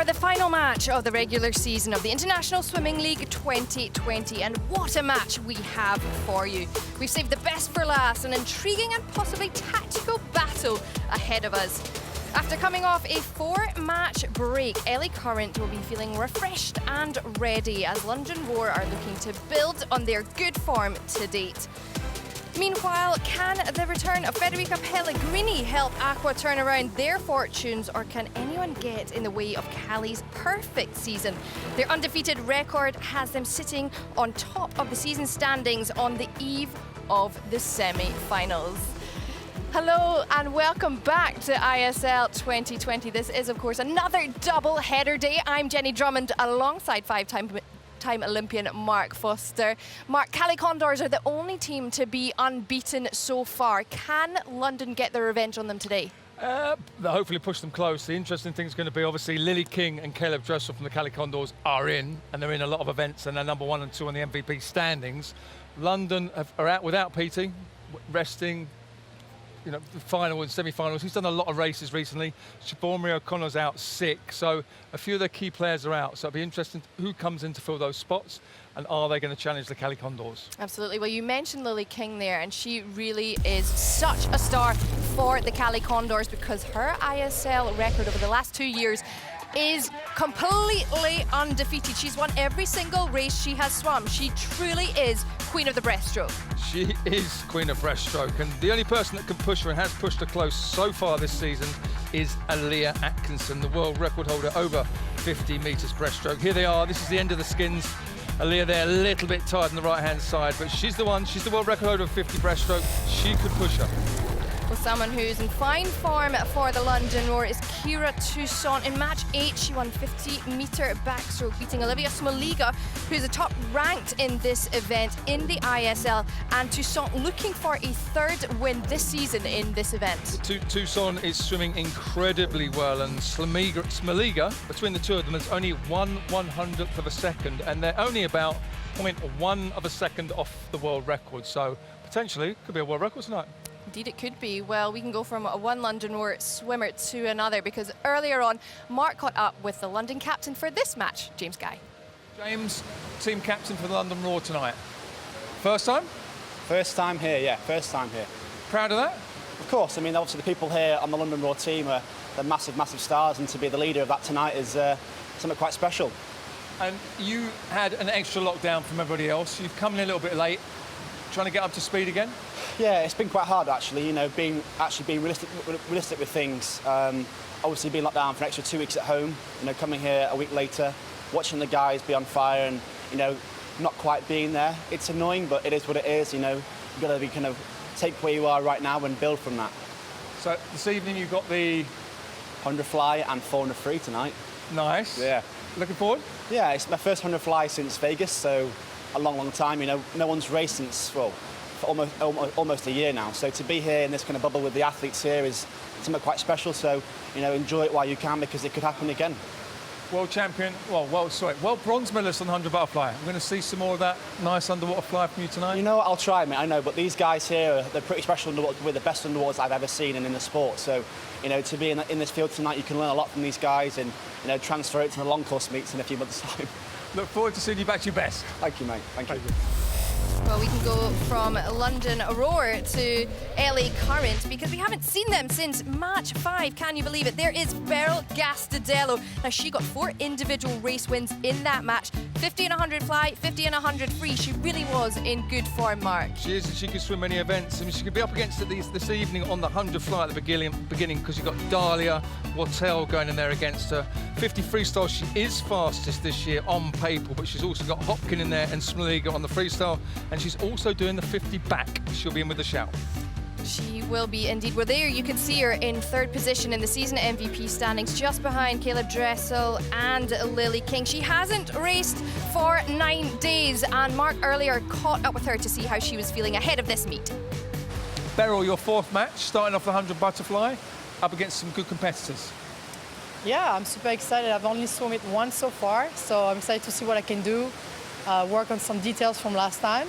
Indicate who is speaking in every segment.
Speaker 1: for the final match of the regular season of the International Swimming League 2020. And what a match we have for you. We've saved the best for last, an intriguing and possibly tactical battle ahead of us. After coming off a 4-match break, Ellie Current will be feeling refreshed and ready as London Roar are looking to build on their good form to date. Meanwhile, can the return of Federica Pellegrini help Aqua turn around their fortunes, or can anyone get in the way of Cali's perfect season? Their undefeated record has them sitting on top of the season standings on the eve of the semi-finals. Hello and welcome back to ISL 2020. This is, of course, another double-header day. I'm Jenny Drummond alongside five-time Olympian Mark Foster. Mark, Cali Condors are the only team to be unbeaten so far. Can London get their revenge on them today?
Speaker 2: They'll hopefully push them close. The interesting thing is going to be, obviously, Lily King and Caleb Dressel from the Cali Condors are in, and they're in a lot of events, and they're number 1 and 2 on the MVP standings. London are out without PT, resting. You know, the final and semi-finals. He's done a lot of races recently. Siobhan O'Connor's out sick, so a few of their key players are out. So it'll be interesting who comes in to fill those spots, and are they going to challenge the Cali Condors?
Speaker 1: Absolutely. Well, you mentioned Lily King there, and she really is such a star for the Cali Condors because her ISL record over the last 2 years is completely undefeated. She's won every single race she has swum. She truly is queen of the breaststroke.
Speaker 2: She is queen of breaststroke, and the only person that can push her and has pushed her close so far this season is Aaliyah Atkinson, the world record holder over 50 metres breaststroke. Here they are. This is the end of the skins. Aaliyah there, a little bit tired on the right-hand side, but she's the one. She's the world record holder of 50 breaststroke. She could push her.
Speaker 1: Well, someone who's in fine form for the London Roar is Kira Toussaint. In match 8, she won 50-metre backstroke, beating Olivia Smoliga, who's the top ranked in this event in the ISL. And Toussaint looking for a 3rd win this season in this event.
Speaker 2: Toussaint is swimming incredibly well, and Smoliga, between the two of them, is only 1/100th of a second, and they're only about 0.1 of a second off the world record. So potentially could be a world record tonight.
Speaker 1: Indeed it could be. Well, we can go from one London Roar swimmer to another, because earlier on, Mark caught up with the London captain for this match, James Guy.
Speaker 2: James, team captain for the London Roar tonight. First time?
Speaker 3: First time here, yeah, first time here.
Speaker 2: Proud of that?
Speaker 3: Of course, I mean, obviously the people here on the London Roar team are they're massive, massive stars, and to be the leader of that tonight is something quite special.
Speaker 2: And you had an extra lockdown from everybody else. You've come in a little bit late, trying to get up to speed again?
Speaker 3: Yeah, it's been quite hard actually, you know, being realistic with things. Obviously being locked down for an extra 2 weeks at home, you know, coming here a week later, watching the guys be on fire and, you know, not quite being there. It's annoying, but it is what it is, you know. You've got to be kind of take where you are right now and build from that.
Speaker 2: So this evening you've got the
Speaker 3: 100 fly and 400 free tonight.
Speaker 2: Nice.
Speaker 3: Yeah.
Speaker 2: Looking forward?
Speaker 3: Yeah, it's my first 100 fly since Vegas, so a long, long time. You know, no one's raced since, well, for almost a year now. So to be here in this kind of bubble with the athletes here is something quite special. So, you know, enjoy it while you can, because it could happen again.
Speaker 2: World champion, world bronze medalist on the 100 butterfly. We're going to see some more of that nice underwater fly from you tonight.
Speaker 3: You know what, I'll try, mate, I know, but these guys here, they're pretty special underwater. We're the best underwaters I've ever seen and in the sport. So, you know, to be in this field tonight, you can learn a lot from these guys and, you know, transfer it to the long course meets in a few months' time.
Speaker 2: Look forward to seeing you back to your best.
Speaker 3: Thank you, mate. Thank you.
Speaker 1: Well, we can go from London Roar to Ellie Current, because we haven't seen them since match 5. Can you believe it? There is Beryl Gastadello. Now, she got 4 individual race wins in that match. 50 and 100 fly, 50 and 100 free. She really was in good form, Mark. She
Speaker 2: is, and she can swim many events. I mean, she could be up against it this evening on the 100 fly at the beginning, because you've got Dahlia Wattell going in there against her. 50 freestyle, she is fastest this year on paper, but she's also got Hopkin in there and Smoliga on the freestyle, and she's also doing the 50 back. She'll be in with a shout.
Speaker 1: She will be indeed. Well, there you can see her in 3rd position in the season MVP standings, just behind Caleb Dressel and Lily King. She hasn't raced for 9 days, and Mark earlier caught up with her to see how she was feeling ahead of this meet.
Speaker 2: Beryl, your 4th match, starting off the 100 butterfly, up against some good competitors.
Speaker 4: Yeah, I'm super excited. I've only swum it once so far, so I'm excited to see what I can do, work on some details from last time.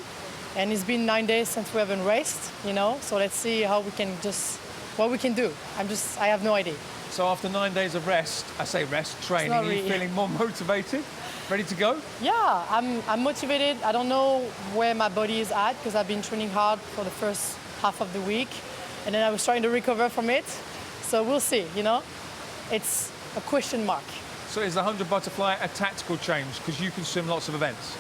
Speaker 4: And it's been 9 days since we haven't raced, you know, so let's see how we can just what we can do. I have no idea.
Speaker 2: So after 9 days of rest, I say rest, training,
Speaker 4: not
Speaker 2: are you
Speaker 4: really.
Speaker 2: feeling more motivated? Ready to go?
Speaker 4: Yeah, I'm motivated. I don't know where my body is at because I've been training hard for the first half of the week, and then I was trying to recover from it. So we'll see, you know? It's a question mark.
Speaker 2: So is the 100 butterfly a tactical change because you can swim lots of events?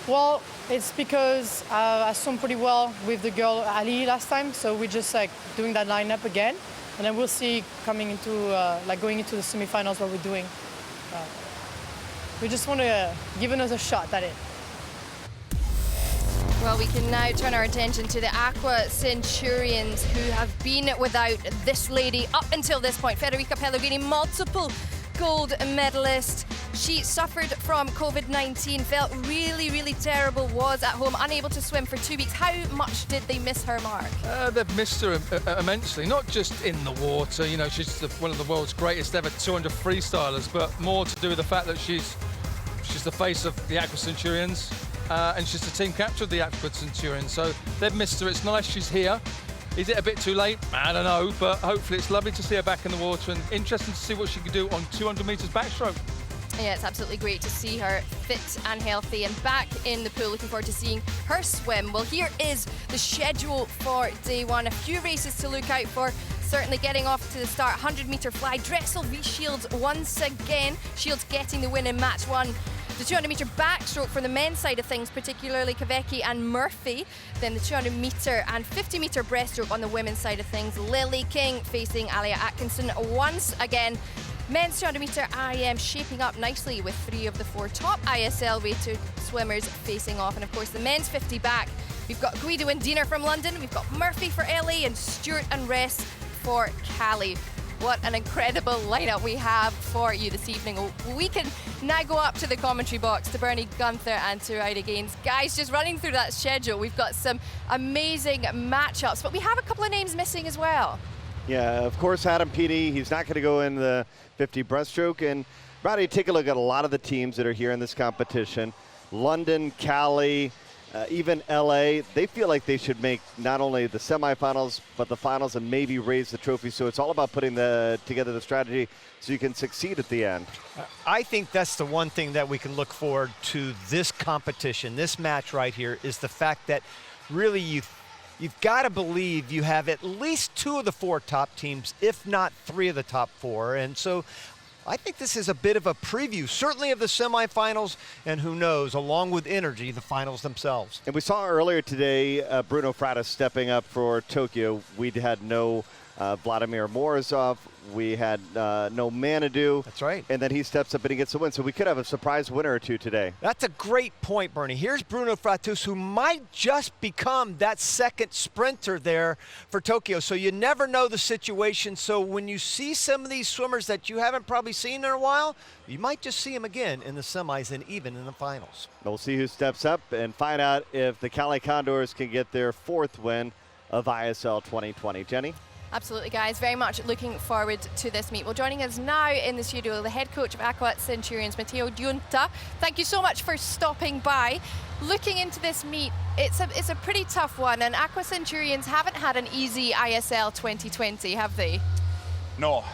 Speaker 4: Well, it's because I swam pretty well with the girl Ali last time, so we're just like doing that lineup again, and then we'll see coming into going into the semifinals what we're doing. We just want to give another shot at it.
Speaker 1: Well, we can now turn our attention to the Aqua Centurions, who have been without this lady up until this point. Federica Pellegrini, multiple gold medalist. She suffered from COVID-19, felt really, really terrible, was at home, unable to swim for 2 weeks. How much did they miss her, Mark?
Speaker 2: They've missed her immensely, not just in the water. You know, she's one of the world's greatest ever 200 freestylers, but more to do with the fact that she's the face of the Aqua Centurions, and she's the team captain of the Aqua Centurions. So they've missed her. It's nice she's here. Is it a bit too late? I don't know, but hopefully it's lovely to see her back in the water and interesting to see what she can do on 200 metres backstroke.
Speaker 1: Yeah, it's absolutely great to see her fit and healthy and back in the pool. Looking forward to seeing her swim. Well, here is the schedule for day one. A few races to look out for. Certainly getting off to the start, 100-metre fly. Dressel v Shields once again. Shields getting the win in match one. The 200-metre backstroke for the men's side of things, particularly Kvecki and Murphy. Then the 200-metre and 50-metre breaststroke on the women's side of things. Lily King facing Alia Atkinson once again. Men's 200-metre IM shaping up nicely with 3 of the 4 top ISL weighted swimmers facing off. And of course the men's 50 back, we've got Guido and Diener from London, we've got Murphy for LA and Stewart and Ress for Cali. What an incredible lineup we have for you this evening. We can now go up to the commentary box to Bernie Gunther and to Ida Gaines. Guys, just running through that schedule, we've got some amazing matchups, but we have a couple of names missing as well.
Speaker 5: Yeah, of course, Adam Peaty, he's not going to go in the 50 breaststroke. And Roddy, take a look at a lot of the teams that are here in this competition. London, Cali, even LA, they feel like they should make not only the semifinals, but the finals and maybe raise the trophy. So it's all about putting together the strategy so you can succeed at the end.
Speaker 6: I think that's the one thing that we can look forward to this competition, this match right here, is the fact that really you've got to believe you have at least 2 of the 4 top teams, if not 3 of the top 4. And so I think this is a bit of a preview, certainly of the semifinals, and who knows, along with energy, the finals themselves.
Speaker 5: And we saw earlier today Bruno Fratis stepping up for Tokyo. We had no Vladimir Morozov. We had no Manadou.
Speaker 6: That's right.
Speaker 5: And then he steps up and he gets the win. So we could have a surprise winner or 2 today.
Speaker 6: That's a great point, Bernie. Here's Bruno Fratis, who might just become that second sprinter there for Tokyo. So you never know the situation. So when you see some of these swimmers that you haven't probably seen in a while, you might just see them again in the semis and even in the finals.
Speaker 5: We'll see who steps up and find out if the Cali Condors can get their 4th win of ISL 2020. Jenny?
Speaker 1: Absolutely, guys. Very much looking forward to this meet. Well, joining us now in the studio, the head coach of Aqua Centurions, Matteo Giunta. Thank you so much for stopping by. Looking into this meet, it's a pretty tough one, and Aqua Centurions haven't had an easy ISL 2020, have they?
Speaker 7: No,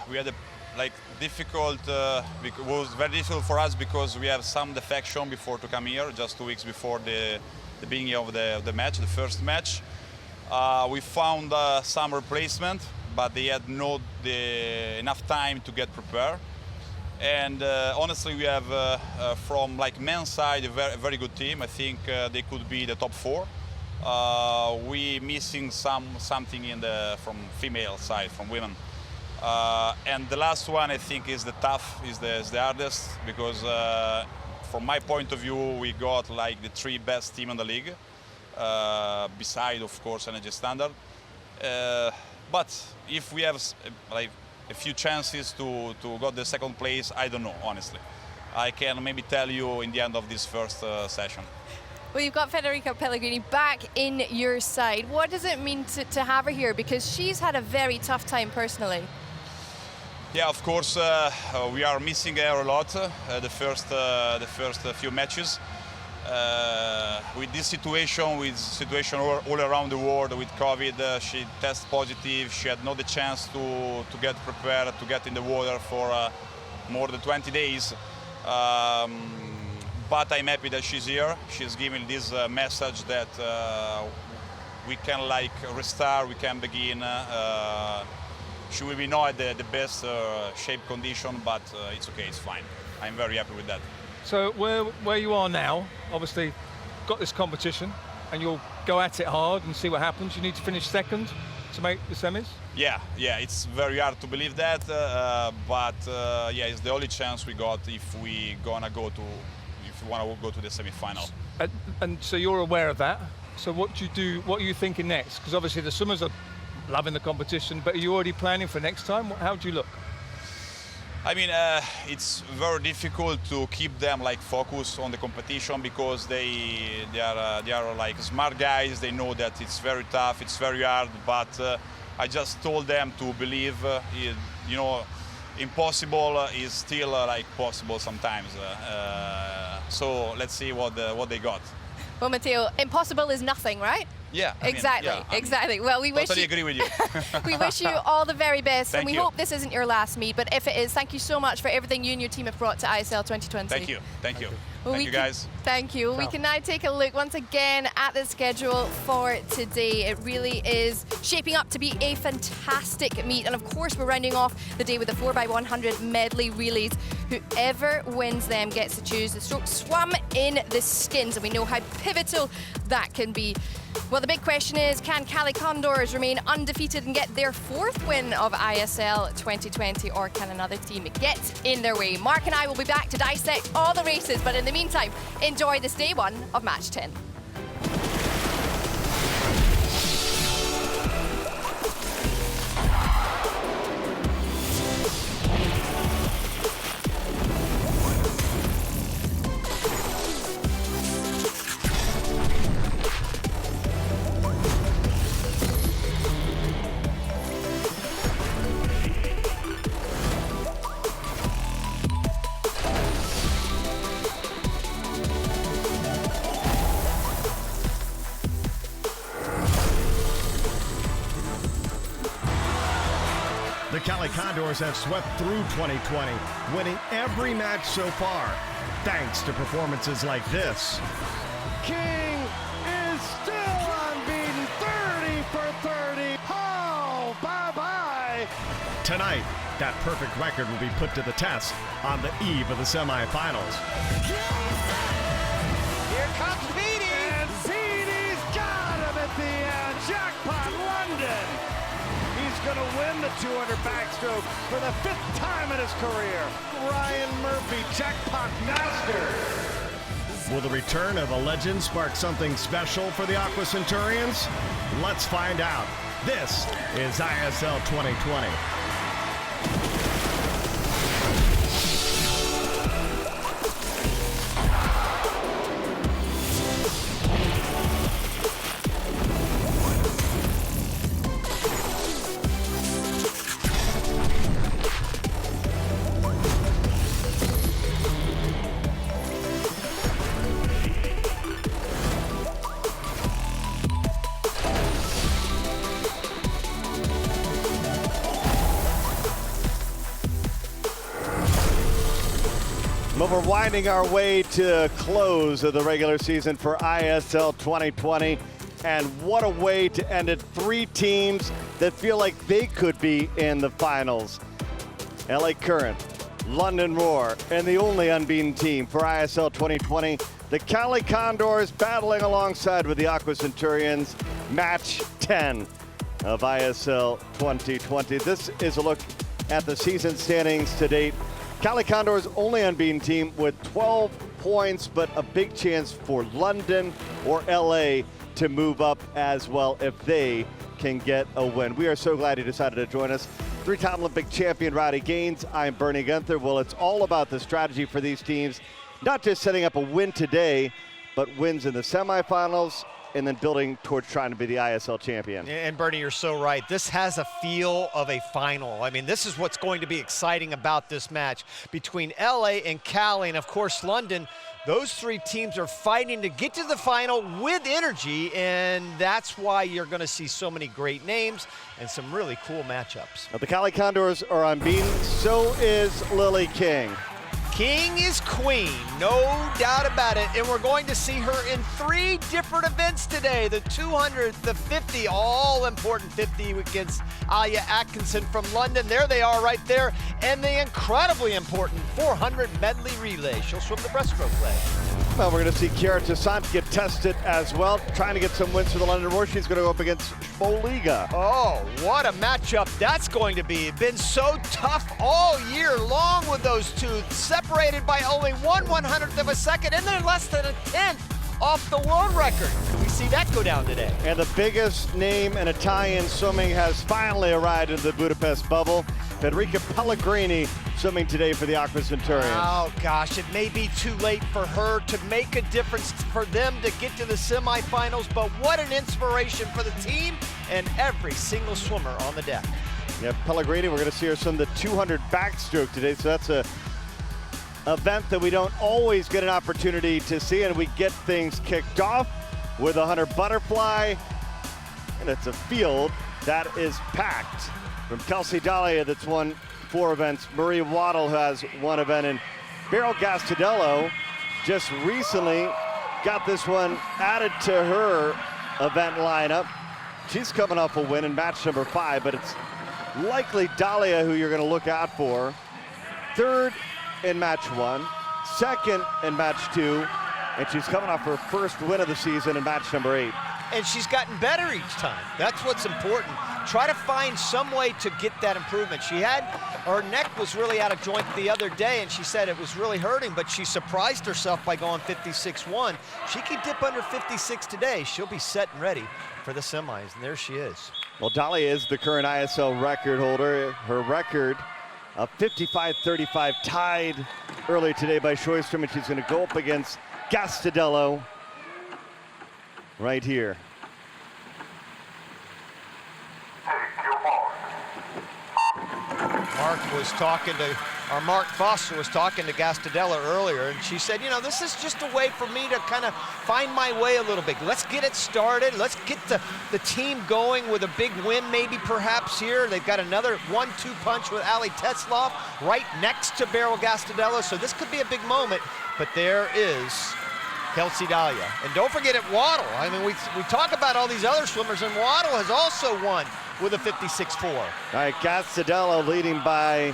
Speaker 7: we had a difficult. It was very difficult for us because we have some defection before to come here, just 2 weeks before the beginning of the match, the first match. We found some replacement, but they had not enough time to get prepared. And honestly, we have from men's side a very good team. I think they could be the top 4. We missing something from female side, from women. And the last one I think is the tough, is the hardest, because from my point of view, we got the 3 best team in the league. Beside, of course, Energy Standard. But if we have a few chances to go the 2nd place, I don't know, honestly. I can maybe tell you in the end of this first session.
Speaker 1: Well, you've got Federica Pellegrini back in your side. What does it mean to have her here? Because she's had a very tough time personally.
Speaker 7: Yeah, of course, we are missing her a lot, the first few matches. with this situation, all around the world with COVID, she tested positive. She had not the chance to get prepared, to get in the water for more than 20 days. But I'm happy that she's here. She's giving this message that we can like restart, we can begin. She will be not at the best shape condition, but it's okay, it's fine. I'm very happy with that.
Speaker 2: So where you are now, obviously got this competition and you'll go at it hard and see what happens. You need to finish second to make the semis?
Speaker 7: Yeah, it's very hard to believe that, but yeah, it's the only chance we got if we wanna go to the semi-final.
Speaker 2: And so you're aware of that. So what do you do? What are you thinking next? Because obviously the swimmers are loving the competition, but are you already planning for next time? How do you look?
Speaker 7: I mean, it's very difficult to keep them like focused on the competition because they are like smart guys. They know that it's very tough, it's very hard. But I just told them to believe. You know, impossible is still like possible sometimes. So let's see what they got.
Speaker 1: Well, Matteo, impossible is nothing, right?
Speaker 7: Yeah.
Speaker 1: Exactly. Well, we
Speaker 7: totally agree with you.
Speaker 1: we wish you all the very best, and we
Speaker 7: you.
Speaker 1: hope this isn't your last meet. But if it is, thank you so much for everything you and your team have brought to ISL 2020.
Speaker 7: Thank you.
Speaker 1: Well,
Speaker 7: Thank you, guys.
Speaker 1: Thank you. We can now take a look once again at the schedule for today. It really is shaping up to be a fantastic meet. And of course, we're rounding off the day with the 4x100 medley relays. Whoever wins them gets to choose the stroke swum in the skins. And we know how pivotal that can be. Well, the big question is, can Cali Condors remain undefeated and get their 4th win of ISL 2020, or can another team get in their way? Mark and I will be back to dissect all the races, but in the meantime, enjoy this day 1 of match 10.
Speaker 8: The Cali Condors have swept through 2020, winning every match so far, thanks to performances like this.
Speaker 5: King is still unbeaten, 30 for 30. Oh, bye-bye.
Speaker 8: Tonight, that perfect record will be put to the test on the eve of the semifinals.
Speaker 5: Here comes Petey. And Petey's got him at the end. Jackpot London. He's going to win the 200 backstroke for the 5th time in his career. Ryan Murphy, jackpot master.
Speaker 8: Will the return of a legend spark something special for the Aqua Centurions? Let's find out. This is ISL 2020.
Speaker 5: But we're winding our way to close of the regular season for ISL 2020. And what a way to end it. 3 teams that feel like they could be in the finals. LA Current, London Roar, and the only unbeaten team for ISL 2020, the Cali Condors, battling alongside with the Aqua Centurions, match 10 of ISL 2020. This is a look at the season standings to date. Cali Condors only unbeaten team with 12 points, but a big chance for London or LA to move up as well if they can get a win. We are so glad you decided to join us. 3-time Olympic champion Roddy Gaines. I'm Bernie Gunther. Well, it's all about the strategy for these teams, not just setting up a win today, but wins in the semifinals and then building towards trying to be the ISL champion.
Speaker 6: And Bernie, you're so right. This has a feel of a final. I mean, this is what's going to be exciting about this match between LA and Cali, and of course London. Those three teams are fighting to get to the final with energy, and that's why you're going to see so many great names and some really cool matchups.
Speaker 5: Now, the Cali Condors are unbeaten. So is Lily King.
Speaker 6: King is queen, no doubt about it, and we're going to see her in 3 different events today. The 200, the 50, all important 50 against Alia Atkinson from London. There they are right there. And the incredibly important 400 medley relay. She'll swim the breaststroke leg.
Speaker 5: Well, we're going to see Chiara Toussaint get tested as well, trying to get some wins for the London Roar. She's going to go up against Liga.
Speaker 6: Oh, what a matchup that's going to be. Been so tough all year long with those two, separated by only 1/100th of a second, and they're less than a 10th off the world record. Can we see that go down today?
Speaker 5: And the biggest name in Italian swimming has finally arrived into the Budapest bubble. Federica Pellegrini swimming today for the Aqua Centurions.
Speaker 6: Oh gosh, it may be too late for her to make a difference for them to get to the semifinals, but what an inspiration for the team and every single swimmer on the deck.
Speaker 5: Yeah, Pellegrini, we're going to see her swim the 200 backstroke today, so that's a event that we don't always get an opportunity to see, and we get things kicked off with a 100 butterfly, and it's a field that is packed. From Kelsey Dahlia, that's won 4 events. Marie Waddle has 1 event, and Beryl Gastadello just recently got this one added to her event lineup. She's coming off a win in match number 5, but it's likely Dahlia who you're going to look out for. 3rd in match 1, 2nd in match 2, and she's coming off her first win of the season in match number 8.
Speaker 6: And she's gotten better each time. That's what's important. Try to find some way to get that improvement. Her neck was really out of joint the other day, and she said it was really hurting, but she surprised herself by going 56-1. She can dip under 56 today. She'll be set and ready for the semis, and there she is.
Speaker 5: Well, Dahlia is the current ISL record holder. Her record of 55-35 tied earlier today by Sjöström, and she's going to go up against Gastadello right here.
Speaker 6: Mark Foster was talking to Gastadello earlier, and she said, you know, this is just a way for me to kind of find my way a little bit. Let's get it started. Let's get the team going with a big win maybe perhaps here. They've got another 1-2 punch with Ali Tetzlaff right next to Beryl Gastadello, so this could be a big moment. But there is Kelsey Dahlia. And don't forget at Waddle. I mean, we talk about all these other swimmers, and Waddle has also won with a 56-4.
Speaker 5: All right, Gastadello leading by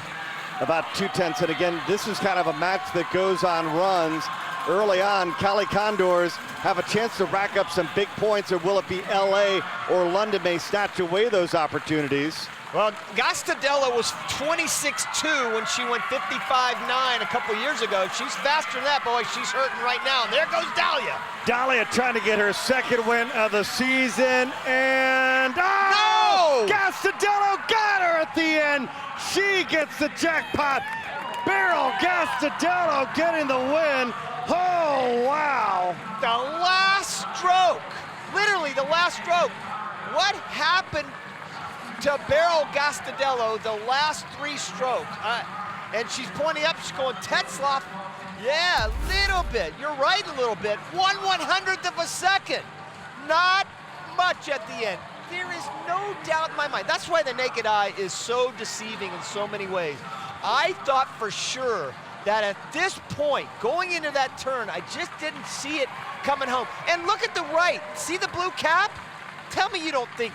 Speaker 5: about 2/10. And again, this is kind of a match that goes on runs. Early on, Cali Condors have a chance to rack up some big points, or will it be LA or London may snatch away those opportunities?
Speaker 6: Well, Gastadello was 26-2 when she went 55-9 a couple years ago. She's faster than that, boy. She's hurting right now. And there goes Dahlia.
Speaker 5: Dahlia trying to get her 2nd win of the season, and no! Gastadello got her at the end. She gets the jackpot. Beryl Gastadello getting the win. Oh, wow.
Speaker 6: The last stroke, literally the last stroke. What happened to Beryl Gastadello the last 3 strokes? And she's pointing up, she's going, Tetzlaff, yeah, a little bit. You're right, a little bit. 1/100th of a second. Not much at the end. There is no doubt in my mind. That's why the naked eye is so deceiving in so many ways. I thought for sure that at this point, going into that turn, I just didn't see it coming home. And look at the right. See the blue cap? Tell me you don't think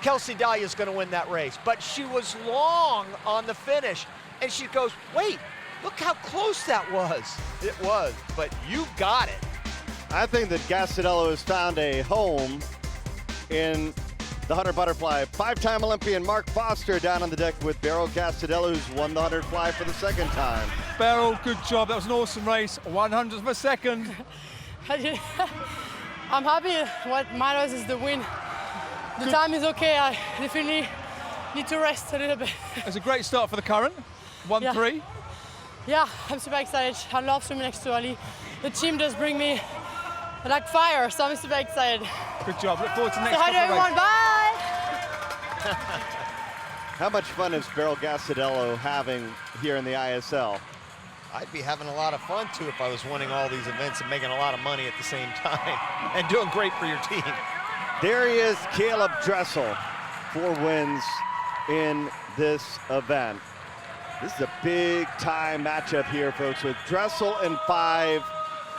Speaker 6: Kelsey Dahlia is going to win that race. But she was long on the finish. And she goes, wait, look how close that was. It was, but you got it.
Speaker 5: I think that Gastadello has found a home in the 100 butterfly. 5-time Olympian Mark Foster down on the deck with Beryl Gastadello, who's won the 100 fly for the 2nd time.
Speaker 2: Beryl, good job. That was an awesome race. 100th of a second.
Speaker 4: I'm happy. What matters is the win. The time is okay. I definitely need to rest a little bit.
Speaker 2: It's a great start for the current. 1-3.
Speaker 4: Yeah, I'm super excited. I love swimming next to Ali. The team just bring me like fire, so I'm super excited.
Speaker 2: Good job. Look forward to next
Speaker 4: So hi to
Speaker 2: couple of
Speaker 4: everyone,
Speaker 2: races.
Speaker 4: bye!
Speaker 5: How much fun is Beryl Gastidello having here in the ISL?
Speaker 6: I'd be having a lot of fun too if I was winning all these events and making a lot of money at the same time and doing great for your team.
Speaker 5: There he is, Caleb Dressel, 4 wins in this event. This is a big time matchup here, folks, with Dressel in 5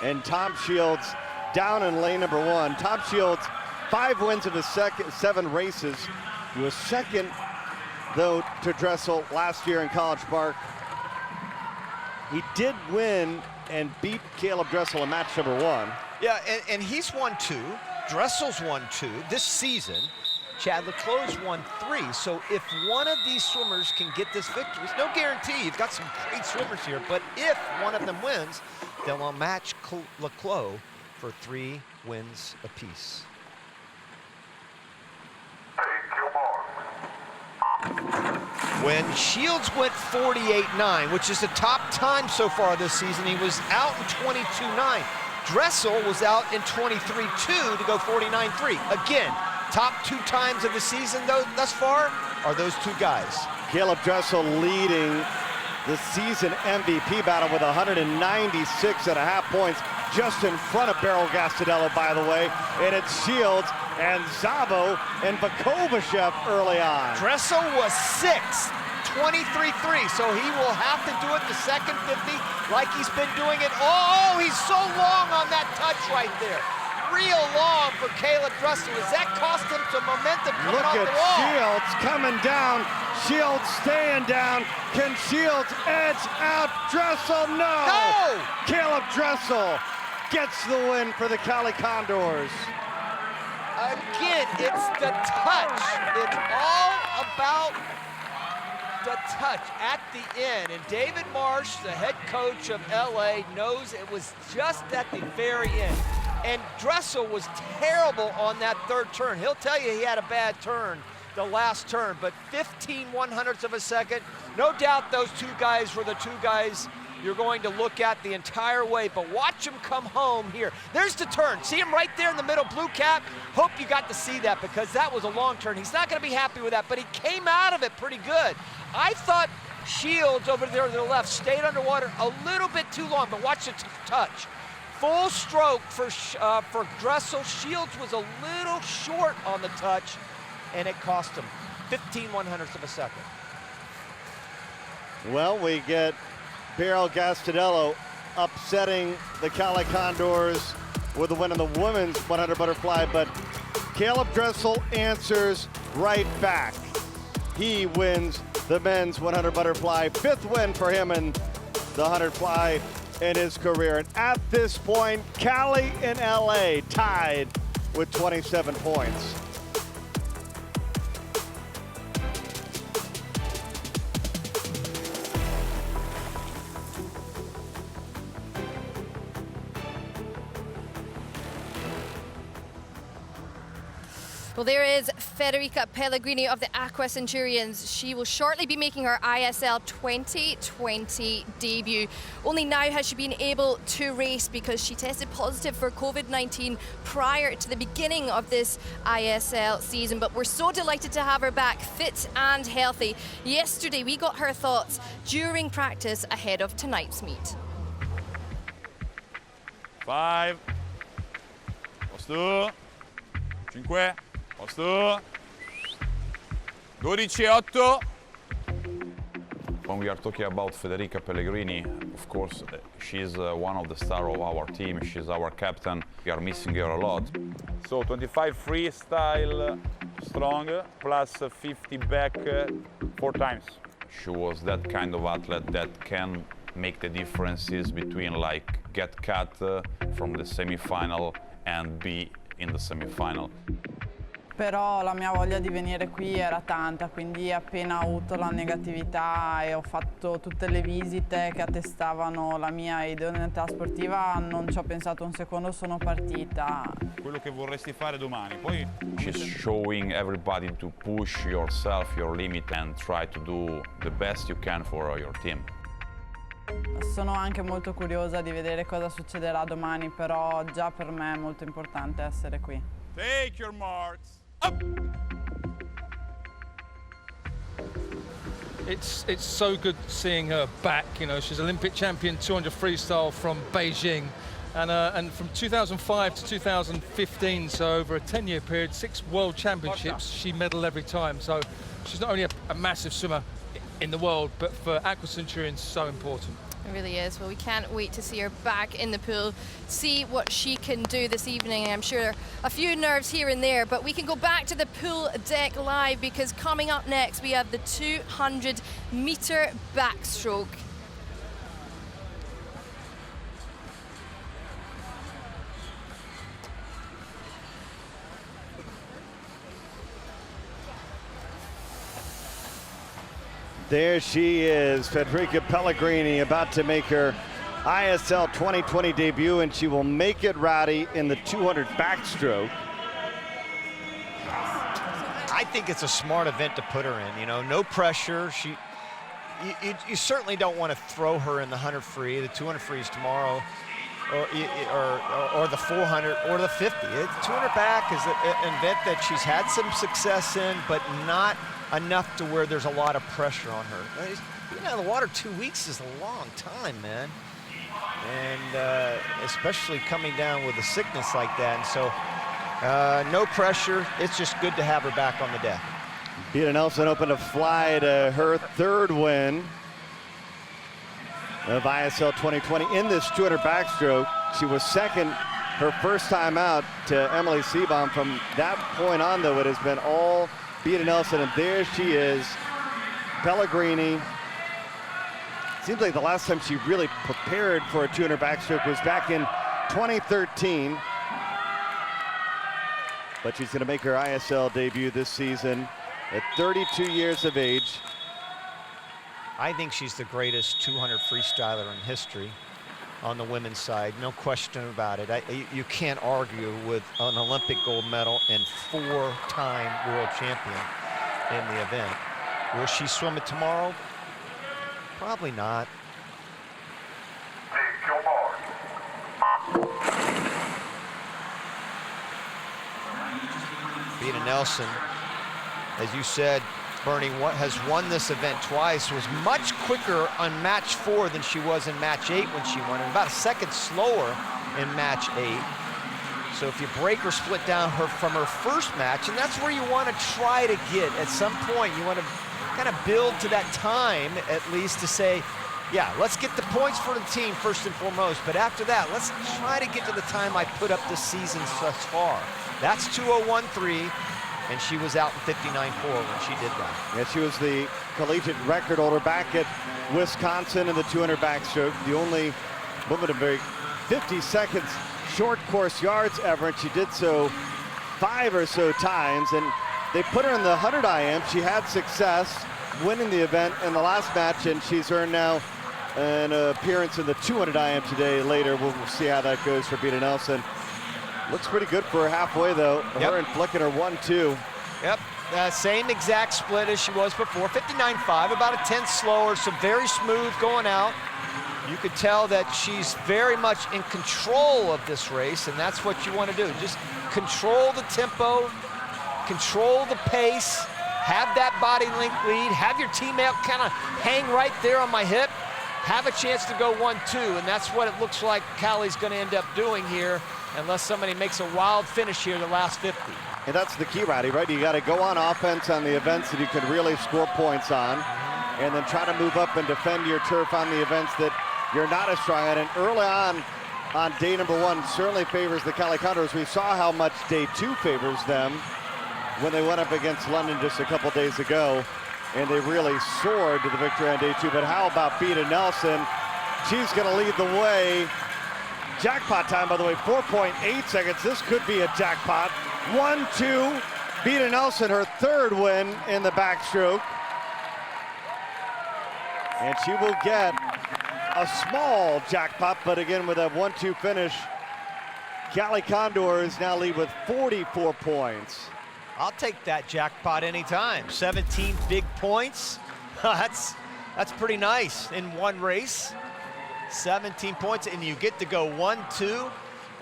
Speaker 5: and Tom Shields down in lane number 1. Tom Shields, 5 wins in his 7 races. He was second, though, to Dressel last year in College Park. He did win and beat Caleb Dressel in match number 1.
Speaker 6: Yeah, and he's won 2. Dressel's won 2 this season. Chad Leclos won 3. So if one of these swimmers can get this victory, it's no guarantee. You've got some great swimmers here, but if one of them wins, then we'll match Leclos for 3 wins apiece. When Shields went 48.9, which is the top time so far this season, he was out in 22.9. Dressel was out in 23.2 to go 49.3. Again, top 2 times of the season though thus far are those 2 guys.
Speaker 5: Caleb Dressel leading the season MVP battle with 196.5 points, just in front of Beryl Gastidello, by the way. And it's Shields and Szabo and Vakovashev early on.
Speaker 6: Dressel was 6th, 23.3, so he will have to do it the second 50 like he's been doing it. Oh, he's so long on that touch right there. Real long for Caleb Dressel. Does that cost him some momentum coming
Speaker 5: Look
Speaker 6: off
Speaker 5: at
Speaker 6: the wall?
Speaker 5: Shields coming down. Shields staying down. Can Shields edge out Dressel? No! Caleb Dressel gets the win for the Cali Condors.
Speaker 6: Again, it's the touch. It's all about the touch at the end. And David Marsh, the head coach of LA, knows it was just at the very end. And Dressel was terrible on that 3rd turn. He'll tell you he had a bad turn, the last turn, but 15/100ths of a second. No doubt those 2 guys were the 2 guys you're going to look at the entire way, but watch him come home here. There's the turn. See him right there in the middle, blue cap? Hope you got to see that because that was a long turn. He's not going to be happy with that, but he came out of it pretty good. I thought Shields over there to the left stayed underwater a little bit too long, but watch the touch. Full stroke for Dressel. Shields was a little short on the touch, and it cost him 15/100ths of a second.
Speaker 5: Well, we get Beryl Gastidello upsetting the Cali Condors with a win in the women's 100 butterfly, but Caleb Dressel answers right back. He wins the men's 100 butterfly, 5th win for him in the 100 fly in his career. And at this point, Cali and LA tied with 27 points.
Speaker 1: Well, there is Federica Pellegrini of the Aqua Centurions. She will shortly be making her ISL 2020 debut. Only now has she been able to race because she tested positive for COVID-19 prior to the beginning of this ISL season. But we're so delighted to have her back fit and healthy. Yesterday, we got her thoughts during practice ahead of tonight's meet.
Speaker 7: 5, posto, 5, posto, 12-8. When we are talking about Federica Pellegrini, of course, she's one of the stars of our team. She's our captain. We are missing her a lot. So 25 freestyle strong, plus 50 back 4 times. She was that kind of athlete that can make the differences between like get cut from the semi-final and be in the semi-final.
Speaker 9: Però la mia voglia di venire qui era tanta, quindi appena ho avuto la negatività e ho fatto tutte le visite che attestavano la mia idoneità sportiva, non ci ho pensato un secondo, sono partita.
Speaker 7: Quello che vorresti fare domani, poi she's showing everybody to push yourself, your limit, and try to do the best you can for your team.
Speaker 9: Sono anche molto curiosa di vedere cosa succederà domani, però già per me è molto importante essere qui.
Speaker 7: Take your marks. Up.
Speaker 2: It's so good seeing her back. You know, she's Olympic champion 200 freestyle from Beijing, and from 2005 to 2015, so over a 10-year period, 6 world championships, she medaled every time. So she's not only a massive swimmer in the world, but for Aqua Centurions, so important.
Speaker 1: It really is. Well, we can't wait to see her back in the pool, see what she can do this evening. I'm sure a few nerves here and there, but we can go back to the pool deck live, because coming up next we have the 200-meter backstroke.
Speaker 5: There she is, Federica Pellegrini, about to make her ISL 2020 debut, and she will make it, Rowdy, in the 200 backstroke.
Speaker 6: I think it's a smart event to put her in. You know, no pressure. You certainly don't want to throw her in the 100 free. The 200 free is tomorrow, or the 400 or the 50. 200 back is an event that she's had some success in, but not enough to where there's a lot of pressure on her. Being out of the water 2 weeks is a long time, man. And especially coming down with a sickness like that. And so no pressure. It's just good to have her back on the deck.
Speaker 5: Beata Nelson opened a fly to her 3rd win of ISL 2020 in this 200 backstroke. She was 2nd her first time out to Emily Seebohm. From that point on, though, it has been all Beata Nelson, and there she is, Pellegrini. Seems like the last time she really prepared for a 200 backstroke was back in 2013. But she's going to make her ISL debut this season at 32 years of age.
Speaker 6: I think she's the greatest 200 freestyler in history on the women's side, no question about it. You can't argue with an Olympic gold medal and 4-time world champion in the event. Will she swim it tomorrow? Probably not. Beata Nelson, as you said, Bernie, has won this event twice, was much quicker on match 4 than she was in match 8 when she won, and about a second slower in match 8. So if you break or split down from her first match, and that's where you want to try to get at some point, you want to kind of build to that time at least to say, yeah, let's get the points for the team first and foremost, but after that, let's try to get to the time I put up this season thus far. That's 2:01.3. And she was out in 59.4 when she did that.
Speaker 5: Yeah, she was the collegiate record holder back at Wisconsin in the 200 backstroke, the only woman to break 50 seconds short course yards ever, and she did so 5 or so times. And they put her in the 100 IM. She had success winning the event in the last match, and she's earned now an appearance in the 200 IM today. Later, we'll see how that goes for Beata Nelson. Looks pretty good for her halfway, though.
Speaker 6: Yep.
Speaker 5: Her and Flicken are 1-2.
Speaker 6: Yep, same exact split as she was before, 59.5, about a 10th slower, so very smooth going out. You could tell that she's very much in control of this race, and that's what you want to do. Just control the tempo, control the pace, have that body link lead, have your teammate kind of hang right there on my hip, have a chance to go 1-2, and that's what it looks like Callie's going to end up doing here, unless somebody makes a wild finish here the last 50.
Speaker 5: And that's the key, Rowdy, right? You got to go on offense on the events that you can really score points on, and then try to move up and defend your turf on the events that you're not as strong at. And early on day number 1 certainly favors the Cali Condors. We saw how much day 2 favors them when they went up against London just a couple days ago, and they really soared to the victory on day 2. But how about Beata Nelson? She's going to lead the way. Jackpot time, by the way, 4.8 seconds. This could be a jackpot. 1-2. Beata Nelson, her 3rd win in the backstroke. And she will get a small jackpot, but again, with that 1-2 finish, Cali Condors now lead with 44 points.
Speaker 6: I'll take that jackpot anytime. 17 big points. That's pretty nice in one race. 17 points, and you get to go 1-2.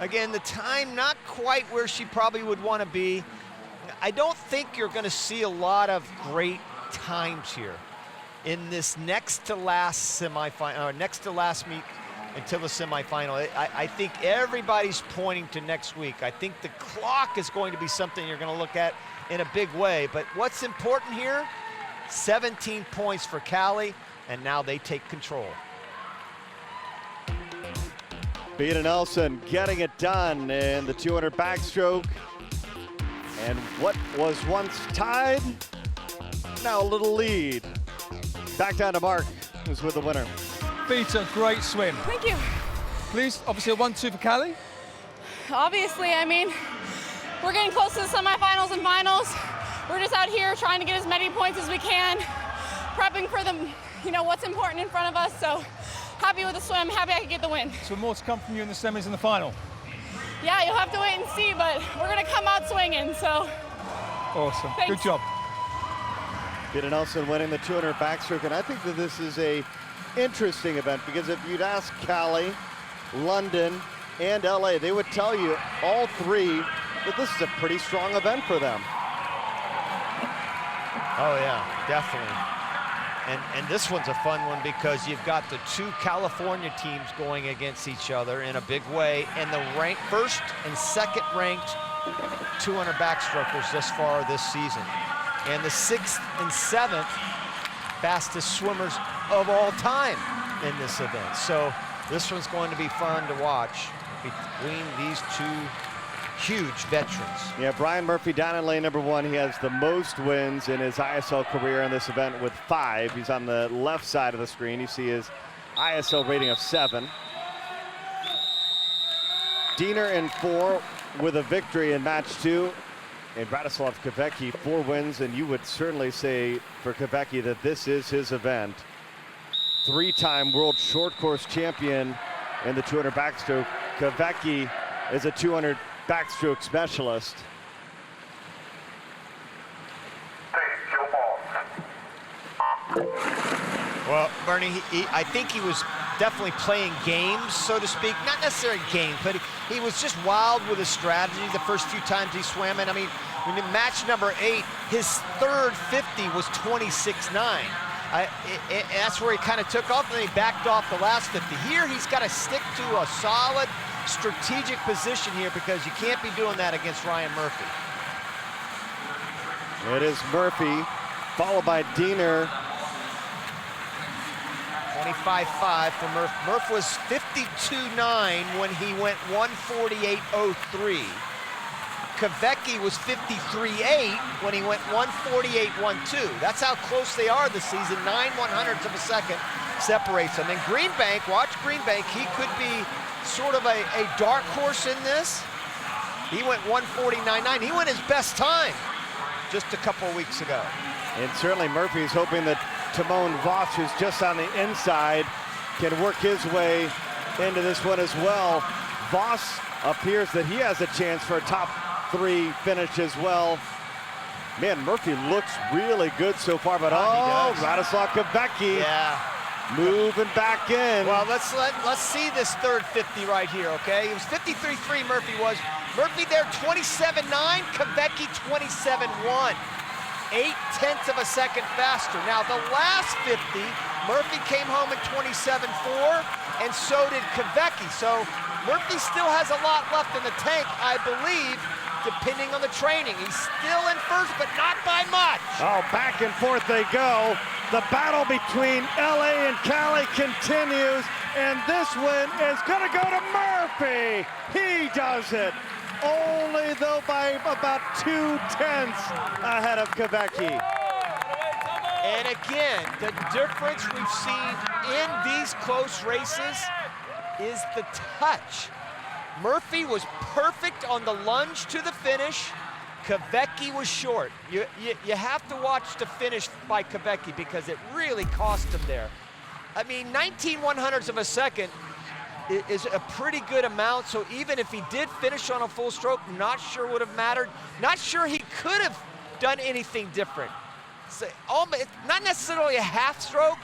Speaker 6: Again, the time not quite where she probably would want to be. I don't think you're going to see a lot of great times here in this next to last semifinal, or next to last meet until the semifinal. I think everybody's pointing to next week. I think the clock is going to be something you're going to look at in a big way. But what's important here? 17 points for Callie, and now they take control.
Speaker 5: Beata Nelson getting it done in the 200 backstroke. And what was once tied, now a little lead. Back down to Mark, who's with the winner.
Speaker 2: Beata, great swim.
Speaker 10: Thank you.
Speaker 2: Please, obviously a 1-2 for Callie.
Speaker 10: Obviously, I mean, we're getting close to the semifinals and finals. We're just out here trying to get as many points as we can, prepping for them, what's important in front of us. So happy with the swim, happy I could get the win.
Speaker 2: So more to come from you in the semis and the final.
Speaker 10: Yeah, you'll have to wait and see, but we're gonna come out swinging, so.
Speaker 2: Awesome,
Speaker 10: thanks.
Speaker 2: Good job.
Speaker 5: Beata Nelson winning the 200 backstroke, and I think that this is a interesting event because if you'd ask Callie, London, and LA, they would tell you, all three, that this is a pretty strong event for them.
Speaker 6: Oh yeah, definitely. And this one's a fun one because you've got the two California teams going against each other in a big way, and the first and second ranked 200 backstrokers thus far this season, and the 6th and 7th fastest swimmers of all time in this event. So this one's going to be fun to watch between these two huge veterans.
Speaker 5: Yeah, Brian Murphy down in lane number 1. He has the most wins in his ISL career in this event with 5. He's on the left side of the screen. You see his ISL rating of 7. Diener in 4 with a victory in match 2. And Bratislav Kvecki, 4 wins, and you would certainly say for Kvecki that this is his event. 3-time world short course champion in the 200 backstroke. Kvecki is a 200 backstroke specialist.
Speaker 6: Well, Bernie, I think he was definitely playing games, so to speak. Not necessarily games, but he was just wild with his strategy the first few times he swam. And I mean, in match number 8, his third 50 was 26.9. That's where he kind of took off, and then he backed off the last 50. Here, he's got to stick to a solid strategic position here because you can't be doing that against Ryan Murphy.
Speaker 5: It is Murphy, followed by Diener.
Speaker 6: 25.5 for Murph. Murph was 52.9 when he went 148.03. Kvecki was 53.8 when he went 148.12. That's how close they are this season. 9/100ths of a second separates them. And Greenbank, watch Greenbank, he could be sort of a dark horse in this. He went 149.9. He went his best time just a couple of weeks ago.
Speaker 5: And certainly Murphy's hoping that Timon Voss, who's just on the inside, can work his way into this one as well. Voss appears that he has a chance for a top 3 finish as well. Man, Murphy looks really good so far, but Bratislav Kvecki moving back in.
Speaker 6: Well, let's see this third 50 right here, okay? It was 53.3 Murphy was. Murphy there 27.9, Kvecki 27.1. 0.8 of a second faster. Now the last 50, Murphy came home at 27.4, and so did Kvecki. So Murphy still has a lot left in the tank, I believe, depending on the training. He's still in first, but not by much.
Speaker 5: Oh, back and forth they go. The battle between LA and Callie continues, and this win is gonna go to Murphy. He does it. Only though by about 0.2 ahead of Kvecki.
Speaker 6: And again, the difference we've seen in these close races is the touch. Murphy was perfect on the lunge to the finish. Kvecki was short. You have to watch the finish by Kvecki because it really cost him there. I mean, 19/100ths of a second is a pretty good amount, so even if he did finish on a full stroke, not sure would have mattered. Not sure he could have done anything different. So, not necessarily a half stroke,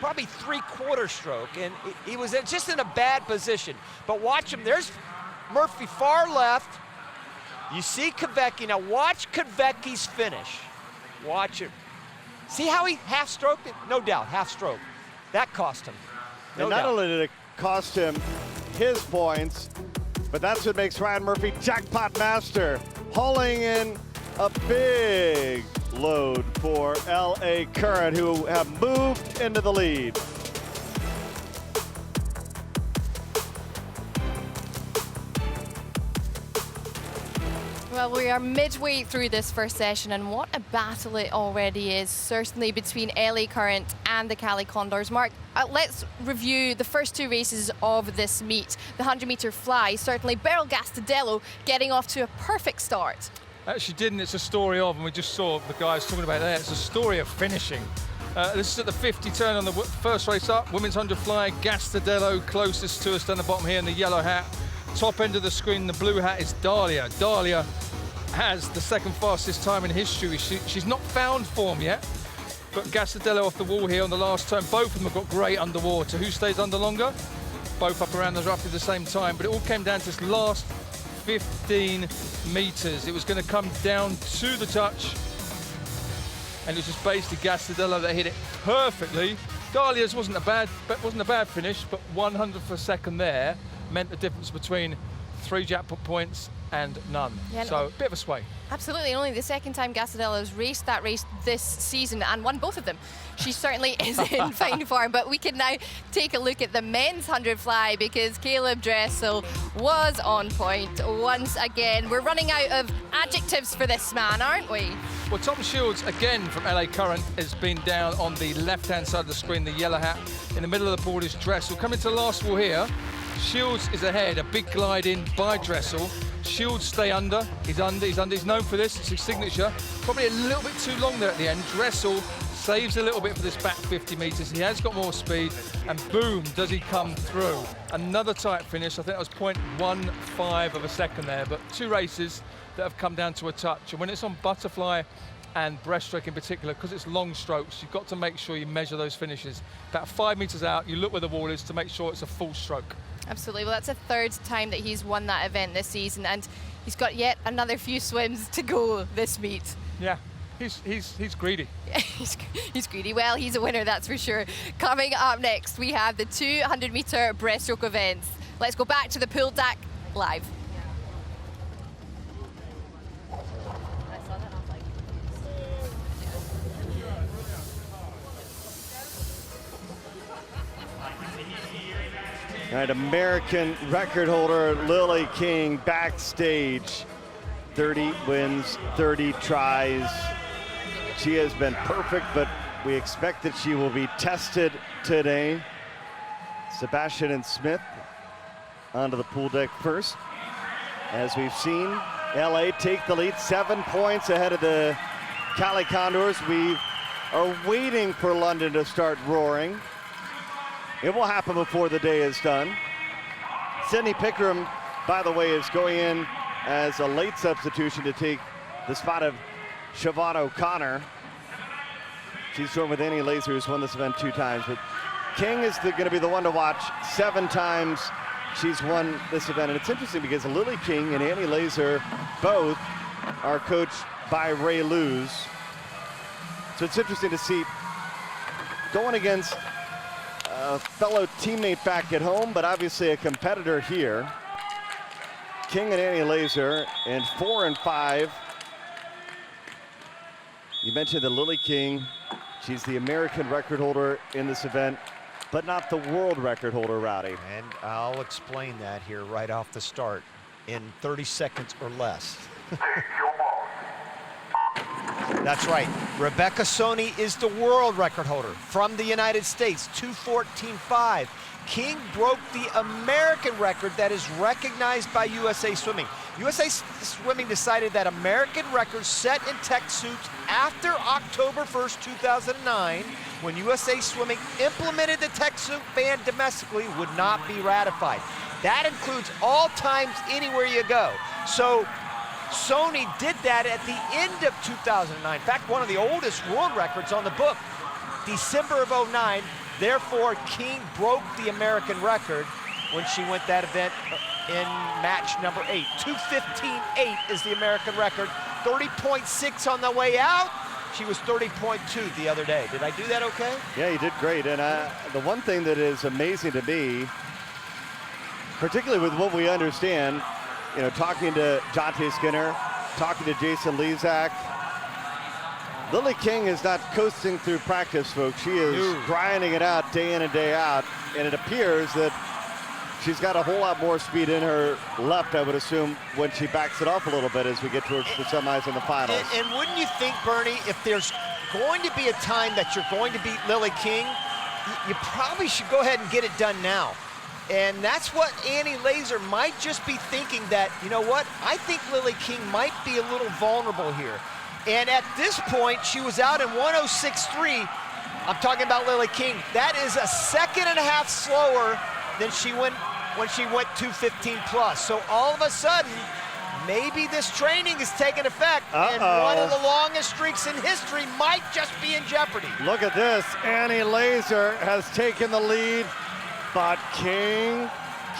Speaker 6: probably three-quarter stroke, and he was just in a bad position. But watch him, there's Murphy far left. You see Kvecki, now watch Kvecki's finish. Watch it. See how he half-stroked it? No doubt, half-stroke. That cost him. No
Speaker 5: and not
Speaker 6: doubt.
Speaker 5: only did it cost him his points, but that's what makes Ryan Murphy jackpot master, hauling in a big load for LA Current, who have moved into the lead.
Speaker 1: Well, we are midway through this first session, and what a battle it already is, certainly between LA Current and the Cali Condors. Mark, let's review the first two races of this meet. The 100-meter fly, certainly Beryl Gastadello getting off to a perfect start.
Speaker 2: Actually didn't, it's a story of, and we just saw the guys talking about that, it's a story of finishing. This is at the 50 turn on the first race up, women's 100 fly, Gastadello closest to us down the bottom here in the yellow hat. Top end of the screen, the blue hat is Dahlia. Dahlia has the second fastest time in history. She's not found form yet, but Gastadello off the wall here on the last turn. Both of them have got great underwater. Who stays under longer? Both up around roughly the same time, but it all came down to this last 15 meters. It was going to come down to the touch, and it was just basically Gastadello that hit it perfectly. Dahlia's wasn't a bad finish, but 100th of a second there meant the difference between 3 jackpot points and none. Yeah, so a bit of a sway.
Speaker 1: Absolutely, only the second time Gastadello's raced that race this season and won both of them. She certainly is in fine form, but we can now take a look at the men's 100 fly, because Caleb Dressel was on point once again. We're running out of adjectives for this man, aren't we?
Speaker 2: Well, Tom Shields, again from LA Current, has been down on the left-hand side of the screen, the yellow hat. In the middle of the board is Dressel. Coming to the last wall here, Shields is ahead, a big glide in by Dressel. Shields stay under, he's known for this, it's his signature. Probably a little bit too long there at the end. Dressel saves a little bit for this back 50 meters. He has got more speed, and boom, does he come through. Another tight finish, I think that was 0.15 of a second there, but 2 races that have come down to a touch. And when it's on butterfly and breaststroke in particular, because it's long strokes, you've got to make sure you measure those finishes. About 5 meters out, you look where the wall is to make sure it's a full stroke.
Speaker 1: Absolutely. Well, that's the third time that he's won that event this season, and he's got yet another few swims to go this meet.
Speaker 2: Yeah, he's greedy.
Speaker 1: He's greedy. Well, he's a winner, that's for sure. Coming up next, we have the 200-meter breaststroke events. Let's go back to the pool deck live.
Speaker 5: All right, American record holder Lily King backstage. 30 wins, 30 tries. She has been perfect, but we expect that she will be tested today. Sebastian and Smith onto the pool deck first. As we've seen, LA take the lead, 7 points ahead of the Cali Condors. We are waiting for London to start roaring. It will happen before the day is done. Sydney Pickram, by the way, is going in as a late substitution to take the spot of Siobhan O'Connor. She's joined with Annie Laser, who's won this event 2 times. But King is going to be the one to watch. 7 times she's won this event. And it's interesting because Lily King and Annie Laser both are coached by Ray Luz. So it's interesting to see going against a fellow teammate back at home, but obviously a competitor here. King and Annie Laser in 4 and 5. You mentioned that Lily King, she's the American record holder in this event, but not the world record holder, Rowdy.
Speaker 6: And I'll explain that here right off the start in 30 seconds or less. That's right. Rebecca Soni is the world record holder from the United States, 2:14.5. King broke the American record that is recognized by USA Swimming. USA Swimming decided that American records set in tech suits after October 1st, 2009, when USA Swimming implemented the tech suit ban domestically, would not be ratified. That includes all times anywhere you go. So Sony did that at the end of 2009. In fact, one of the oldest world records on the book. December of 09, Therefore, King broke the American record when she went that event in match number 8. 2:15.8 is the American record. 30.6 on the way out. She was 30.2 the other day. Did I do that okay?
Speaker 5: Yeah, you did great. And the one thing that is amazing to me, particularly with what we understand, you know, talking to Jonte Skinner, talking to Jason Lezak, Lily King is not coasting through practice, folks. She is grinding it out day in and day out, and it appears that she's got a whole lot more speed in her left, I would assume, when she backs it off a little bit as we get towards the semis and the finals.
Speaker 6: And wouldn't you think, Bernie, if there's going to be a time that you're going to beat Lily King, you probably should go ahead and get it done now. And that's what Annie Laser might just be thinking, that, you know what, I think Lily King might be a little vulnerable here. And at this point, she was out in 106.3. I'm talking about Lily King. That is a second and a half slower than she went when she went 2:15 plus. So all of a sudden, maybe this training is taking effect, and one of the longest streaks in history might just be in jeopardy.
Speaker 5: Look at this. Annie Laser has taken the lead, but King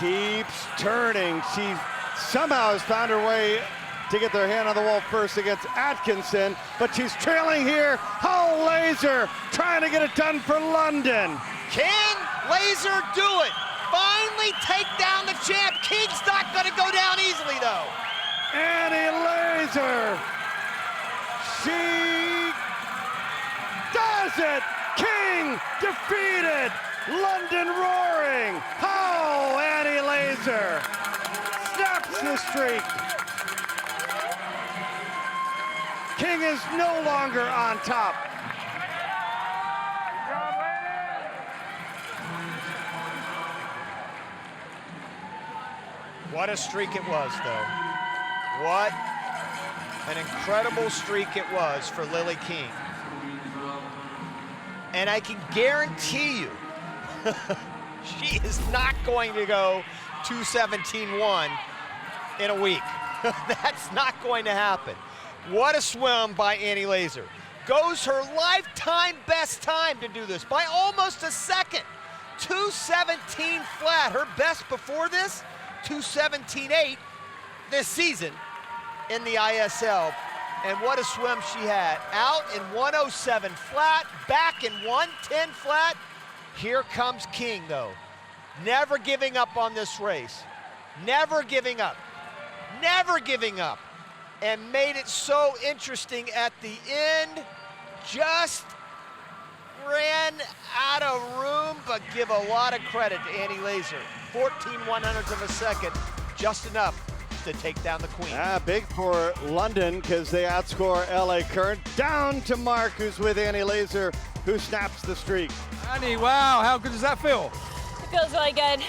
Speaker 5: keeps turning. She somehow has found her way to get their hand on the wall first against Atkinson, but she's trailing here. Oh, Laser trying to get it done for London.
Speaker 6: Can Laser do it? Finally take down the champ. King's not going to go down easily, though.
Speaker 5: Annie Laser. She does it. King defeated. London roaring. Oh, Annie Laser snaps the streak. King is no longer on top.
Speaker 6: What a streak it was, though. What an incredible streak it was for Lily King. And I can guarantee you, she is not going to go 2:17.1 in a week. That's not going to happen. What a swim by Annie Laser. Goes her lifetime best time to do this by almost a second. 2:17 flat. Her best before this, 2:17.8 this season in the ISL. And what a swim she had. Out in 107 flat, back in 110 flat. Here comes King, though. Never giving up on this race. Never giving up. Never giving up. And made it so interesting at the end. Just ran out of room, but give a lot of credit to Annie Laser. 14/100ths of a second, just enough to take down the queen.
Speaker 5: Big for London, because they outscore LA Current. Down to Mark, who's with Annie Laser, who snaps the streak.
Speaker 2: Annie, wow, how good does that feel?
Speaker 10: It feels really good.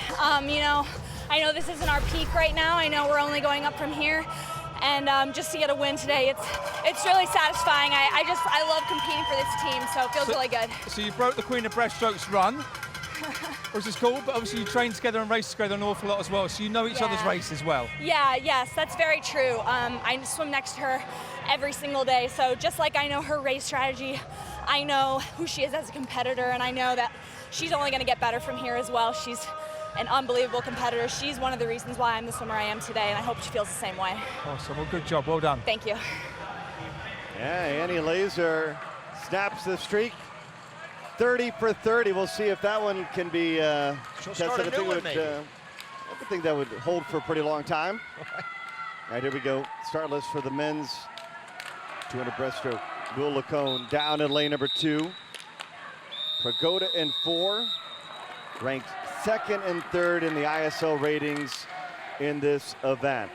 Speaker 10: You know, I know this isn't our peak right now. I know we're only going up from here. And just to get a win today, it's really satisfying. I love competing for this team, so it feels really good.
Speaker 2: So you broke the Queen of Breaststrokes run, which is cool, but obviously you train together and race together an awful lot as well, so you know each other's races well.
Speaker 10: Yeah, yes, that's very true. I swim next to her every single day, so just like I know her race strategy, I know who she is as a competitor, and I know that she's only going to get better from here as well. She's an unbelievable competitor. She's one of the reasons why I'm the swimmer I am today, and I hope she feels the same way.
Speaker 2: Awesome, well, good job, well done.
Speaker 10: Thank you.
Speaker 5: Yeah, Annie Laser snaps the streak. 30 for 30. We'll see if that one can be
Speaker 6: She'll start a new one, maybe.
Speaker 5: I would think that would hold for a pretty long time. All right, here we go. Start list for the men's 200 breaststroke. Will Lacone down in lane number 2. Pagoda in 4. Ranked 2nd and 3rd in the ISL ratings in this event.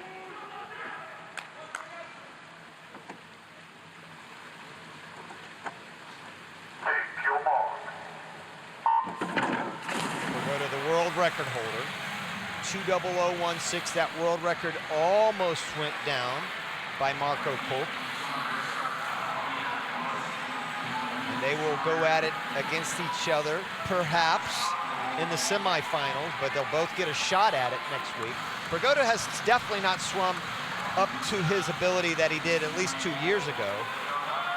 Speaker 6: Pagoda, the world record holder. 2:00.16. That world record almost went down by Marco Polk. And they will go at it against each other, perhaps in the semifinals, but they'll both get a shot at it next week. Pagoda has definitely not swum up to his ability that he did at least 2 years ago.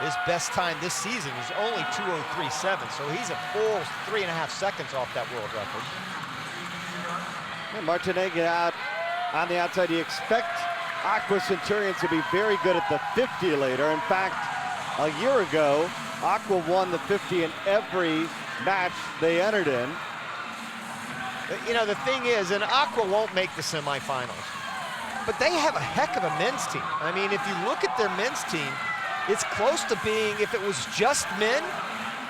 Speaker 6: His best time this season is only 2:03.7, so he's a full 3.5 seconds off that world record.
Speaker 5: And Martinez out on the outside. You expect Aqua Centurions to be very good at the 50 later. In fact, a year ago, Aqua won the 50 in every match they entered in.
Speaker 6: You know, the thing is, and Aqua won't make the semifinals, but they have a heck of a men's team. I mean, if you look at their men's team, it's close to being, if it was just men,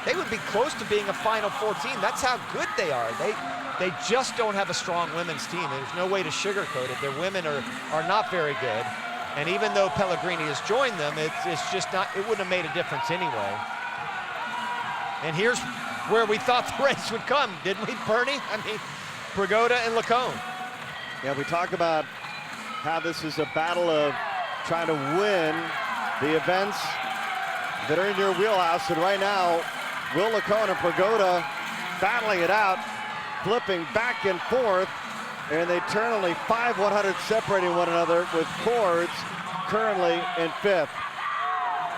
Speaker 6: they would be close to being a Final Four team. That's how good they are. They just don't have a strong women's team. There's no way to sugarcoat it. Their women are not very good. And even though Pellegrini has joined them, it's just not, it wouldn't have made a difference anyway. And here's where we thought the race would come, didn't we, Bernie? I mean, Prigoda and Lacone.
Speaker 5: Yeah, we talk about how this is a battle of trying to win the events that are in your wheelhouse. And right now, Will Lacone and Prigoda battling it out, flipping back and forth, and they turn only 5 100 separating one another, with Cords currently in 5th.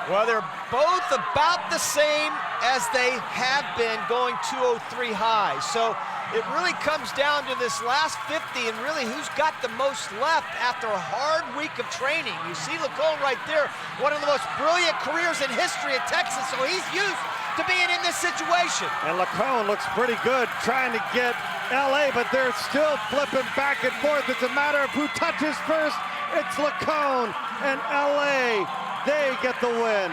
Speaker 6: Well, they're both about the same as they have been, going 2:03 high. So it really comes down to this last 50 and really who's got the most left after a hard week of training. You see Lacone right there, one of the most brilliant careers in history at Texas, so he's used to being in this situation.
Speaker 5: And Lacone looks pretty good trying to get LA, but they're still flipping back and forth. It's a matter of who touches first. It's Lacone and LA. They get the win.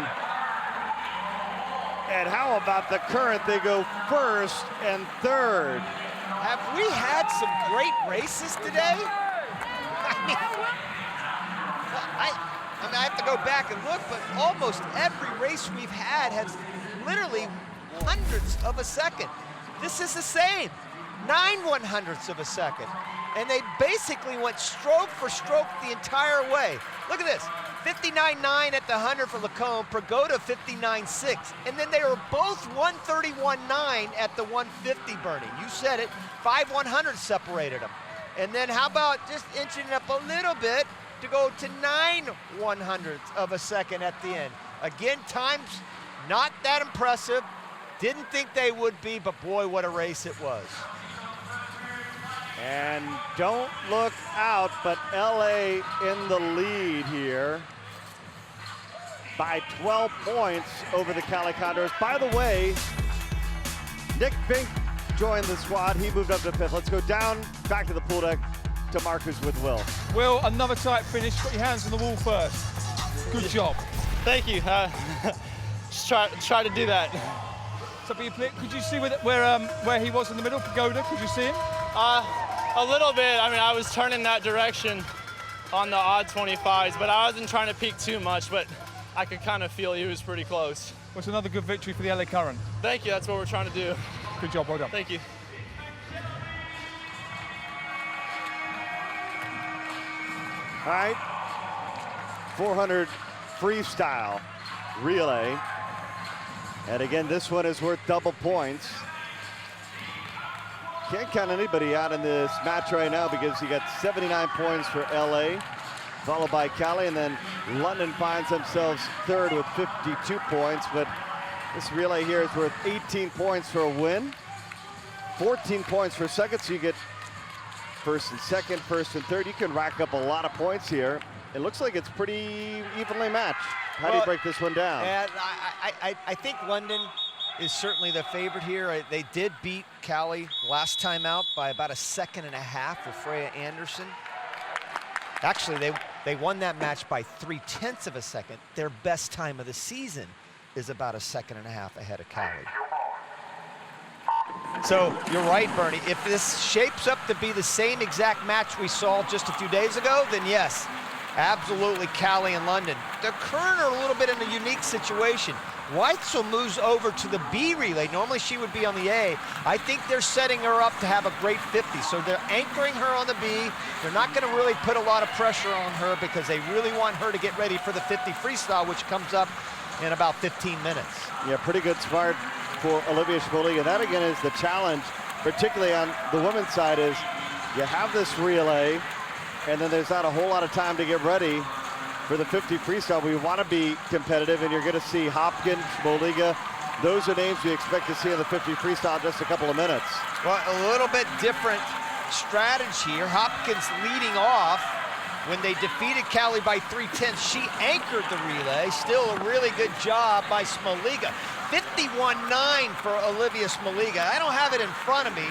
Speaker 5: And how about the current? They go 1st and 3rd.
Speaker 6: Have we had some great races today? I have to go back and look, but almost every race we've had has literally hundredths of a second. This is the same, 9 100ths of a second. And they basically went stroke for stroke the entire way. Look at this, 59.9 at the 100 for Lacone, Prigoda 59.6. And then they were both 131.9 at the 150, Bernie. You said it, 5 100ths separated them. And then how about just inching it up a little bit to go to 9 100ths of a second at the end. Again, times not that impressive. Didn't think they would be, but boy, what a race it was.
Speaker 5: And don't look out, but LA in the lead here by 12 points over the Cali Condors. By the way, Nick Fink joined the squad. He moved up to 5th. Let's go down, back to the pool deck to Marcus with Will.
Speaker 2: Will, another tight finish. Put your hands on the wall first. Good job.
Speaker 11: Thank you. Just try to do that.
Speaker 2: So, could you see where he was in the middle, Prigoda? Could you see him?
Speaker 11: A little bit. I mean, I was turning that direction on the odd 25s, but I wasn't trying to peek too much, but I could kind of feel he was pretty close.
Speaker 2: Well, it's another good victory for the LA Current.
Speaker 11: Thank you. That's what we're trying to do.
Speaker 2: Good job. Well done.
Speaker 11: Thank you.
Speaker 5: All right, 400 freestyle relay. And again, this one is worth double points. Can't count anybody out in this match right now because you got 79 points for LA, followed by Cali, and then London finds themselves 3rd with 52 points. But this relay here is worth 18 points for a win, 14 points for second, so you get 1st and 2nd, 1st and 3rd. You can rack up a lot of points here. It looks like it's pretty evenly matched. How do you break this one down?
Speaker 6: And I think London is certainly the favorite here. They did beat Cali last time out by about 1.5 seconds with Freya Anderson. Actually, they won that match by 0.3 of a second. Their best time of the season is about 1.5 seconds ahead of Cali. So you're right, Bernie. If this shapes up to be the same exact match we saw just a few days ago, then yes, absolutely Cali and London. The Current are a little bit in a unique situation. Weitzel moves over to the B relay. Normally she would be on the A. I think they're setting her up to have a great 50. So they're anchoring her on the B. They're not going to really put a lot of pressure on her because they really want her to get ready for the 50 freestyle, which comes up in about 15 minutes.
Speaker 5: Yeah, pretty good start for Olivia Schmoley. And that again is the challenge, particularly on the women's side, is you have this relay and then there's not a whole lot of time to get ready for the 50 freestyle. We want to be competitive, and you're going to see Hopkins, Smoliga. Those are names we expect to see in the 50 freestyle in just a couple of minutes.
Speaker 6: Well, a little bit different strategy here. Hopkins leading off. When they defeated Callie by 3/10, she anchored the relay. Still a really good job by Smoliga. 51.9 for Olivia Smoliga. I don't have it in front of me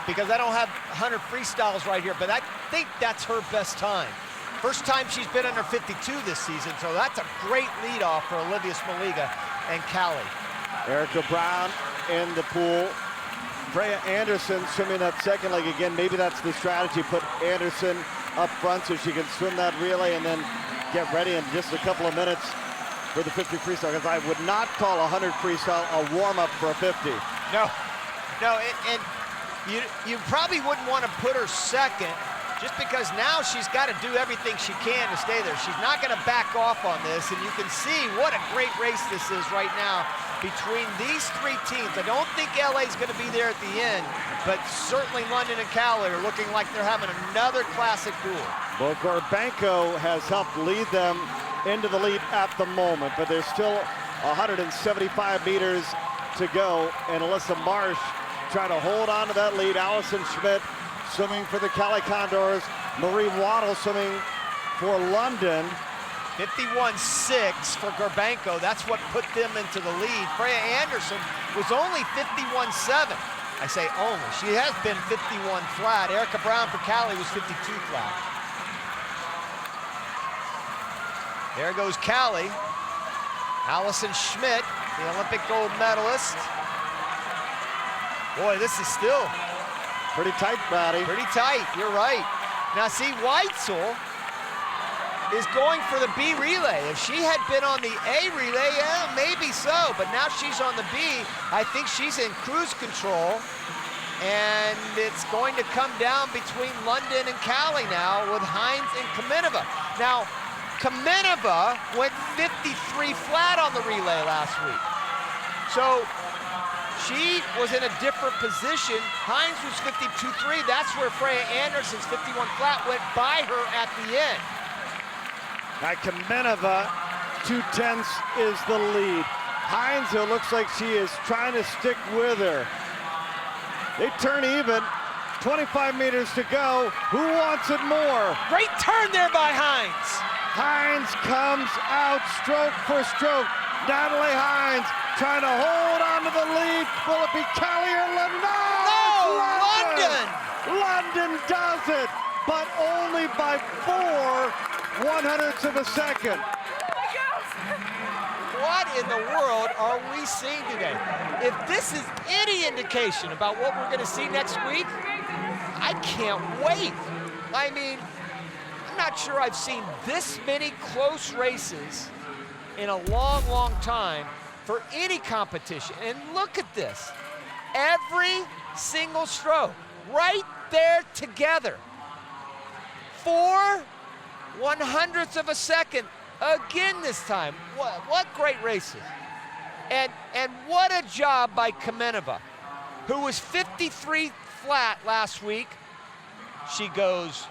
Speaker 6: because I don't have 100 freestyles right here, but I think that's her best time. First time she's been under 52 this season, so that's a great lead off for Olivia Smoliga and Callie.
Speaker 5: Erica Brown in the pool. Freya Anderson swimming that second leg again. Maybe that's the strategy. Put Anderson up front so she can swim that relay and then get ready in just a couple of minutes for the 50 freestyle, because I would not call a 100 freestyle a warm-up for a 50.
Speaker 6: No, and you probably wouldn't want to put her second just because now she's got to do everything she can to stay there. She's not going to back off on this, and you can see what a great race this is right now between these three teams. I don't think LA's going to be there at the end, but certainly London and Callie are looking like they're having another classic duel.
Speaker 5: Well, Gorbanko has helped lead them into the lead at the moment, but there's still 175 meters to go, and Alyssa Marsh trying to hold on to that lead. Allison Schmidt swimming for the Cali Condors. Marie Waddle swimming for London.
Speaker 6: 51.6 for Gorbanko. That's what put them into the lead. Freya Anderson was only 51.7. I say only. She has been 51 flat. Erica Brown for Cali was 52 flat. There goes Cali. Allison Schmidt, the Olympic gold medalist. Boy, this is still
Speaker 5: pretty tight, Brady.
Speaker 6: Pretty tight, you're right. Now see, Weitzel is going for the B relay. If she had been on the A relay, yeah, maybe so, but now she's on the B. I think she's in cruise control, and it's going to come down between London and Cali now with Hines and Kamenova. Now, Kamenova went 53 flat on the relay last week. So she was in a different position. Hines was 52.3. That's where Freya Anderson's 51 flat went by her at the end.
Speaker 5: Now Kamenova, 2/10 is the lead. Hines, it looks like she is trying to stick with her. They turn even, 25 meters to go. Who wants it more?
Speaker 6: Great turn there by Hines.
Speaker 5: Hines comes out stroke for stroke. Natalie Hines trying to hold on to the lead. Will it be Cali or London? No,
Speaker 6: London!
Speaker 5: London does it, but only by 4/100ths of a second.
Speaker 6: What in the world are we seeing today? If this is any indication about what we're going to see next week, I can't wait. I mean, I'm not sure I've seen this many close races in a long, long time for any competition. And look at this. Every single stroke right there together. 4/100ths of a second again this time. What great races. And what a job by Kamenova, who was 53 flat last week. She goes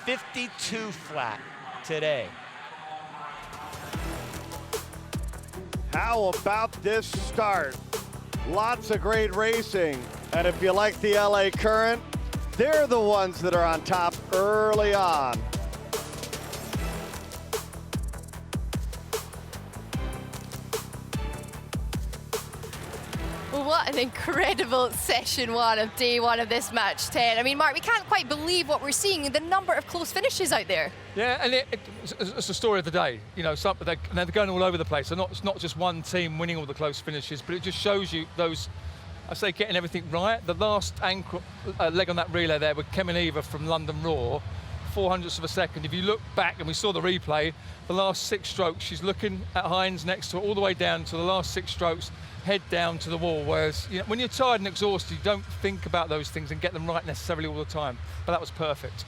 Speaker 6: 52 flat today.
Speaker 5: How about this start? Lots of great racing. And if you like the LA Current, they're the ones that are on top early on.
Speaker 1: Well, what an incredible session one of day one of this match 10. I mean, Mark, we can't quite believe what we're seeing, the number of close finishes out there.
Speaker 2: Yeah, and it's the story of the day. You know, they're going all over the place. It's not just one team winning all the close finishes, but it just shows you those, I say, getting everything right. The last leg on that relay there with Kamenova from London Raw, 4/100ths of a second. If you look back, and we saw the replay, the last 6 strokes, she's looking at Hines next to her all the way down to the last 6 strokes, head down to the wall. Whereas, you know, when you're tired and exhausted, you don't think about those things and get them right necessarily all the time. But that was perfect.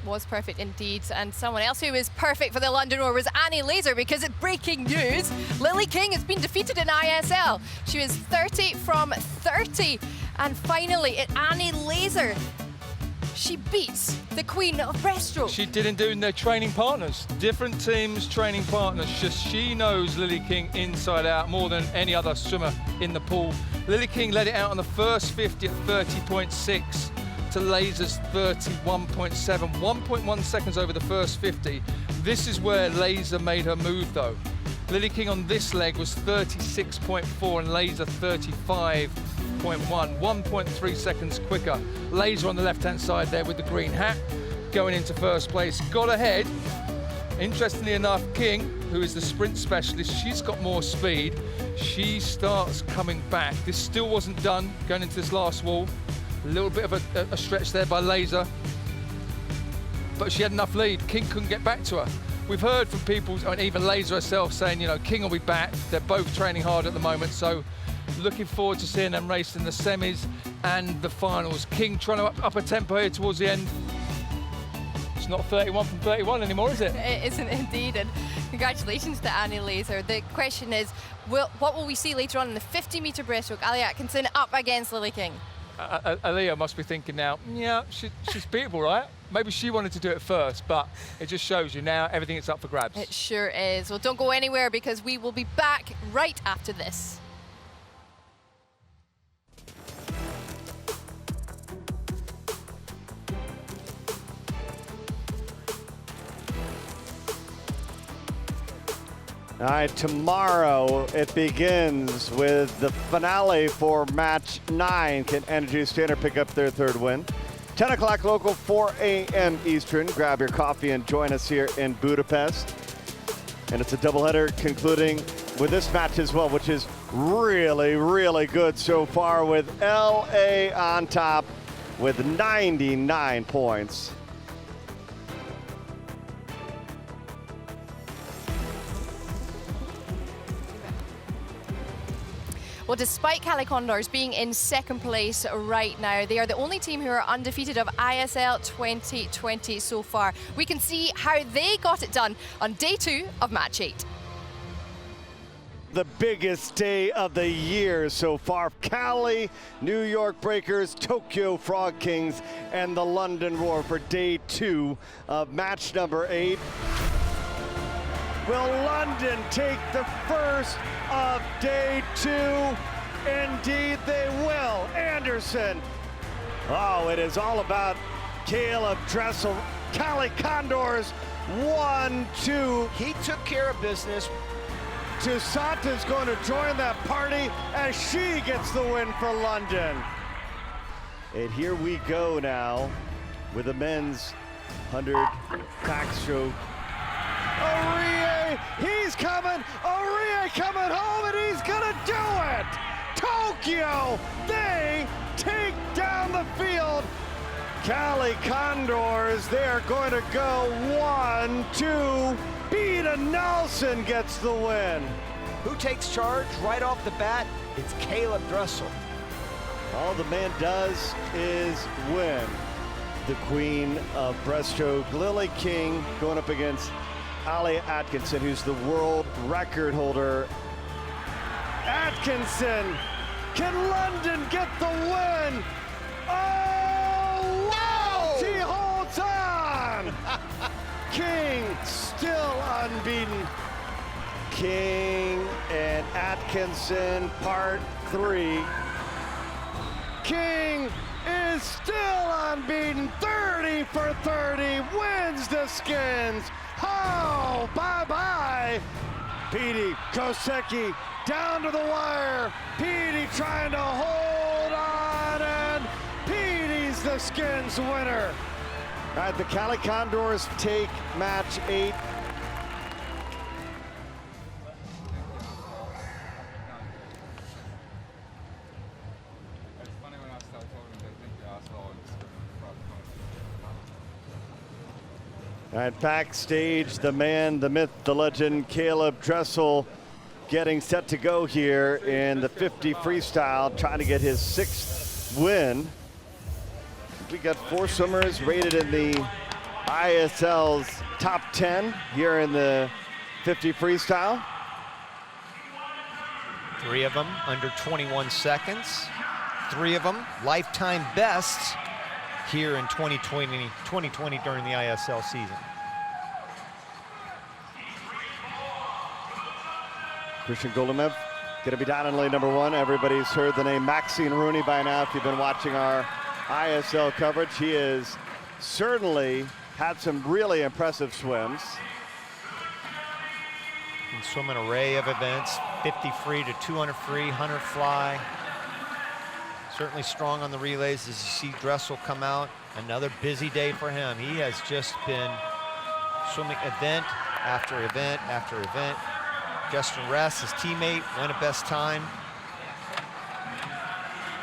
Speaker 1: Was perfect indeed. And someone else who was perfect for the London Roar was Annie Laser, because it's breaking news. Lily King has been defeated in ISL. She was 30 from 30. And finally, Annie Laser, she beats the queen of breaststroke.
Speaker 2: She didn't do in their training partners. Different teams, training partners. Just she knows Lily King inside out more than any other swimmer in the pool. Lily King led it out on the first 50 at 30.6 to Laser's 31.7, 1.1 seconds over the first 50. This is where Laser made her move though. Lily King on this leg was 36.4 and Laser 35.1, 1.3 seconds quicker. Laser on the left-hand side there with the green hat, going into first place. Got ahead. Interestingly enough, King, who is the sprint specialist, she's got more speed. She starts coming back. This still wasn't done going into this last wall. A little bit of a stretch there by Laser, but she had enough lead. King couldn't get back to her. We've heard from people, and even Laser herself, saying, you know, King will be back. They're both training hard at the moment, so looking forward to seeing them race in the semis and the finals. King trying to up a tempo here towards the end. It's not 31 from 31 anymore, is it?
Speaker 1: It isn't indeed, and congratulations to Annie Laser. The question is, what will we see later on in the 50-metre breaststroke? Ali Atkinson up against Lily King.
Speaker 2: Aaliyah must be thinking now, yeah, she's beatable, right? Maybe she wanted to do it first, but it just shows you now everything is up for grabs.
Speaker 1: It sure is. Well, don't go anywhere because we will be back right after this.
Speaker 5: All right, tomorrow it begins with the finale for match 9. Can Energy Standard pick up their 3rd win? 10 o'clock local, 4 a.m. Eastern. Grab your coffee and join us here in Budapest. And it's a doubleheader concluding with this match as well, which is really, really good so far, with LA on top with 99 points.
Speaker 1: Well, despite Cali Condors being in 2nd place right now, they are the only team who are undefeated of ISL 2020 so far. We can see how they got it done on day 2 of match 8.
Speaker 5: The biggest day of the year so far. Cali, New York Breakers, Tokyo Frog Kings, and the London Roar for day 2 of match number 8. Will London take the first of day 2? Indeed they will. Anderson. Oh, it is all about Caleb Dressel. Cali Condors 1-2.
Speaker 6: He took care of business.
Speaker 5: Tusata's going to join that party as she gets the win for London. And here we go now with the men's 100 backstroke. Aurier, he's coming. Aurier coming home, and he's gonna do it. Tokyo, they take down the field. Cali Condors, they're going to go 1-2. Beta Nelson gets the win.
Speaker 6: Who takes charge right off the bat? It's Caleb Dressel.
Speaker 5: All the man does is win. The queen of breaststroke, Lily King, going up against Ali Atkinson, who's the world record holder. Atkinson, can London get the win? Oh, wow! She holds on! King still unbeaten. King and Atkinson, part 3. King is still unbeaten, 30 for 30, wins the skins. Oh, bye-bye. Petey Kosecki down to the wire. Petey trying to hold on, and Petey's the skins winner. All right, the Cali Condors take match 8. All right, backstage, the man, the myth, the legend, Caleb Dressel, getting set to go here in the 50 freestyle, trying to get his 6th win. We got 4 swimmers rated in the ISL's top 10 here in the 50 freestyle.
Speaker 6: 3 of them under 21 seconds. 3 of them lifetime bests here in 2020 during the ISL season.
Speaker 5: Christian Golumev going to be down in lane number 1. Everybody's heard the name Maxine Rooney by now if you've been watching our ISL coverage. He has certainly had some really impressive swims.
Speaker 6: Can swim an array of events, 50 free to 200 free, 100 fly. Certainly strong on the relays as you see Dressel come out. Another busy day for him. He has just been swimming event after event after event. Justin Ress, his teammate, went a best time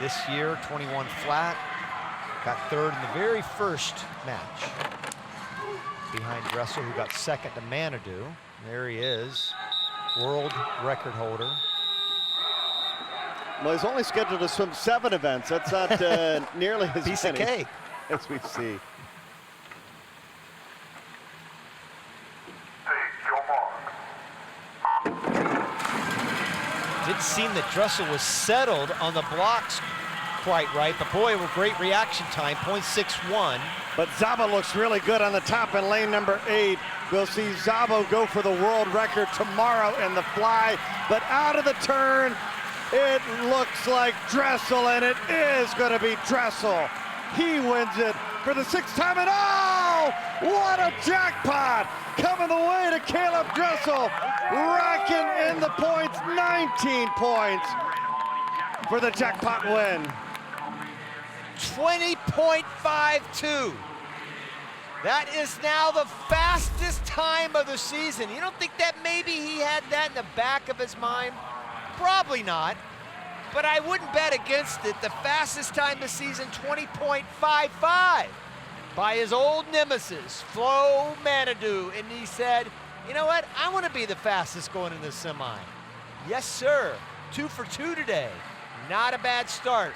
Speaker 6: this year, 21 flat. Got third in the very first match behind Dressel, who got second to Manadou. There he is, world record holder.
Speaker 5: Well, he's only scheduled to swim 7 events. That's not nearly as
Speaker 6: Piece of
Speaker 5: many
Speaker 6: cake.
Speaker 5: as we see.
Speaker 6: Didn't seem that Dressel was settled on the blocks quite right, but boy, a great reaction time, 0.61.
Speaker 5: But Szabo looks really good on the top in lane number 8. We'll see Szabo go for the world record tomorrow in the fly, but out of the turn, it looks like Dressel, and it is going to be Dressel. He wins it for the 6th time, and oh, what a jackpot! Coming the way to Caleb Dressel, racking in the points, 19 points for the jackpot win.
Speaker 6: 20.52. That is now the fastest time of the season. You don't think that maybe he had that in the back of his mind? Probably not, but I wouldn't bet against it. The fastest time of the season, 20.55, by his old nemesis, Flo Manadou. And he said, you know what? I want to be the fastest going in the semi. Yes, sir. 2 for 2 today. Not a bad start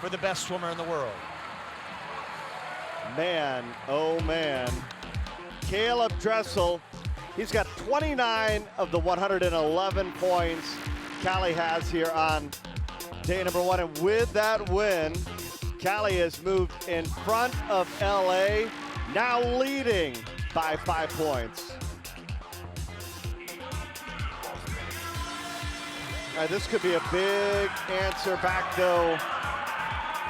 Speaker 6: for the best swimmer in the world.
Speaker 5: Man, oh man. Caleb Dressel, he's got 29 of the 111 points Callie has here on day number 1. And with that win, Callie has moved in front of LA, now leading by 5 points. All right, this could be a big answer back though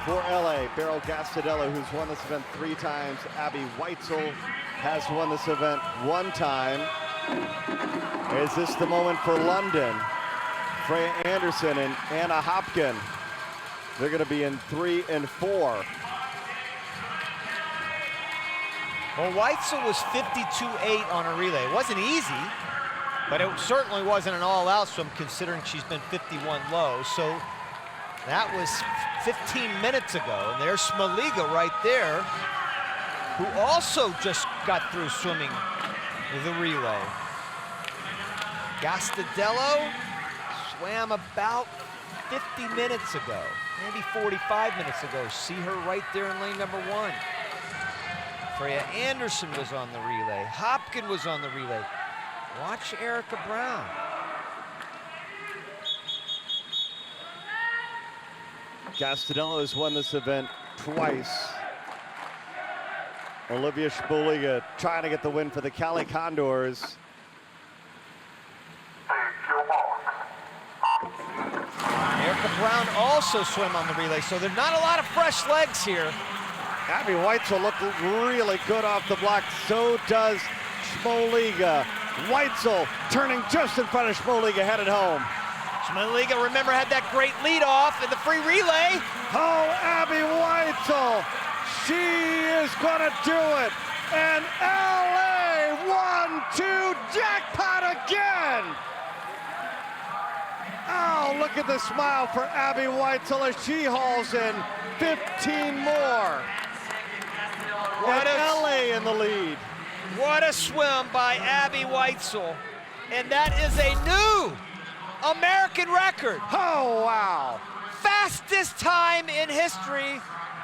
Speaker 5: for LA. Beryl Gastadello, who's won this event 3 times. Abby Weitzel has won this event 1 time. Is this the moment for London? Freya Anderson and Anna Hopkin. They're going to be in 3 and 4.
Speaker 6: Well, Weitzel was 52.8 on a relay. It wasn't easy, but it certainly wasn't an all-out swim considering she's been 51 low. So that was 15 minutes ago. And there's Smoliga right there, who also just got through swimming the relay. Gastadello swam about 50 minutes ago, maybe 45 minutes ago. See her right there in lane number 1. Freya Anderson was on the relay. Hopkin was on the relay. Watch Erica Brown.
Speaker 5: Gastadello has won this event twice. Olivia Smoliga trying to get the win for the Cali Condors.
Speaker 6: Erica Brown also swam on the relay, so there's not a lot of fresh legs here.
Speaker 5: Abby Weitzel looked really good off the block. So does Smoliga. Weitzel turning just in front of Smoliga, headed home.
Speaker 6: Smoliga, remember, had that great lead off in the free relay.
Speaker 5: Oh, Abby Weitzel. She is gonna do it. And LA 1-2 jackpot again. Oh, look at the smile for Abby Weitzel as she hauls in 15 more.
Speaker 6: What
Speaker 5: LA in the lead.
Speaker 6: What a swim by Abby Weitzel. And that is a new American record.
Speaker 5: Oh, wow.
Speaker 6: Fastest time in history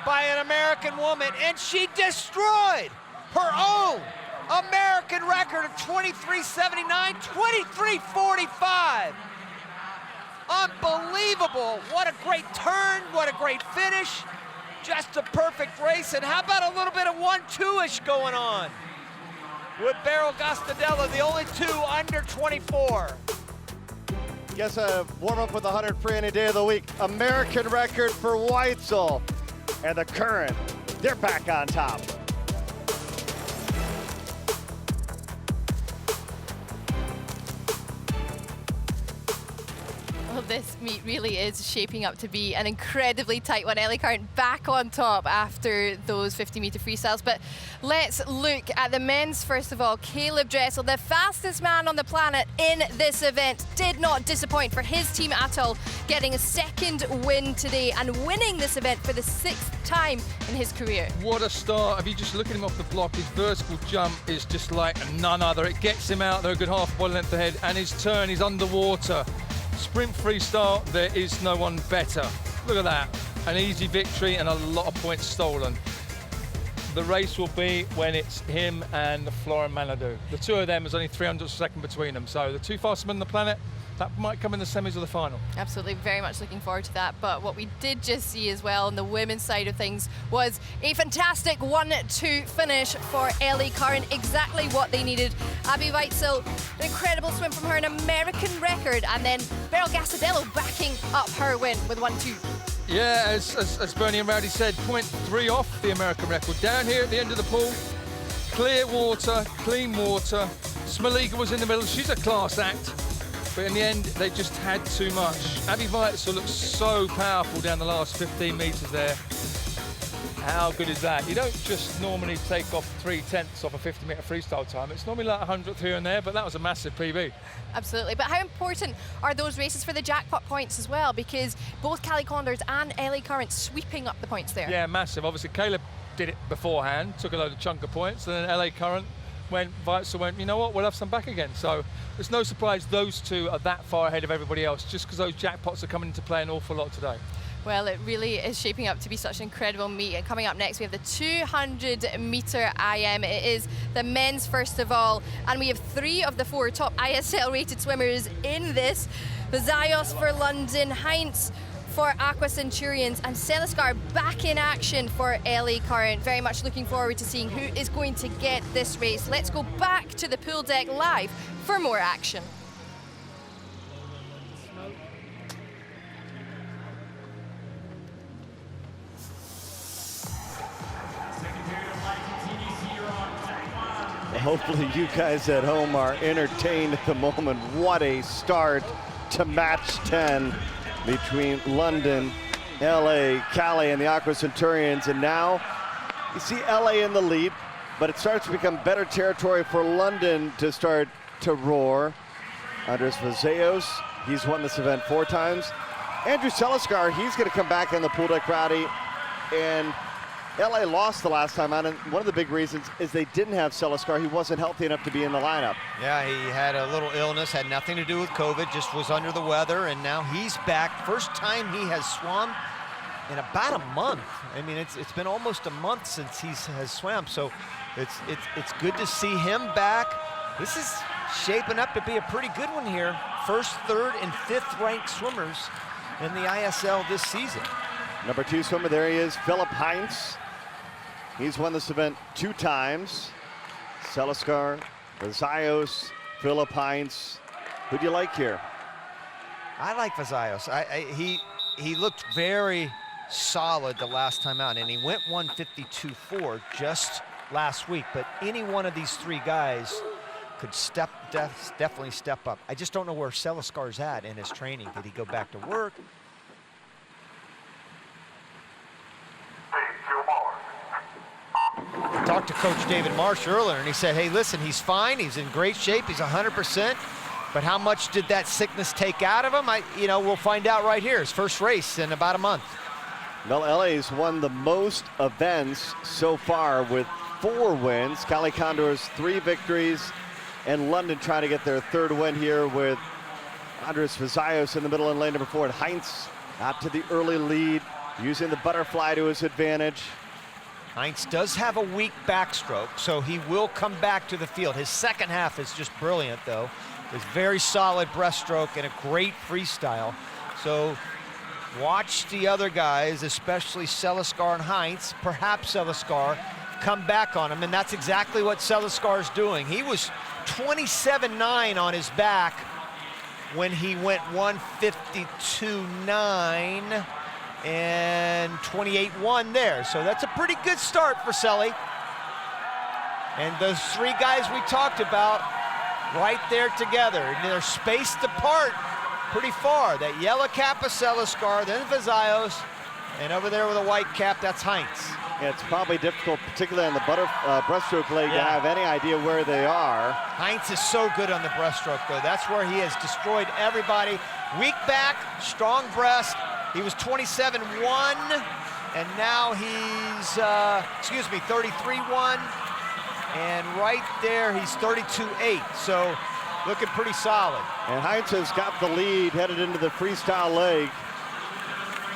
Speaker 6: by an American woman, and she destroyed her own American record of 23:79, 23:45. Unbelievable. What a great turn, what a great finish. Just a perfect race, and how about a little bit of 1-2-ish going on with Beryl Gastadella, the only two under 24.
Speaker 5: Guess a warm-up with 100 free any day of the week. American record for Weitzel. And the Current, they're back on top.
Speaker 1: Well, this meet really is shaping up to be an incredibly tight one. Ellie Current back on top after those 50-meter freestyles. But let's look at the men's first of all. Caleb Dressel, the fastest man on the planet in this event, did not disappoint for his team at all, getting a second win today and winning this event for the 6th time in his career.
Speaker 2: What a start. If you just look at him off the block, his vertical jump is just like none other. It gets him out there a good half body length ahead, and his turn is underwater. Sprint freestyle, there is no one better. Look at that, an easy victory and a lot of points stolen. The race will be when it's him and Florian Manadou. The two of them, there's only 300 a second between them. So the two fastest men on the planet, that might come in the semis or the final.
Speaker 1: Absolutely, very much looking forward to that. But what we did just see as well on the women's side of things was a fantastic 1-2 finish for Ellie Current, exactly what they needed. Abby Weitzel, an incredible swim from her, an American record, and then Beryl Gastadella backing up her win with 1-2.
Speaker 2: Yeah, as Bernie and Rowdy said, 0.3 off the American record. Down here at the end of the pool, clear water, clean water. Smoliga was in the middle, she's a class act. But in the end, they just had too much. Abby Weitzel looks so powerful down the last 15 meters there. How good is that? You don't just normally take off 3/10 off a 50-meter freestyle time. It's normally like 100th here and there, but that was a massive PB.
Speaker 1: Absolutely, but how important are those races for the jackpot points as well? Because both Callie Condors and Ellie Current sweeping up the points there.
Speaker 2: Yeah, massive. Obviously, Caleb did it beforehand, took a load of chunk of points, and then LA Current Weitzel went, you know what, we'll have some back again. So it's no surprise those two are that far ahead of everybody else, just because those jackpots are coming into play an awful lot today.
Speaker 1: Well, it really is shaping up to be such an incredible meet. And coming up next, we have the 200-meter IM. It is the men's first of all, and we have 3 of the 4 top ISL-rated swimmers in this. Vazayos for London, Heinz for Aqua Centurions, and Seliskar back in action for Ellie Current. Very much looking forward to seeing who is going to get this race. Let's go back to the pool deck live for more action.
Speaker 5: Hopefully you guys at home are entertained at the moment. What a start to match 10 between London, LA, Callie, and the Aqua Centurions. And now you see LA in the lead, but it starts to become better territory for London to start to roar. Andres Vazayos, he's won this event 4 times. Andrew Seliskar, he's going to come back in the pool deck, Rowdy. And LA lost the last time out, and one of the big reasons is they didn't have Seliskar. He wasn't healthy enough to be in the lineup.
Speaker 6: Yeah, he had a little illness, had nothing to do with COVID, just was under the weather, and now he's back. First time he has swum in about a month. I mean, it's been almost a month since he has swam, so it's good to see him back. This is shaping up to be a pretty good one here. First, third, and 5th ranked swimmers in the ISL this season.
Speaker 5: Number 2 swimmer, there he is, Philip Heinz. He's won this event 2 times. Seliskar, Vazayos, Philip Heinz. Who do you like here?
Speaker 6: I like Vazayos. He looked very solid the last time out, and he went 152.4 just last week. But any one of these 3 guys could definitely step up. I just don't know where Seliskar's at in his training. Did he go back to work? I talked to Coach David Marsh earlier, and he said, hey, listen, he's fine. He's in great shape. He's 100%. But how much did that sickness take out of him? We'll find out right here. His first race in about a month.
Speaker 5: Well, LA's won the most events so far with 4 wins. Callie Condors 3 victories, and London trying to get their 3rd win here with Andres Vazayos in the middle in lane number 4, and Heinz out to the early lead, using the butterfly to his advantage.
Speaker 6: Heinz does have a weak backstroke, so he will come back to the field. His second half is just brilliant, though. His very solid breaststroke and a great freestyle. So watch the other guys, especially Seliskar and Heinz, perhaps Seliskar, come back on him, and that's exactly what Seliskar's doing. He was 27-9 on his back when he went 152.9 and 28-1 there. So that's a pretty good start for Selly. And those three guys we talked about right there together. And they're spaced apart pretty far. That yellow cap is Seliskar, then Vazayos, and over there with a white cap, that's Heinz.
Speaker 5: Yeah, it's probably difficult, particularly on the breaststroke leg, to have any idea where they are.
Speaker 6: Heinz is so good on the breaststroke, though. That's where he has destroyed everybody. Weak back, strong breast. He was 27-1, and now he's, 33-1. And right there, he's 32-8. So looking pretty solid.
Speaker 5: And Heinz has got the lead headed into the freestyle leg.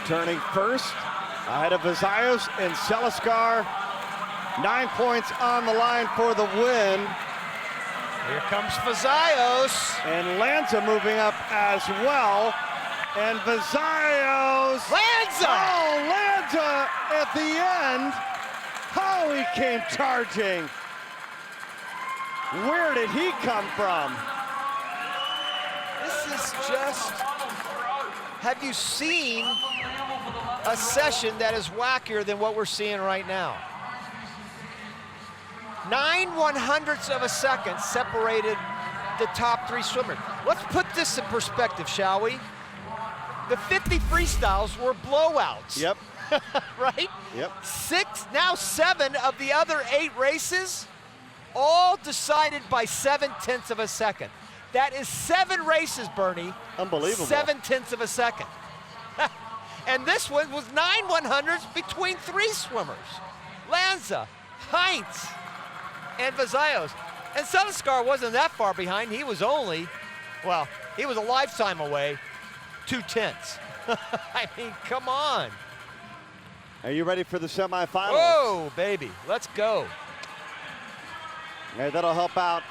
Speaker 5: Turning first, ahead of Vazayos and Seliskar. 9 points on the line for the win.
Speaker 6: Here comes Vazayos.
Speaker 5: And Lanza moving up as well. And Vazayos.
Speaker 6: Lanza!
Speaker 5: Oh, Lanza at the end. How he came charging. Where did he come from?
Speaker 6: This is just, have you seen a session that is wackier than what we're seeing right now? 9/100ths of a second separated the top three swimmers. Let's put this in perspective, shall we? The 50 freestyles were blowouts.
Speaker 5: Yep.
Speaker 6: Right?
Speaker 5: Yep.
Speaker 6: 7 of the other 8 races, all decided by 0.7 of a second. That is 7 races, Bernie.
Speaker 5: Unbelievable.
Speaker 6: 0.7 of a second. And this one was 9/100ths between 3 swimmers. Lanza, Heinz, and Vazayos. And Seliskar wasn't that far behind. He was only, well, he was a lifetime away, 0.2. I mean, come on.
Speaker 5: Are you ready for the semifinals?
Speaker 6: Whoa, baby, let's go.
Speaker 5: Hey, that'll help out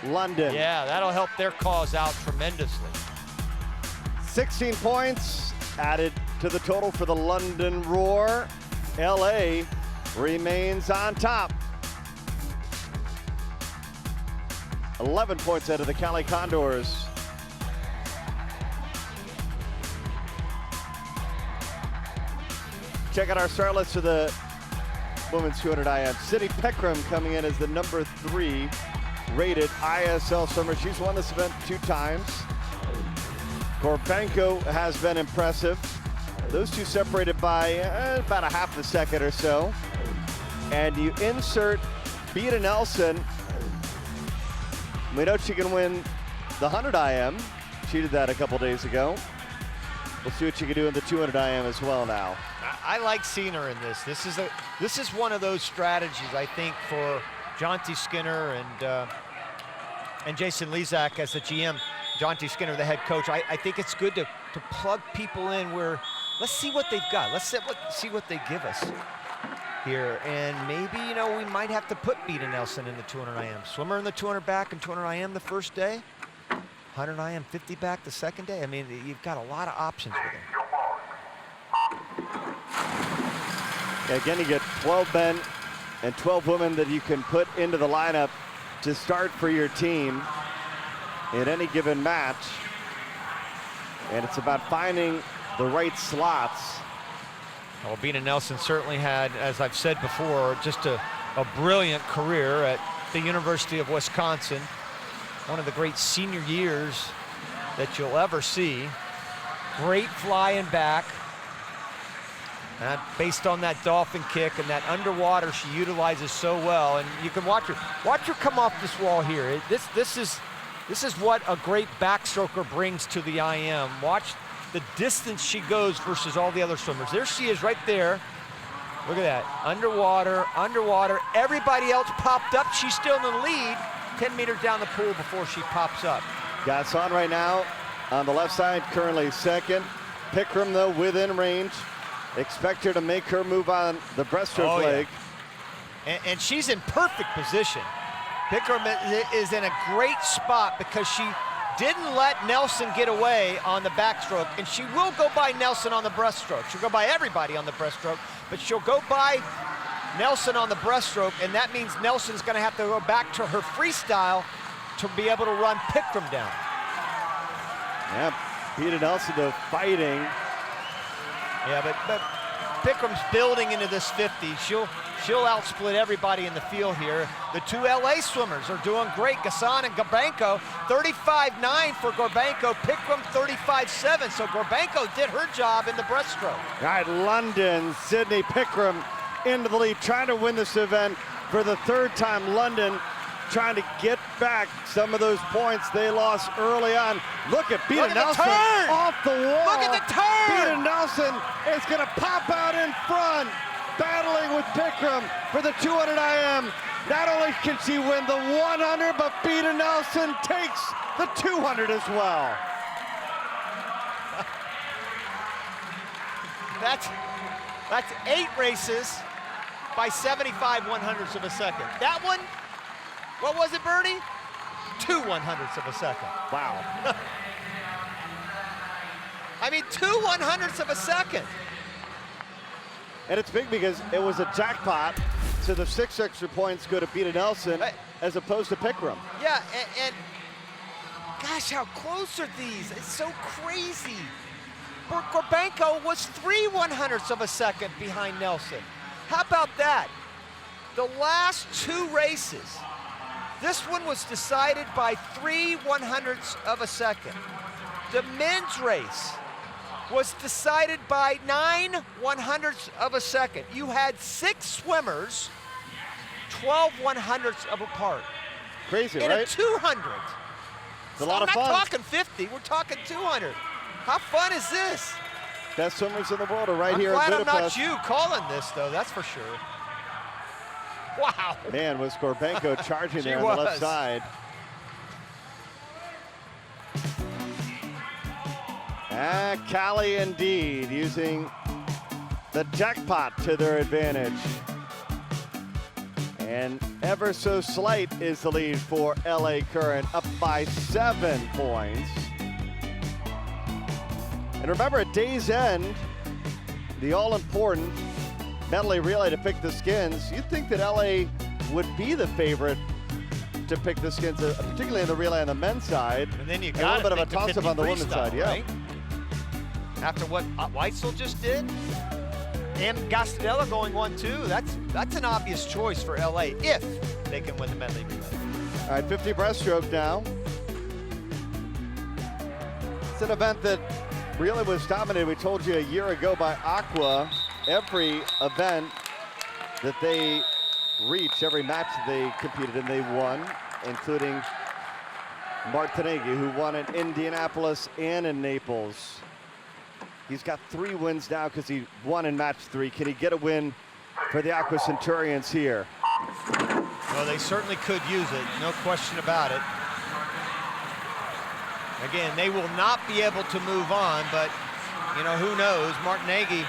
Speaker 5: London.
Speaker 6: Yeah, that'll help their cause out tremendously.
Speaker 5: 16 points added to the total for the London Roar. LA remains on top. 11 points out of the Cali Condors. Check out our start list for the women's 200 IM. Sydney Peckram coming in as the number 3 rated ISL swimmer. She's won this event 2 times. Korbenko has been impressive. Those two separated by about a half a second or so. And you insert Beta Nelson. We know she can win the 100 IM. She did that a couple days ago. We'll see what she can do in the 200 IM as well now.
Speaker 6: I like seeing her in this. This is one of those strategies, I think, for Jonty Skinner and Jason Lezak as the GM. Jonty Skinner, the head coach. I think it's good to plug people in where, let's see what they've got. Let's see what they give us here. And maybe, you know, we might have to put Beta Nelson in the 200 IM. Swimmer in the 200 back and 200 IM the first day. 100 IM 50 back the second day. I mean, you've got a lot of options with him.
Speaker 5: Again, you get 12 men and 12 women that you can put into the lineup to start for your team in any given match. And it's about finding the right slots.
Speaker 6: Well, Beta Nelson certainly had, as I've said before, just a brilliant career at the University of Wisconsin. One of the great senior years that you'll ever see. Great flying back. And based on that dolphin kick and that underwater she utilizes so well. And you can watch her come off this wall here. This is what a great backstroker brings to the IM. Watch the distance she goes versus all the other swimmers. There she is right there. Look at that, underwater, underwater. Everybody else popped up. She's still in the lead, 10 meters down the pool before she pops up.
Speaker 5: Gasson right now on the left side, currently second. Pickram, though, within range. Expect her to make her move on the breaststroke leg.
Speaker 6: And she's in perfect position. Pickram is in a great spot because she didn't let Nelson get away on the backstroke, and she will go by Nelson on the breaststroke. She'll go by everybody on the breaststroke, but she'll go by Nelson on the breaststroke, and that means Nelson's gonna have to go back to her freestyle to be able to run Pickram down.
Speaker 5: Yeah, Peter Nelson though fighting.
Speaker 6: Yeah, but Pickram's building into this 50. She'll outsplit everybody in the field here. The two LA swimmers are doing great. Gassan and Gorbenko, 35.9 for Gorbenko, Pickram 35.7. So Gorbenko did her job in the breaststroke.
Speaker 5: All right, London, Sydney Pickram into the lead, trying to win this event for the third time. London trying to get back some of those points they lost early on. Look at Peter Nelson off the wall.
Speaker 6: Look at the turn!
Speaker 5: Peter Nelson is gonna pop out in front, battling with Pickram for the 200 IM. Not only can she win the 100, but Peter Nelson takes the 200 as well.
Speaker 6: That's 8 races by 75 100ths of a second. That one, what was it, Bernie? 2 100ths of a second.
Speaker 5: Wow.
Speaker 6: I mean, 2 100ths of a second.
Speaker 5: And it's big because it was a jackpot, so the 6 extra points go to Peter Nelson as opposed to Pickram.
Speaker 6: Yeah, and gosh, how close are these? It's so crazy. Gorbenko was 3 100ths of a second behind Nelson. How about that? The last 2 races, this one was decided by 3 100ths of a second. The men's race was decided by 9 100ths of a second. You had 6 swimmers, 12 100ths of apart.
Speaker 5: Crazy,
Speaker 6: in
Speaker 5: right?
Speaker 6: a 200.
Speaker 5: It's a lot of fun.
Speaker 6: I'm not talking 50, we're talking 200. How fun is this?
Speaker 5: Best swimmers in the world are right here in
Speaker 6: I'm glad I'm
Speaker 5: Budapest.
Speaker 6: not you calling this, though, that's for sure. Wow.
Speaker 5: Man, was Gorbenko charging there on the left side. Callie indeed using the jackpot to their advantage. And ever so slight is the lead for LA Current, up by 7 points. And remember, at day's end, the all-important medley relay to pick the skins, you'd think that LA would be the favorite to pick the skins, particularly in the relay on the men's side.
Speaker 6: And then you
Speaker 5: a
Speaker 6: got
Speaker 5: little bit of a toss-up on the women's side, yeah.
Speaker 6: Right? After what Weitzel just did, and Gastadella going 1-2, that's an obvious choice for LA if they can win the medley relay.
Speaker 5: All right, 50 breaststroke now. It's an event that really was dominated, we told you a year ago, by Aqua. Every event that they reached, every match that they competed in, they won, including Martineghi, who won in Indianapolis and in Naples. He's got 3 wins now because he won in match 3. Can he get a win for the Aqua Centurions here?
Speaker 6: Well, they certainly could use it, no question about it. Again, they will not be able to move on, but, you know, who knows? Martineghi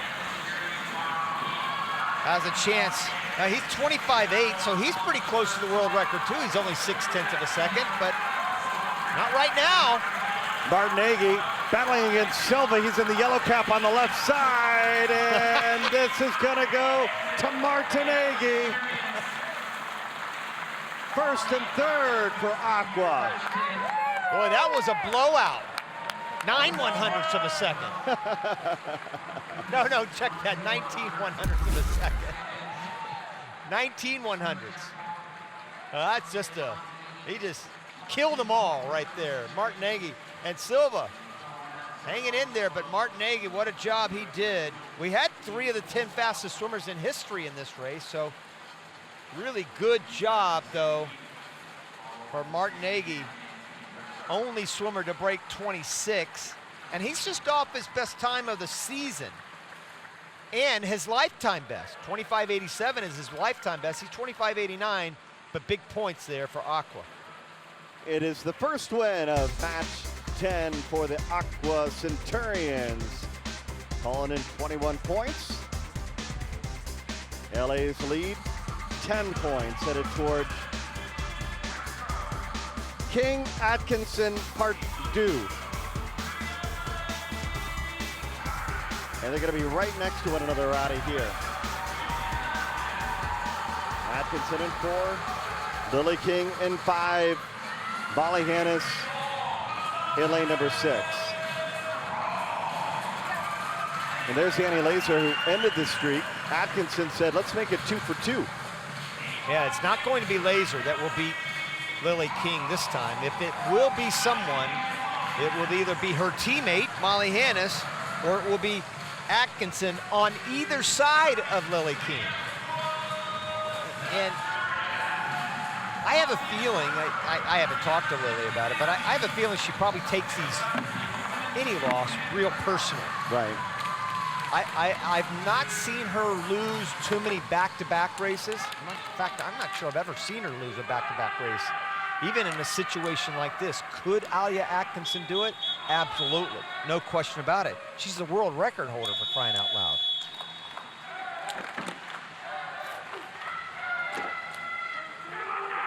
Speaker 6: has a chance. Now, he's 25.8, so he's pretty close to the world record, too. He's only 0.6 of a second, but not right now.
Speaker 5: Martineghi battling against Silva. He's in the yellow cap on the left side, and this is gonna go to Martineghi. First and third for Aqua.
Speaker 6: Boy, that was a blowout. 9 100ths of a second. No, check that, 19 100ths of a second. 19 100ths. That's just he just killed them all right there. Martineghi and Silva hanging in there, but Martineghi, what a job he did. We had 3 of the 10 fastest swimmers in history in this race, so really good job, though, for Martineghi. Only swimmer to break 26, and he's just off his best time of the season and his lifetime best. 25.87 is his lifetime best. He's 25.89, but big points there for Aqua.
Speaker 5: It is the first win of match 10 for the Aqua Centurions. Calling in 21 points. LA's lead, 10 points, headed toward King, Atkinson, part due. And they're going to be right next to one another out of here. Atkinson in 4, Lily King in 5, Molly Hannes in lane number 6. And there's Annie Laser, who ended the streak. Atkinson said, let's make it 2 for 2.
Speaker 6: Yeah, it's not going to be Laser that will beat Lily King this time. If it will be someone, it will either be her teammate, Molly Hannes, or it will be Atkinson on either side of Lily King. And I have a feeling, I haven't talked to Lily about it, but I have a feeling she probably takes any loss real personal.
Speaker 5: Right.
Speaker 6: I've not seen her lose too many back-to-back races. In fact, I'm not sure I've ever seen her lose a back-to-back race. Even in a situation like this, could Alia Atkinson do it? Absolutely, no question about it. She's the world record holder, for crying out loud.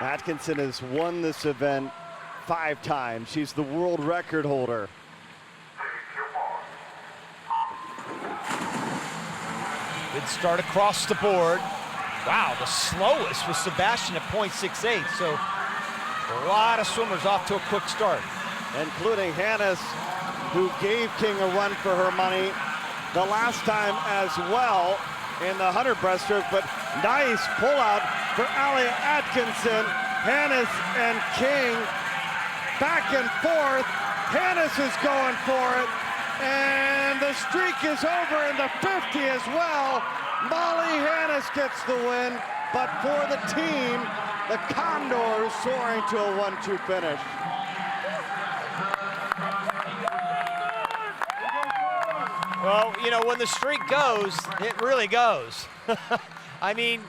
Speaker 5: Atkinson has won this event 5 times. She's the world record holder.
Speaker 6: Good start across the board. Wow, the slowest was Sebastian at .68, so a lot of swimmers off to a quick start.
Speaker 5: Including Hannes, who gave King a run for her money the last time as well in the 100 breaststroke, but nice pullout for Alia Atkinson. Hannes and King back and forth. Hannes is going for it, and the streak is over in the 50 as well. Molly Hannes gets the win, but for the team, the Condors soaring to a 1-2 finish.
Speaker 6: Well, you know, when the streak goes, it really goes. I mean,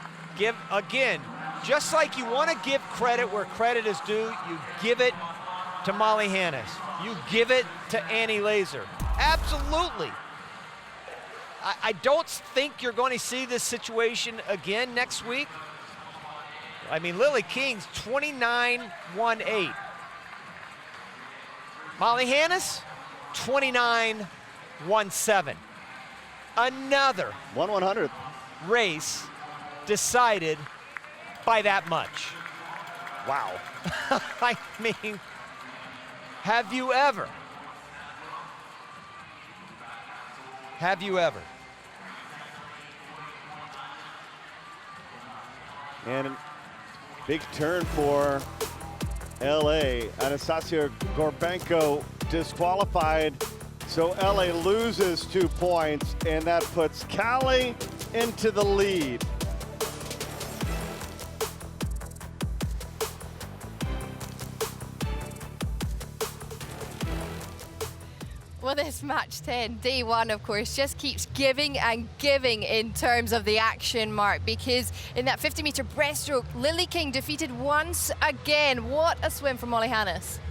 Speaker 6: again, just like you want to give credit where credit is due, you give it to Molly Hannes. You give it to Annie Laser. Absolutely. I don't think you're going to see this situation again next week. I mean, Lily King's 29.18. Molly Hannes, 29.17. Another
Speaker 5: 1/100th
Speaker 6: race decided by that much.
Speaker 5: Wow.
Speaker 6: I mean, have you ever? Have you ever?
Speaker 5: And big turn for LA. Anastasia Gorbenko disqualified, so LA loses 2 points, and that puts Cali into the lead.
Speaker 1: Well, this match 10, day 1, of course, just keeps giving and giving in terms of the action, Mark, because in that 50-meter breaststroke, Lily King defeated once again. What a swim for Molly Hannes.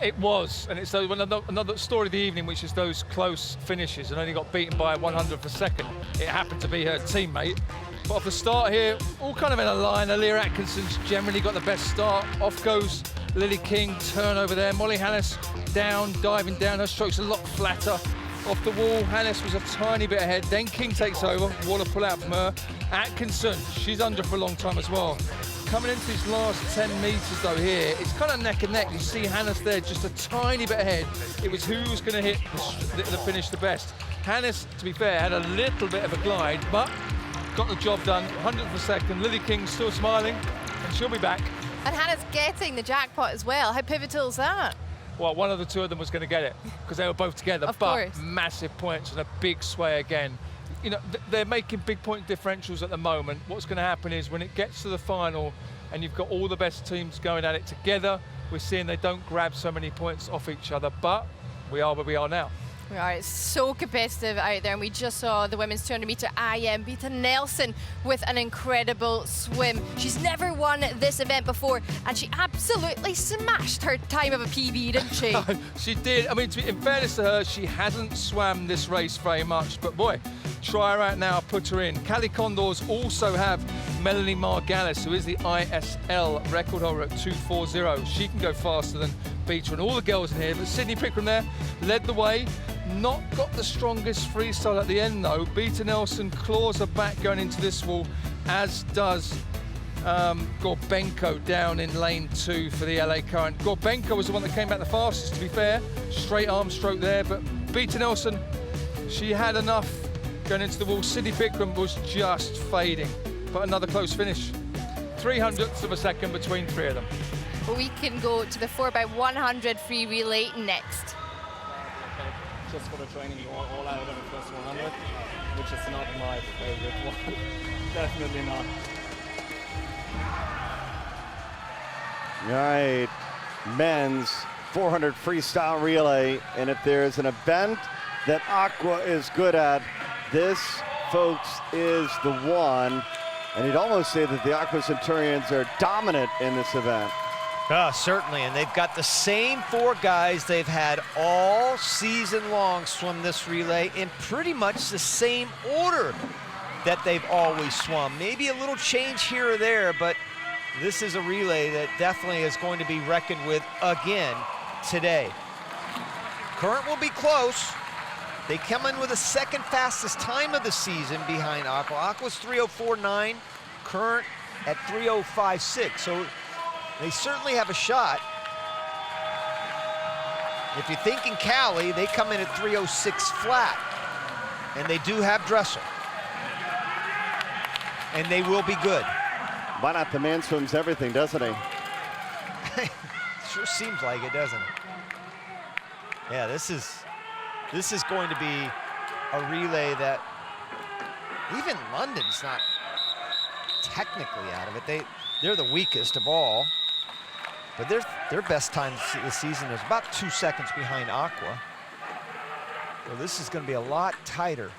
Speaker 2: It was, and it's another story of the evening, which is those close finishes, and only got beaten by 100th a second. It happened to be her teammate. But off the start here, all kind of in a line. Alia Atkinson's generally got the best start. Off goes Lily King, turn over there. Molly Hannes down, diving down. Her stroke's a lot flatter. Off the wall, Hannes was a tiny bit ahead. Then King takes over. Water pull out from her. Atkinson, she's under for a long time as well. Coming into these last 10 meters though here, it's kind of neck and neck. You see Hannes there just a tiny bit ahead. It was who was going to hit the finish the best. Hannes, to be fair, had a little bit of a glide, but got the job done. 100th of a second. Lily King still smiling, and she'll be back.
Speaker 1: And Hannes getting the jackpot as well. How pivotal is that?
Speaker 2: Well, one of the two of them was going to get it because they were both together,
Speaker 1: Of
Speaker 2: but
Speaker 1: course.
Speaker 2: massive points and a big sway again. You know, they're making big point differentials at the moment. What's going to happen is when it gets to the final and you've got all the best teams going at it together, we're seeing they don't grab so many points off each other, but we are where we are now.
Speaker 1: We are. It's so competitive out there, and we just saw the women's 200-meter IM Beta Nelson with an incredible swim. She's never won this event before, and she absolutely smashed her time of a PB, didn't she?
Speaker 2: She did. I mean, in fairness to her, she hasn't swam this race very much, but boy, try her out now, put her in. Cali Condors also have Melanie Margalis, who is the ISL record holder at 2:40. She can go faster than Beta and all the girls in here, but Sydney Pickram there led the way. Not got the strongest freestyle at the end though. Beta Nelson claws her back going into this wall, as does Gorbenko down in lane 2 for the LA Current. Gorbenko was the one that came back the fastest, to be fair. Straight arm stroke there, but Beta Nelson, she had enough going into the wall. Sydney Pickram was just fading, but another close finish. 300ths of a second between 3 of them.
Speaker 1: We can go to the 4x100 free relay next.
Speaker 12: Just for the training, all out on the first 100, which is not my favorite one. Definitely not.
Speaker 5: All right, men's 400 freestyle relay, and if there's an event that Aqua is good at, this, folks, is the one. And you'd almost say that the Aqua Centurions are dominant in this event.
Speaker 6: Certainly, and they've got the same 4 guys they've had all season long swim this relay in pretty much the same order that they've always swum. Maybe a little change here or there, but this is a relay that definitely is going to be reckoned with again today. Current will be close. They come in with the second fastest time of the season behind Aqua. Aqua's 3:04.9, Current at 3:05.6. So they certainly have a shot. If you're thinking Cali, they come in at 3:06 flat, and they do have Dressel, and they will be good.
Speaker 5: Why not? The man swims everything, doesn't he?
Speaker 6: Sure seems like it, doesn't it? Yeah, this is going to be a relay that even London's not technically out of it. They're the weakest of all, but their best time this season is about 2 seconds behind Aqua. So this is going to be a lot tighter.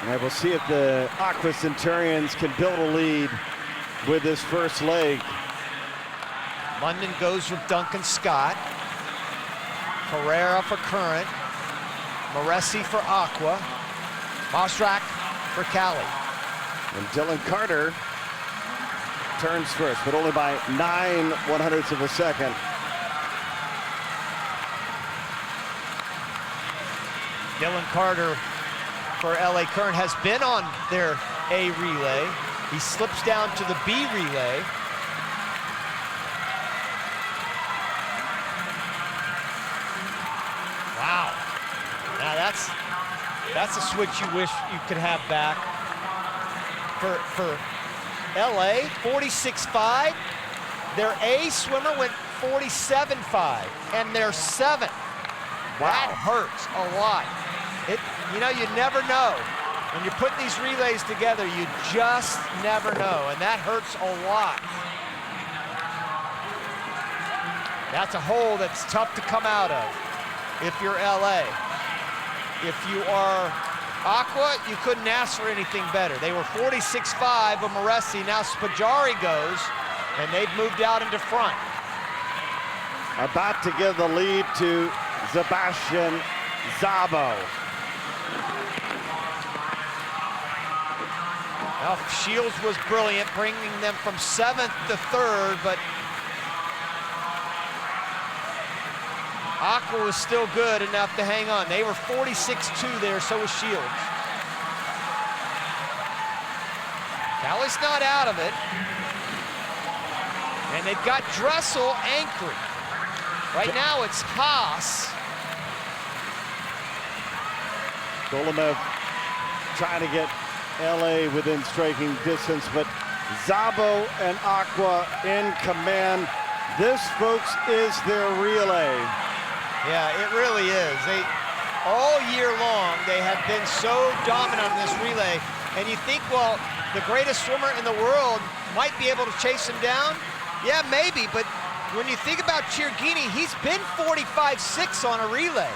Speaker 5: And we'll see if the Aqua Centurions can build a lead with this first leg.
Speaker 6: London goes with Duncan Scott. Pereira for Current. Moresi for Aqua. Mosrak for Cali.
Speaker 5: And Dylan Carter turns first, but only by 9/100ths of a second.
Speaker 6: Dylan Carter for LA Current has been on their A relay. He slips down to the B relay. Wow. Now that's a switch you wish you could have back. For LA, 46.5. Their A swimmer went 47.5, and they're 7th. Wow. That hurts a lot. You know, you never know. When you're putting these relays together, you just never know, and that hurts a lot. That's a hole that's tough to come out of if you're LA. If you are Aqua, you couldn't ask for anything better. They were 46.5 with Moresi. Now Spajari goes, and they've moved out into front.
Speaker 5: About to give the lead to Sebastian Szabo.
Speaker 6: Now, Shields was brilliant, bringing them from 7th to 3rd, but Aqua was still good enough to hang on. They were 46.2 there, so was Shields. Cali's not out of it. And they've got Dressel anchoring. Right now it's Haas.
Speaker 5: Golomev trying to get LA within striking distance, but Szabo and Aqua in command. This, folks, is their relay.
Speaker 6: Yeah, it really is. All year long, they have been so dominant on this relay. And you think, well, the greatest swimmer in the world might be able to chase him down? Yeah, maybe, but when you think about Chirghini, he's been 45.6 on a relay.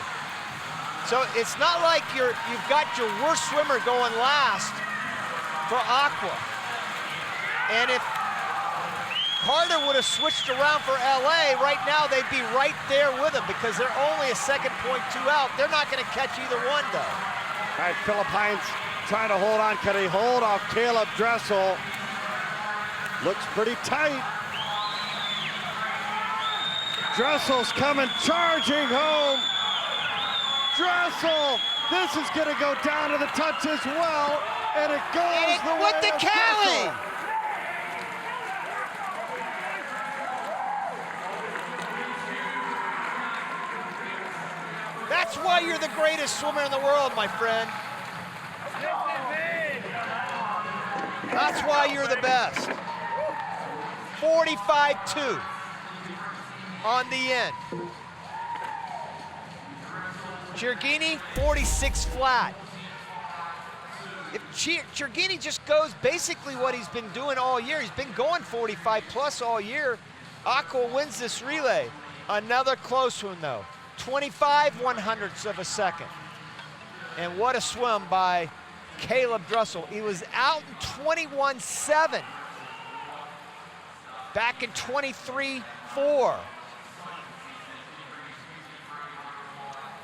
Speaker 6: So it's not like you've got your worst swimmer going last for Aqua. And if Carter would have switched around for LA, right now they'd be right there with him because they're only a second point 2 out. They're not going to catch either one, though.
Speaker 8: All right, Philip Hines trying to hold on. Can he hold off Caleb Dressel? Looks pretty tight. Dressel's coming charging home. Dressel, this is going to go down to the touch as well, and it goes the way
Speaker 6: with the
Speaker 8: of
Speaker 6: Cali.
Speaker 8: Dressel.
Speaker 6: That's why you're the greatest swimmer in the world, my friend. That's why you're the best. 45.2 on the end. Chirghini, 46 flat. If Chirghini just goes basically what he's been doing all year, he's been going 45 plus all year, Aqua wins this relay. Another close one though. 25/100ths of a second. And what a swim by Caleb Dressel. He was out in 21.7 back in 23.4.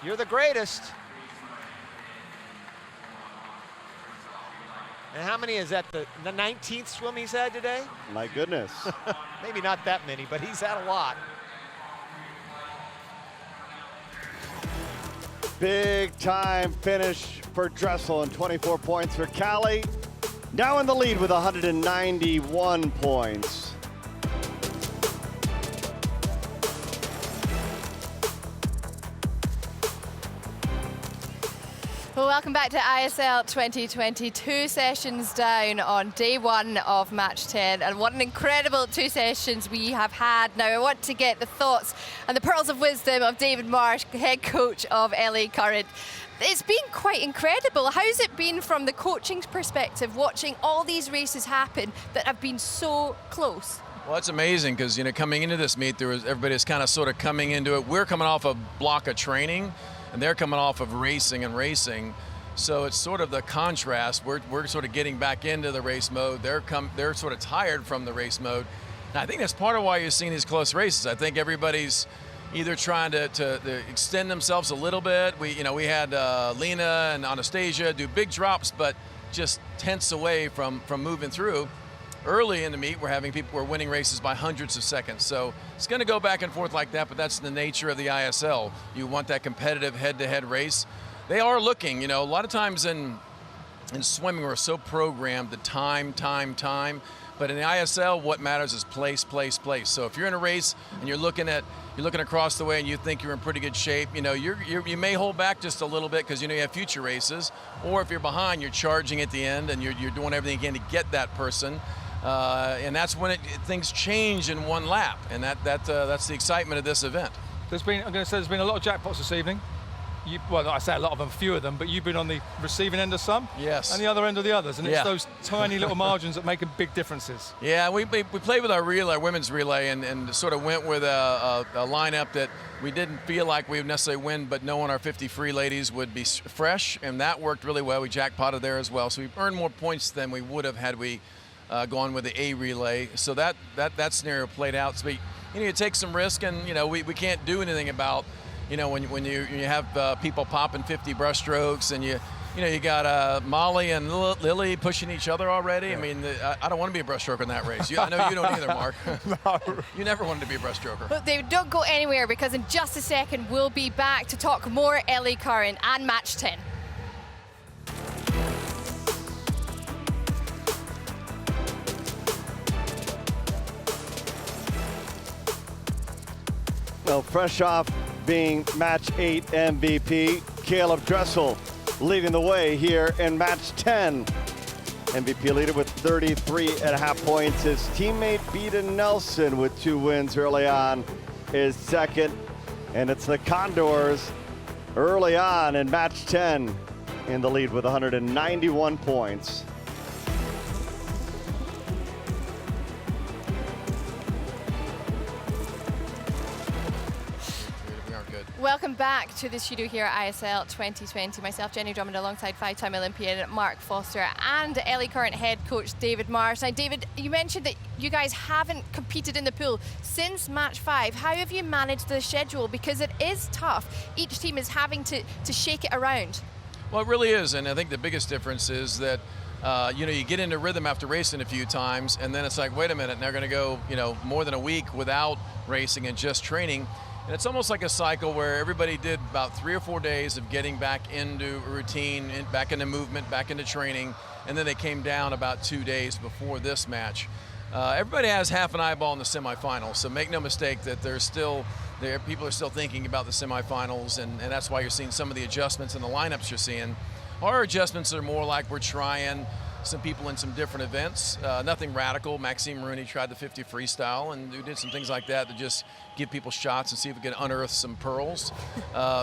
Speaker 6: You're the greatest. And how many is that? The 19th swim he's had today?
Speaker 5: My goodness.
Speaker 6: Maybe not that many, but he's had a lot.
Speaker 5: Big time finish for Dressel and 24 points for Cali. Now in the lead with 191 points.
Speaker 1: Well, welcome back to ISL 2022 sessions down on day 1 of match 10. And what an incredible 2 sessions we have had. Now, I want to get the thoughts and the pearls of wisdom of David Marsh, head coach of LA Current. It's been quite incredible. How's it been from the coaching perspective, watching all these races happen that have been so close?
Speaker 13: Well, it's amazing because, you know, coming into this meet, everybody's kind of sort of coming into it. We're coming off a block of training, and they're coming off of racing. So it's sort of the contrast. We're sort of getting back into the race mode. They're sort of tired from the race mode. And I think that's part of why you're seeing these close races. I think everybody's either trying to extend themselves a little bit. We had Lena and Anastasia do big drops, but just tenths away from moving through. Early in the meet, we're winning races by hundreds of seconds. So it's going to go back and forth like that, but that's the nature of the ISL. You want that competitive head-to-head race. They are looking, a lot of times in swimming we're so programmed the time. But in the ISL, what matters is place. So if you're in a race and you're looking across the way and you think you're in pretty good shape, you may hold back just a little bit because you have future races. Or if you're behind, you're charging at the end and you're doing everything you can to get that person. And that's when things change in one lap, and that's the excitement of this event.
Speaker 2: There's been a lot of jackpots this evening. Well, I say a lot of them, a few of them, but you've been on the receiving end of some,
Speaker 13: yes,
Speaker 2: and the other end of the others, and it's those tiny little margins that make big differences.
Speaker 13: Yeah, we played with our women's relay, and sort of went with a lineup that we didn't feel like we would necessarily win, but knowing our 50 free ladies would be fresh, and that worked really well. We jackpotted there as well, so we earned more points than we would have had we gone with the A relay. So that scenario played out. So you take some risk, and we can't do anything about when you have people popping 50 breaststrokes, and you got Molly and Lily pushing each other already. Yeah. I mean, I don't want to be a breaststroker in that race. I know you don't either, Mark. No. You never wanted to be a breaststroker.
Speaker 1: But they don't go anywhere, because in just a second we'll be back to talk more LA Current and match 10.
Speaker 5: Well, fresh off being match 8 MVP, Caleb Dressel leading the way here in match 10. MVP leader with 33.5 points. His teammate Beaton Nelson with 2 wins early on is second. And it's the Condors early on in match 10 in the lead with 191 points.
Speaker 13: good.
Speaker 1: Welcome back to the studio here at ISL 2020. Myself, Jenny Drummond, alongside 5-time Olympian Mark Foster and LA current head coach David Marsh. Now, David, you mentioned that you guys haven't competed in the pool since match 5. How have you managed the schedule? Because it is tough. Each team is having to shake it around.
Speaker 13: Well, it really is, and I think the biggest difference is that you know, you get into rhythm after racing a few times, and then it's like, wait a minute, and they're going to go, you know, more than a week without racing and just training. And it's almost like a cycle where everybody did about 3 or 4 days of getting back into routine, back into movement, back into training, and then they came down about 2 days before this match. Everybody has half an eyeball in the semifinals, so make no mistake that people are still thinking about the semifinals, and that's why you're seeing some of the adjustments in the lineups you're seeing. Our adjustments are more like we're trying some people in some different events. Nothing radical. Maxime Rooney tried the 50 freestyle, and we did some things like that to just give people shots and see if we can unearth some pearls.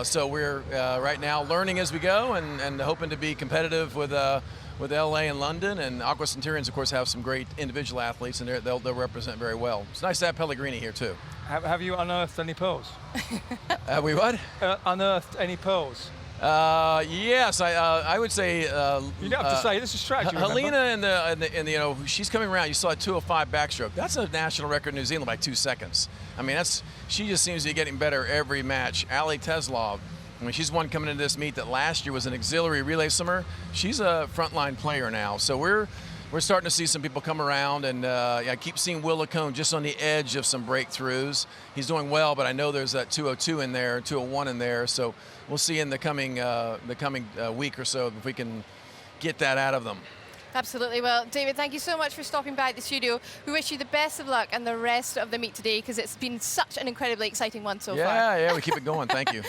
Speaker 13: So we're right now learning as we go, and hoping to be competitive with LA and London. And Aqua Centurions, of course, have some great individual athletes, and they'll represent very well. It's nice to have Pellegrini here too.
Speaker 2: Have you unearthed any pearls?
Speaker 13: Have we what?
Speaker 2: Unearthed any pearls?
Speaker 13: Yes, I would say.
Speaker 2: You don't have to say. This is strategy.
Speaker 13: Helena and the you know, she's coming around. You saw a 2:05 backstroke. That's a national record in New Zealand by 2 seconds. I mean, she just seems to be getting better every match. Ali Teslov, I mean, she's one coming into this meet that last year was an auxiliary relay swimmer. She's a frontline player now. So we're starting to see some people come around, and I keep seeing Will Lacone just on the edge of some breakthroughs. He's doing well, but I know there's that 2:02 in there, 2:01 in there. So we'll see in the coming week or so if we can get that out of them.
Speaker 1: Absolutely. Well, David, thank you so much for stopping by at the studio. We wish you the best of luck and the rest of the meet today, because it's been such an incredibly exciting one so far.
Speaker 13: Yeah, we keep it going. Thank you.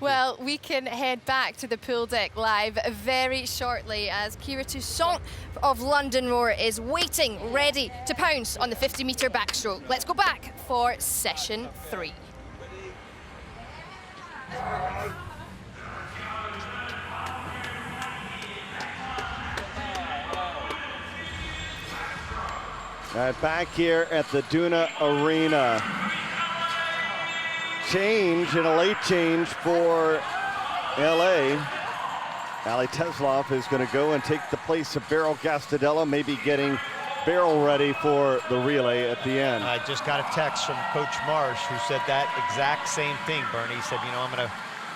Speaker 1: Well, we can head back to the pool deck live very shortly as Kira Toussaint of London Roar is waiting, ready to pounce on the 50-metre backstroke. Let's go back for session 3.
Speaker 5: All right, back here at the Duna Arena. Change, and a late change for LA. Ali Teslov is going to go and take the place of Beryl Gastadello, maybe getting Beryl ready for the relay at the end.
Speaker 6: I just got a text from Coach Marsh who said that exact same thing, Bernie. He said, you know, I'm going to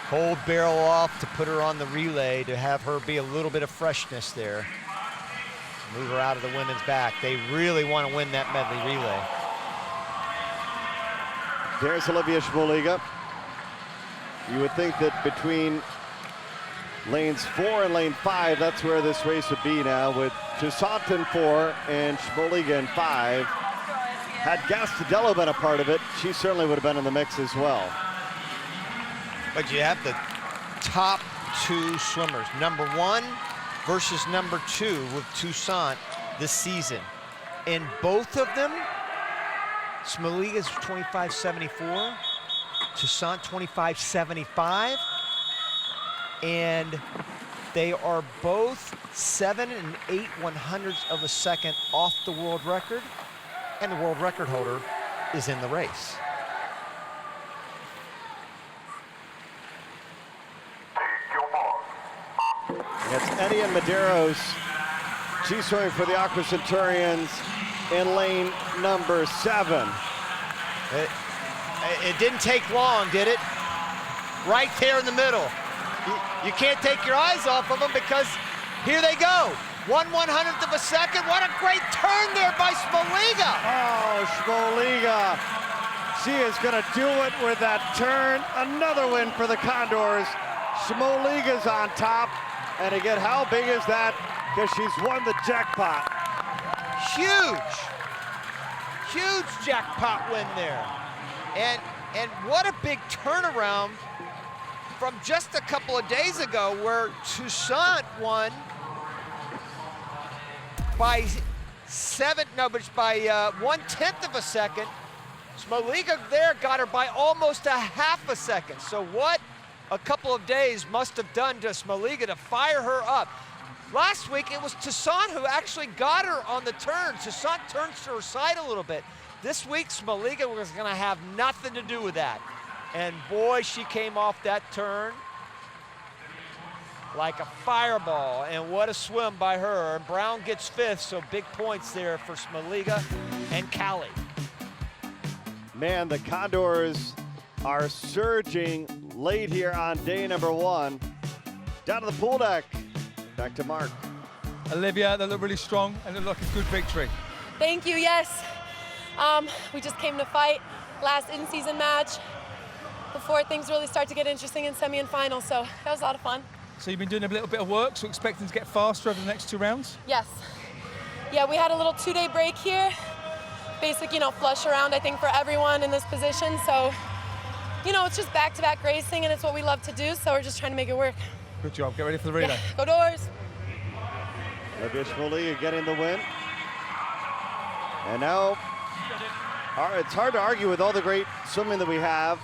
Speaker 6: hold Beryl off to put her on the relay to have her be a little bit of freshness there. Move her out of the women's back. They really want to win that medley relay.
Speaker 5: There's Olivia Shmoliga. You would think that between lanes 4 and lane 5, that's where this race would be now, with Toussaint in 4 and Shmoliga in 5. Had Gastadello been a part of it, she certainly would have been in the mix as well.
Speaker 6: But you have the top 2 swimmers. Number 1 versus number 2 with Toussaint this season. And both of them, Shmoliga's 25.74, Toussaint 25.75, and they are both 7 8/100ths of a second off the world record, and the world record holder is in the race.
Speaker 5: It's Eddie and Medeiros. She's swimming for the Aqua Centurions in lane number 7.
Speaker 6: It didn't take long, did it? Right there in the middle. You can't take your eyes off of them because here they go. 1/100th of a second. What a great turn there by Shmoliga.
Speaker 5: Oh, Shmoliga. She is going to do it with that turn. Another win for the Condors. Shmoliga's on top. And again, how big is that? Because she's won the jackpot.
Speaker 6: Huge. Huge jackpot win there. And what a big turnaround from just a couple of days ago where Toussaint won by 1/10 of a second. Shmoliga there got her by almost a half a second. So what a couple of days must have done to Shmoliga to fire her up. Last week, it was Toussaint who actually got her on the turn. Toussaint turns to her side a little bit. This week, Shmoliga was going to have nothing to do with that. And boy, she came off that turn like a fireball, and what a swim by her. And Brown gets 5th, so big points there for Smoliga and Callie.
Speaker 5: Man, the Condors are surging late here on day number 1. Down to the pool deck. Back to Mark.
Speaker 2: Olivia, they look really strong and look like a good victory.
Speaker 14: Thank you, yes. We just came to fight last in-season match before things really start to get interesting in semi and final, so that was a lot of fun.
Speaker 2: So you've been doing a little bit of work, so expecting to get faster over the next 2 rounds?
Speaker 14: Yes. Yeah, we had a little 2-day break here. Basic, flush around, I think, for everyone in this position. So, it's just back-to-back racing, and it's what we love to do, so we're just trying to make it work.
Speaker 2: Good job. Get ready for the relay.
Speaker 14: Yeah. Go Doors!
Speaker 5: Olivia Smoliga getting the win. And now, it's hard to argue with all the great swimming that we have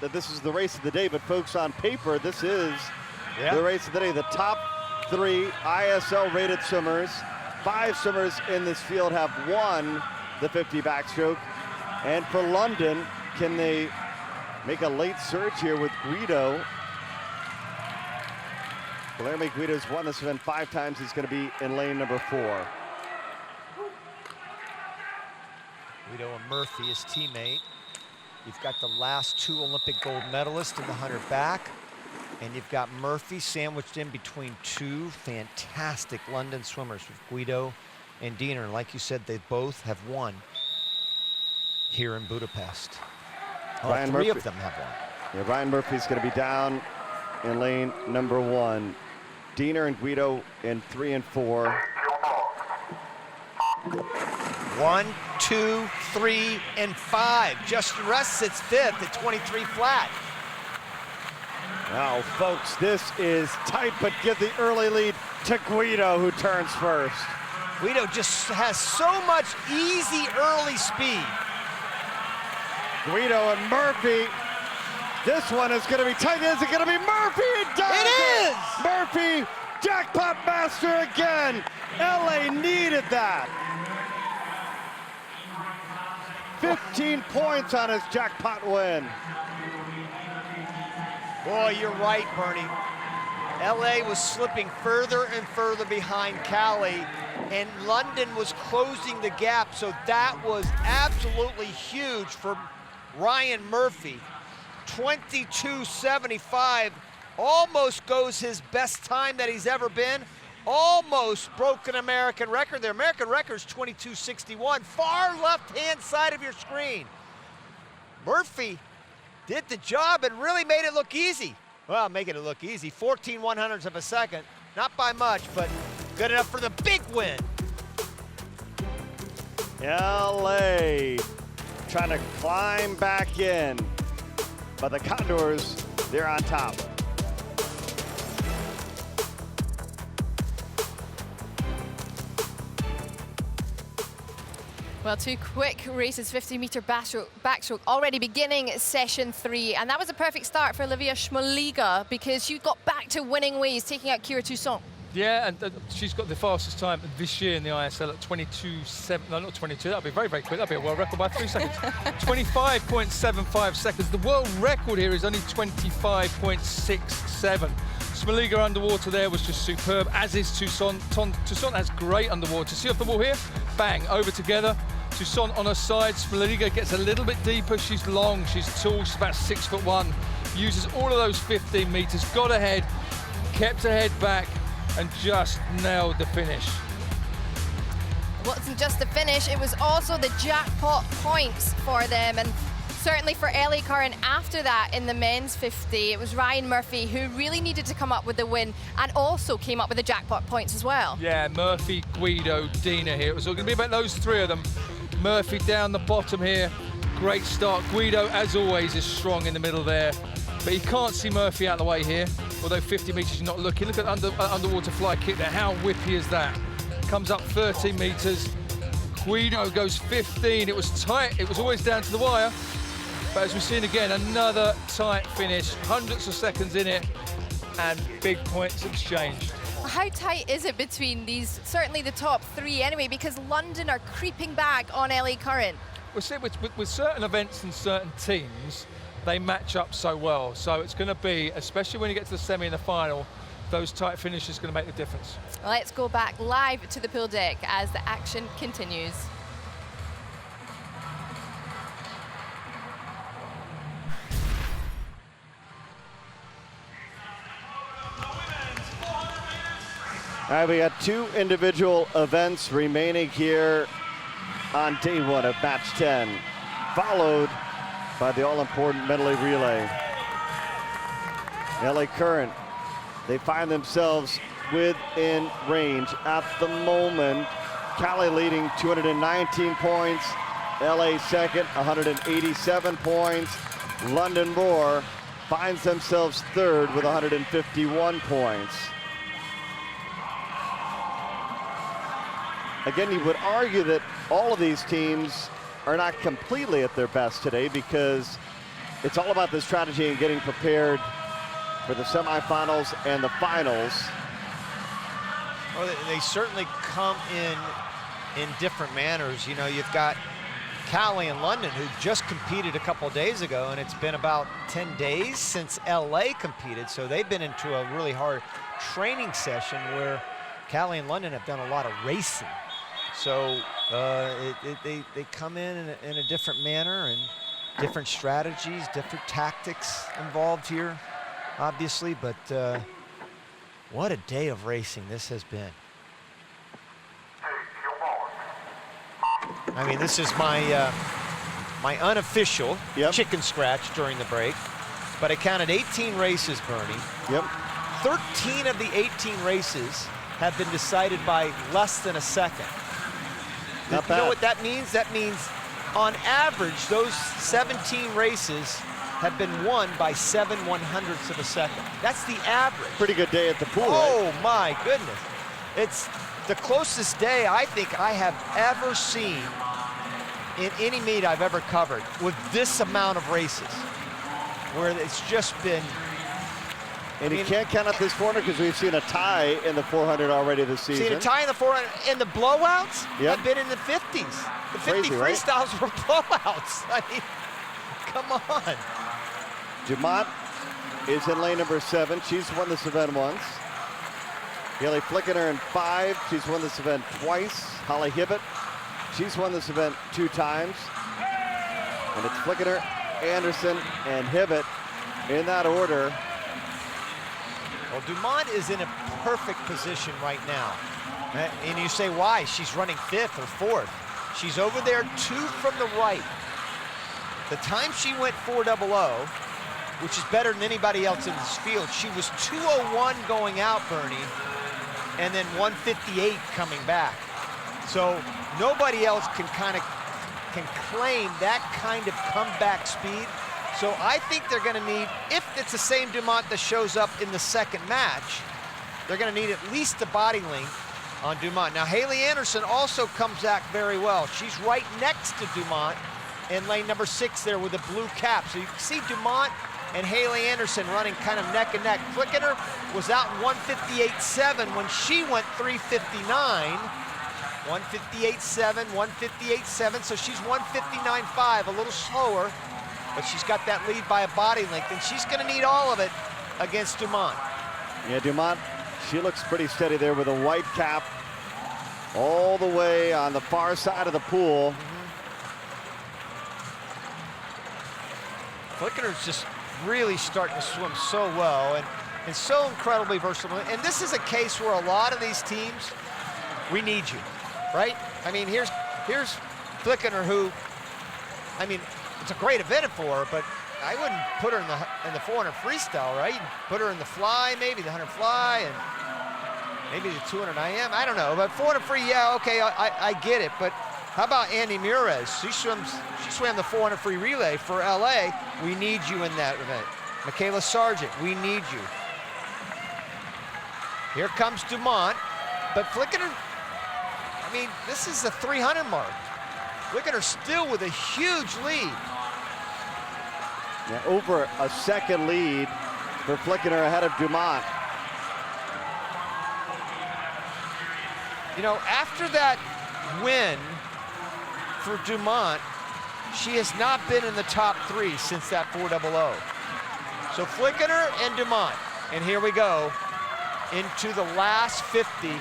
Speaker 5: that this is the race of the day, but folks, on paper, this is the race of the day. The top 3 ISL-rated swimmers, 5 swimmers in this field have won the 50 backstroke. And for London, can they make a late surge here with Guido? Guilherme Guido's won this event 5 times. He's going to be in lane number 4.
Speaker 6: Guido and Murphy, his teammate. You've got the last 2 Olympic gold medalists in the 100 back. And you've got Murphy sandwiched in between 2 fantastic London swimmers with Guido and Diener. And like you said, they both have won here in Budapest.
Speaker 5: Ryan
Speaker 6: 3
Speaker 5: Murphy.
Speaker 6: of them have won.
Speaker 5: Yeah, Ryan Murphy's going to be down in lane number 1. Diener and Guido in 3 and 4.
Speaker 6: 1, 2, 3, and 5. Justin Rest sits 5th at 23 flat.
Speaker 5: Now, folks, this is tight, but give the early lead to Guido, who turns first.
Speaker 6: Guido just has so much easy early speed.
Speaker 5: Guido and Murphy. This one is going to be tight. Is it going to be Murphy?
Speaker 6: It is!
Speaker 5: Murphy, jackpot master again. LA needed that. 15 points on his jackpot win.
Speaker 6: Boy, you're right, Bernie. LA was slipping further and further behind Callie, and London was closing the gap, so that was absolutely huge for Ryan Murphy. 22:75, almost goes his best time that he's ever been. Almost broke an American record. The American record is 22:61, far left-hand side of your screen. Murphy did the job and really made it look easy. Well, making it look easy, 14/100ths of a second. Not by much, but good enough for the big win.
Speaker 5: LA trying to climb back in, but the Condors, they're on top.
Speaker 1: Well, 2 quick races, 50-meter backstroke, already beginning session 3. And that was a perfect start for Olivia Smoliga because she got back to winning ways, taking out Kira Toussaint.
Speaker 2: Yeah, and she's got the fastest time this year in the ISL at 22.7. No, not 22. That'll be very, very quick. That'll be a world record by 3 seconds. 25.75 seconds. The world record here is only 25.67. Smoliga underwater there was just superb, as is Toussaint. Toussaint has great underwater. See off the wall here? Bang, over together. Toussaint on her side. Smoliga gets a little bit deeper. She's long, she's tall, she's about 6'1". Uses all of those 15 meters, got ahead, kept her head back, and just nailed the finish.
Speaker 1: It wasn't just the finish, it was also the jackpot points for them. And certainly for Ellie Curran after that in the men's 50, it was Ryan Murphy who really needed to come up with the win and also came up with the jackpot points as well.
Speaker 2: Yeah, Murphy, Guido, Diener here. It was all going to be about those 3 of them. Murphy down the bottom here. Great start. Guido, as always, is strong in the middle there. But you can't see Murphy out the way here, although 50 meters you're not looking. Look at underwater fly kick there. How whippy is that? Comes up 13 meters. Guido goes 15. It was tight. It was always down to the wire. But as we've seen again, another tight finish, hundreds of seconds in it, and big points exchanged.
Speaker 1: How tight is it between these, certainly the top 3 anyway, because London are creeping back on LA Curran?
Speaker 2: We'll see with certain events and certain teams, they match up so well. So it's going to be, especially when you get to the semi and the final, those tight finishes are going to make the difference.
Speaker 1: Let's go back live to the pool deck as the action continues.
Speaker 5: All right, we got 2 individual events remaining here on day 1 of match 10, followed by the all-important medley relay. LA Current, they find themselves within range at the moment. Cali leading 219 points, LA second, 187 points. London Roar finds themselves third with 151 points. Again, you would argue that all of these teams are not completely at their best today because it's all about the strategy and getting prepared for the semifinals and the finals.
Speaker 6: Well, they certainly come in different manners. You know, you've got Cali and London, who just competed a couple days ago, and it's been about 10 days since LA competed, so they've been into a really hard training session where Cali and London have done a lot of racing. So they come in a different manner and different strategies, different tactics involved here, obviously, but what a day of racing this has been. I mean, this is my my unofficial chicken scratch during the break, but I counted 18 races, Bernie.
Speaker 5: Yep.
Speaker 6: 13 of the 18 races have been decided by less than a second.
Speaker 5: Not
Speaker 6: You know
Speaker 5: bad.
Speaker 6: what that means? That means, on average, those 17 races have been won by 7/100ths of a second. That's the average.
Speaker 5: Pretty good day at the pool,
Speaker 6: Oh,
Speaker 5: right?
Speaker 6: my goodness. It's the closest day I think I have ever seen in any meet I've ever covered with this amount of races, where it's just been.
Speaker 5: And you can't count out this 400 because we've seen a tie in the 400 already this season.
Speaker 6: Seen a tie in the 400, and the blowouts
Speaker 5: Yep.
Speaker 6: have been in the 50s. The 50
Speaker 5: Crazy, right?
Speaker 6: freestyles were blowouts. I mean, come on.
Speaker 5: Dumont is in lane number 7. She's won this event once. Haley Flickener in 5. She's won this event twice. Holly Hibbett, she's won this event 2 times. And it's Flickener, Anderson, and Hibbett in that order.
Speaker 6: Well, Dumont is in a perfect position right now. And you say, why? She's running 5th or 4th. She's over there 2 from the right. The time she went 4:00, which is better than anybody else in this field, she was 2:01 going out, Bernie, and then 1:58 coming back. So nobody else can claim that kind of comeback speed. So I think they're going to need, if it's the same Dumont that shows up in the second match, they're going to need at least the body length on Dumont. Now, Haley Anderson also comes back very well. She's right next to Dumont in lane number 6 there with a blue cap. So you can see Dumont and Haley Anderson running kind of neck and neck. Flickener was out in 1:58.7 when she went 3:59. 1:58.7, 1:58.7, so she's 1:59.5, a little slower, but she's got that lead by a body length, and she's going to need all of it against Dumont.
Speaker 5: Yeah, Dumont, she looks pretty steady there with a white cap all the way on the far side of the pool.
Speaker 6: Flickener's just really starting to swim so well and so incredibly versatile. And this is a case where a lot of these teams, we need you, right? I mean, here's Flickener, who, I mean, it's a great event for her, but I wouldn't put her in the 400 freestyle, right? You'd put her in the fly, maybe the 100 fly, and maybe the 200 IM. I don't know, but 400 free, yeah, okay, I get it. But how about Andy Murez? She swam the 400 free relay for LA. We need you in that event. Michaela Sargent, we need you. Here comes Dumont, but Flickener, I mean, this is the 300 mark. Flickener still with a huge lead.
Speaker 5: Yeah, over a second lead for Flickener ahead of Dumont.
Speaker 6: You know, after that win for Dumont, she has not been in the top 3 since that 400. So Flickener and Dumont. And here we go into the last 50.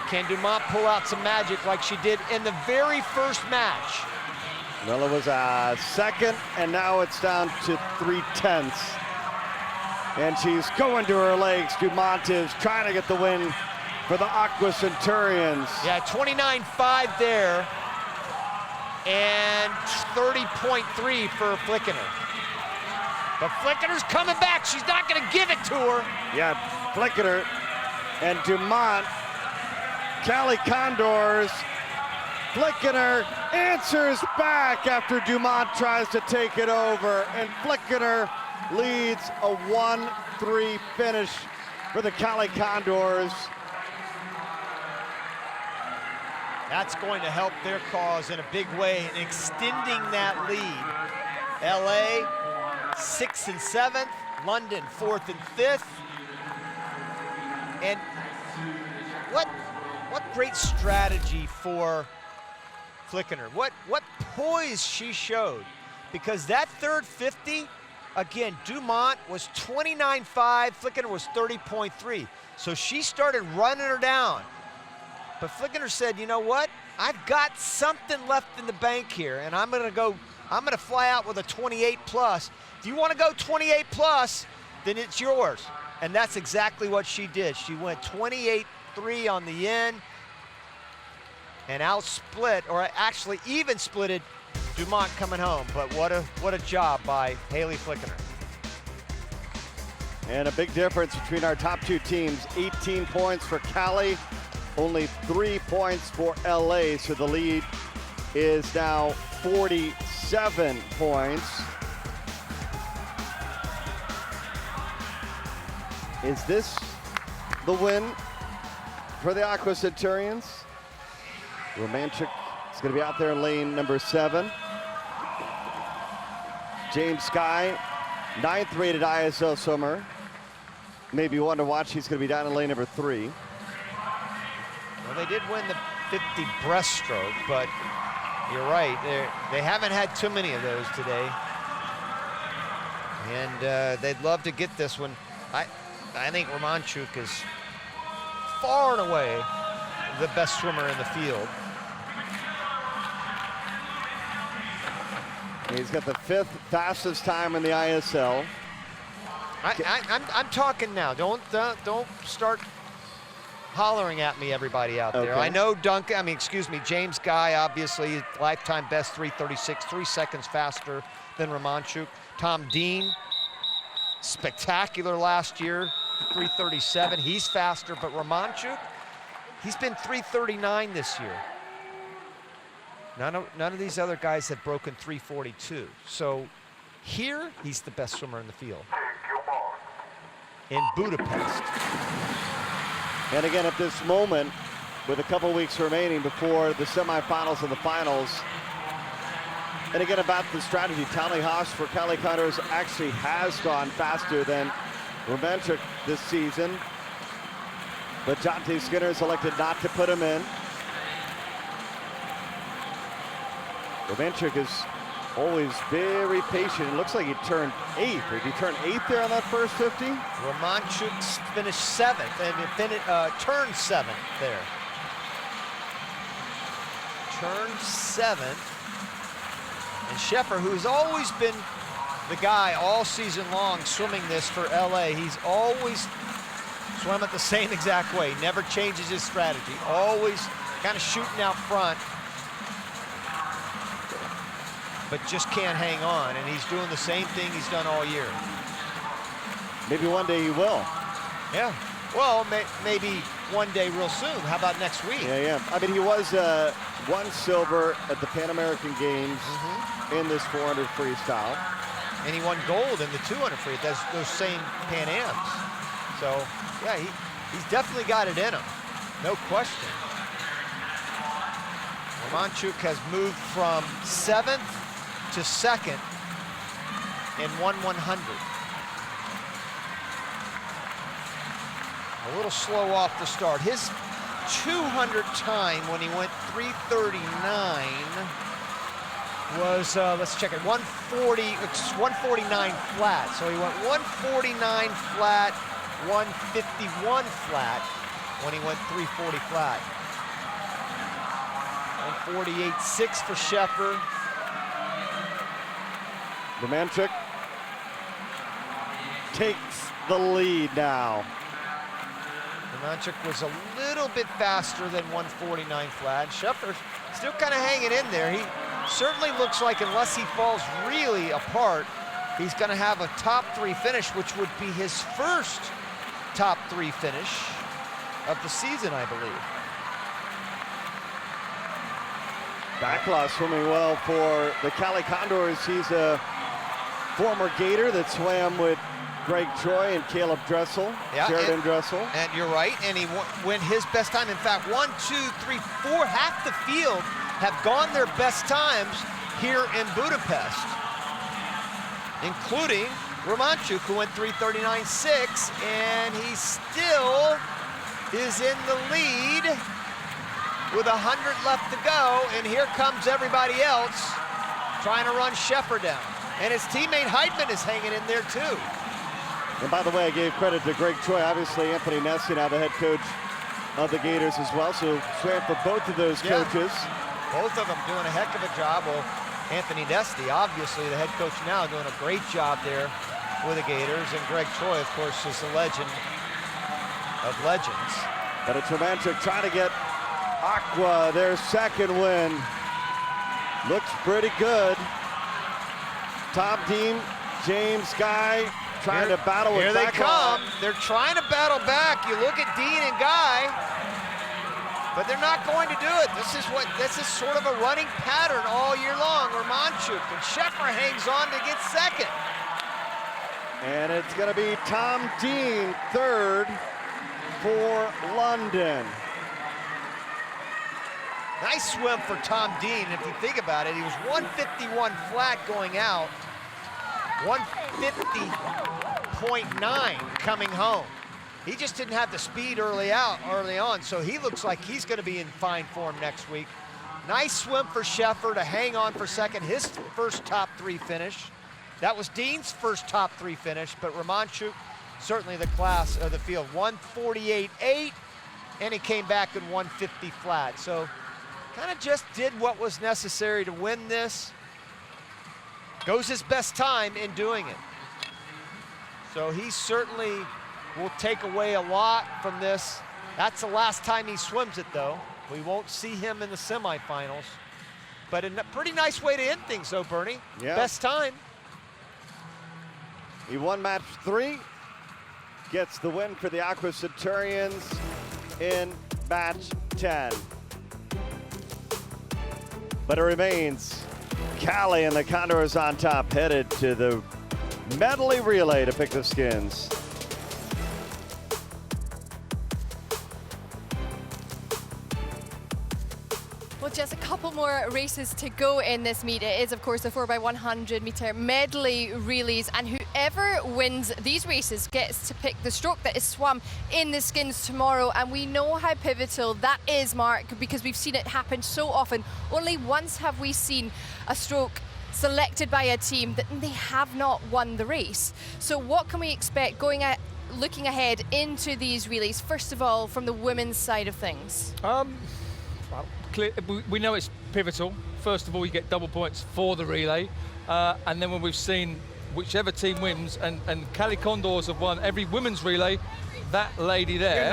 Speaker 6: Can Dumont pull out some magic like she did in the very first match?
Speaker 5: Well, it was second, and now it's down to 3/10. And she's going to her legs. Dumont is trying to get the win for the Aqua Centurions.
Speaker 6: Yeah, 29.5 there, and 30.3 for Flickener. But Flickener's coming back. She's not going to give it to her.
Speaker 5: Yeah, Flickener and Dumont. Cali Condors. Flickener answers back after Dumont tries to take it over, and Flickener leads a 1-3 finish for the Cali Condors.
Speaker 6: That's going to help their cause in a big way in extending that lead. LA 6th and 7th, London 4th and 5th. And what great strategy for Flickener. What poise she showed. Because that third 50, again, Dumont was 29.5, Flickener was 30.3. So she started running her down. But Flickener said, you know what? I've got something left in the bank here, and I'm gonna fly out with a 28 plus. If you want to go 28 plus, then it's yours. And that's exactly what she did. She went 28.3 on the end and outsplit, or actually even splitted Dumont coming home. But what a job by Haley Flickener.
Speaker 5: And a big difference between our top 2 teams. 18 points for Cali, only 3 points for LA. So the lead is now 47 points. Is this the win for the Aqua Centurions? Romanchik is going to be out there in lane number 7. James Sky, 9th rated ISL swimmer. Maybe one to watch. He's going to be down in lane number 3.
Speaker 6: Well, they did win the 50 breaststroke, but you're right. They haven't had too many of those today. And they'd love to get this one. I think Romanchuk is far and away the best swimmer in the field.
Speaker 5: He's got the 5th fastest time in the ISL.
Speaker 6: I'm talking now. Don't start hollering at me, everybody out there.
Speaker 5: Okay.
Speaker 6: I know James Guy, obviously, lifetime best 3:36, 3 seconds faster than Romanchuk. Tom Dean, spectacular last year, 3:37. He's faster, but Romanchuk, he's been 3:39 this year. None of these other guys have broken 3:42. So here, he's the best swimmer in the field. In Budapest.
Speaker 5: And again, at this moment, with a couple weeks remaining before the semifinals and the finals, and again about the strategy, Tally Haas for Cali Condors actually has gone faster than Romanchuk this season, but Jonte Skinner selected not to put him in. Romanchuk is always very patient. It looks like he turned 8th. Did he turn 8th there on that first 50?
Speaker 6: Romanchuk finished 7th and turned 7th there. Turned 7th. And Sheffer, who's always been the guy all season long swimming this for LA, he's always swum it the same exact way. Never changes his strategy. Always kind of shooting out front, but just can't hang on, and he's doing the same thing he's done all year.
Speaker 5: Maybe one day he will.
Speaker 6: Yeah, well, maybe one day real soon. How about next week?
Speaker 5: Yeah. I mean, he was won silver at the Pan American Games in this 400 freestyle.
Speaker 6: And he won gold in the 200 free, those same Pan Ams. So, yeah, he's definitely got it in him, no question. Romanchuk has moved from 7th to 2nd in 1/100. A little slow off the start. His 200 time when he went 3:39 was, let's check it, 140, it's 149 flat. So he went 149 flat, 151 flat when he went 340 flat. 148.6 for Sheffer.
Speaker 5: Romanchuk takes the lead now.
Speaker 6: Romanchuk was a little bit faster than 149 flat. Sheffer still kind of hanging in there. He certainly looks like, unless he falls really apart, he's going to have a top 3 finish, which would be his first top 3 finish of the season, I believe.
Speaker 5: Backlash swimming well for the Cali Condors. He's a former Gator that swam with Greg Troy and Caleb Dressel, Sheridan Dressel.
Speaker 6: And you're right, and he went his best time. In fact, 1, 2, 3, 4, half the field have gone their best times here in Budapest, including Romanchuk, who went 3:39.6, and he still is in the lead with 100 left to go, and here comes everybody else trying to run Sheffer down. And his teammate Heidman is hanging in there too.
Speaker 5: And by the way, I gave credit to Greg Troy. Obviously, Anthony Nessie, now the head coach of the Gators as well, so swam for both of those coaches.
Speaker 6: Both of them doing a heck of a job. Well, Anthony Nesty, obviously the head coach now, doing a great job there with the Gators. And Greg Troy, of course, is a legend of legends.
Speaker 5: But it's Romanchuk trying to get Aqua their second win. Looks pretty good. Tom Dean, James Guy trying to battle with
Speaker 6: Here they come. They're trying to battle back. You look at Dean and Guy, but they're not going to do it. This is sort of a running pattern all year long. Romanchuk and Sheffer hangs on to get second.
Speaker 5: And it's going to be Tom Dean third for London.
Speaker 6: Nice swim for Tom Dean. If you think about it, he was 151 flat going out, 150.9 coming home. He just didn't have the speed early on, so he looks like he's going to be in fine form next week. Nice swim for Sheffer to hang on for second, his first top 3 finish. That was Dean's first top 3 finish, but Romanchuk, certainly the class of the field, 148.8, and he came back in 150 flat. So kind of just did what was necessary to win this. Goes his best time in doing it. So he certainly will take away a lot from this. That's the last time he swims it, though. We won't see him in the semifinals. But a pretty nice way to end things, though, Bernie.
Speaker 5: Yeah.
Speaker 6: Best time.
Speaker 5: He won match 3, gets the win for the Aqua Centurions in match 10. But it remains Cali and the Condors on top, headed to the medley relay to pick the skins.
Speaker 1: Well, just a couple more races to go in this meet. It is, of course, the 4x100 meter medley relays, and whoever wins these races gets to pick the stroke that is swum in the skins tomorrow. And we know how pivotal that is, Mark, because we've seen it happen so often. Only once have we seen a stroke selected by a team that they have not won the race. So what can we expect looking ahead into these relays, first of all, from the women's side of things?
Speaker 2: We know it's pivotal. First of all, you get double points for the relay. And then when we've seen whichever team wins, and Cali Condors have won every women's relay, that lady there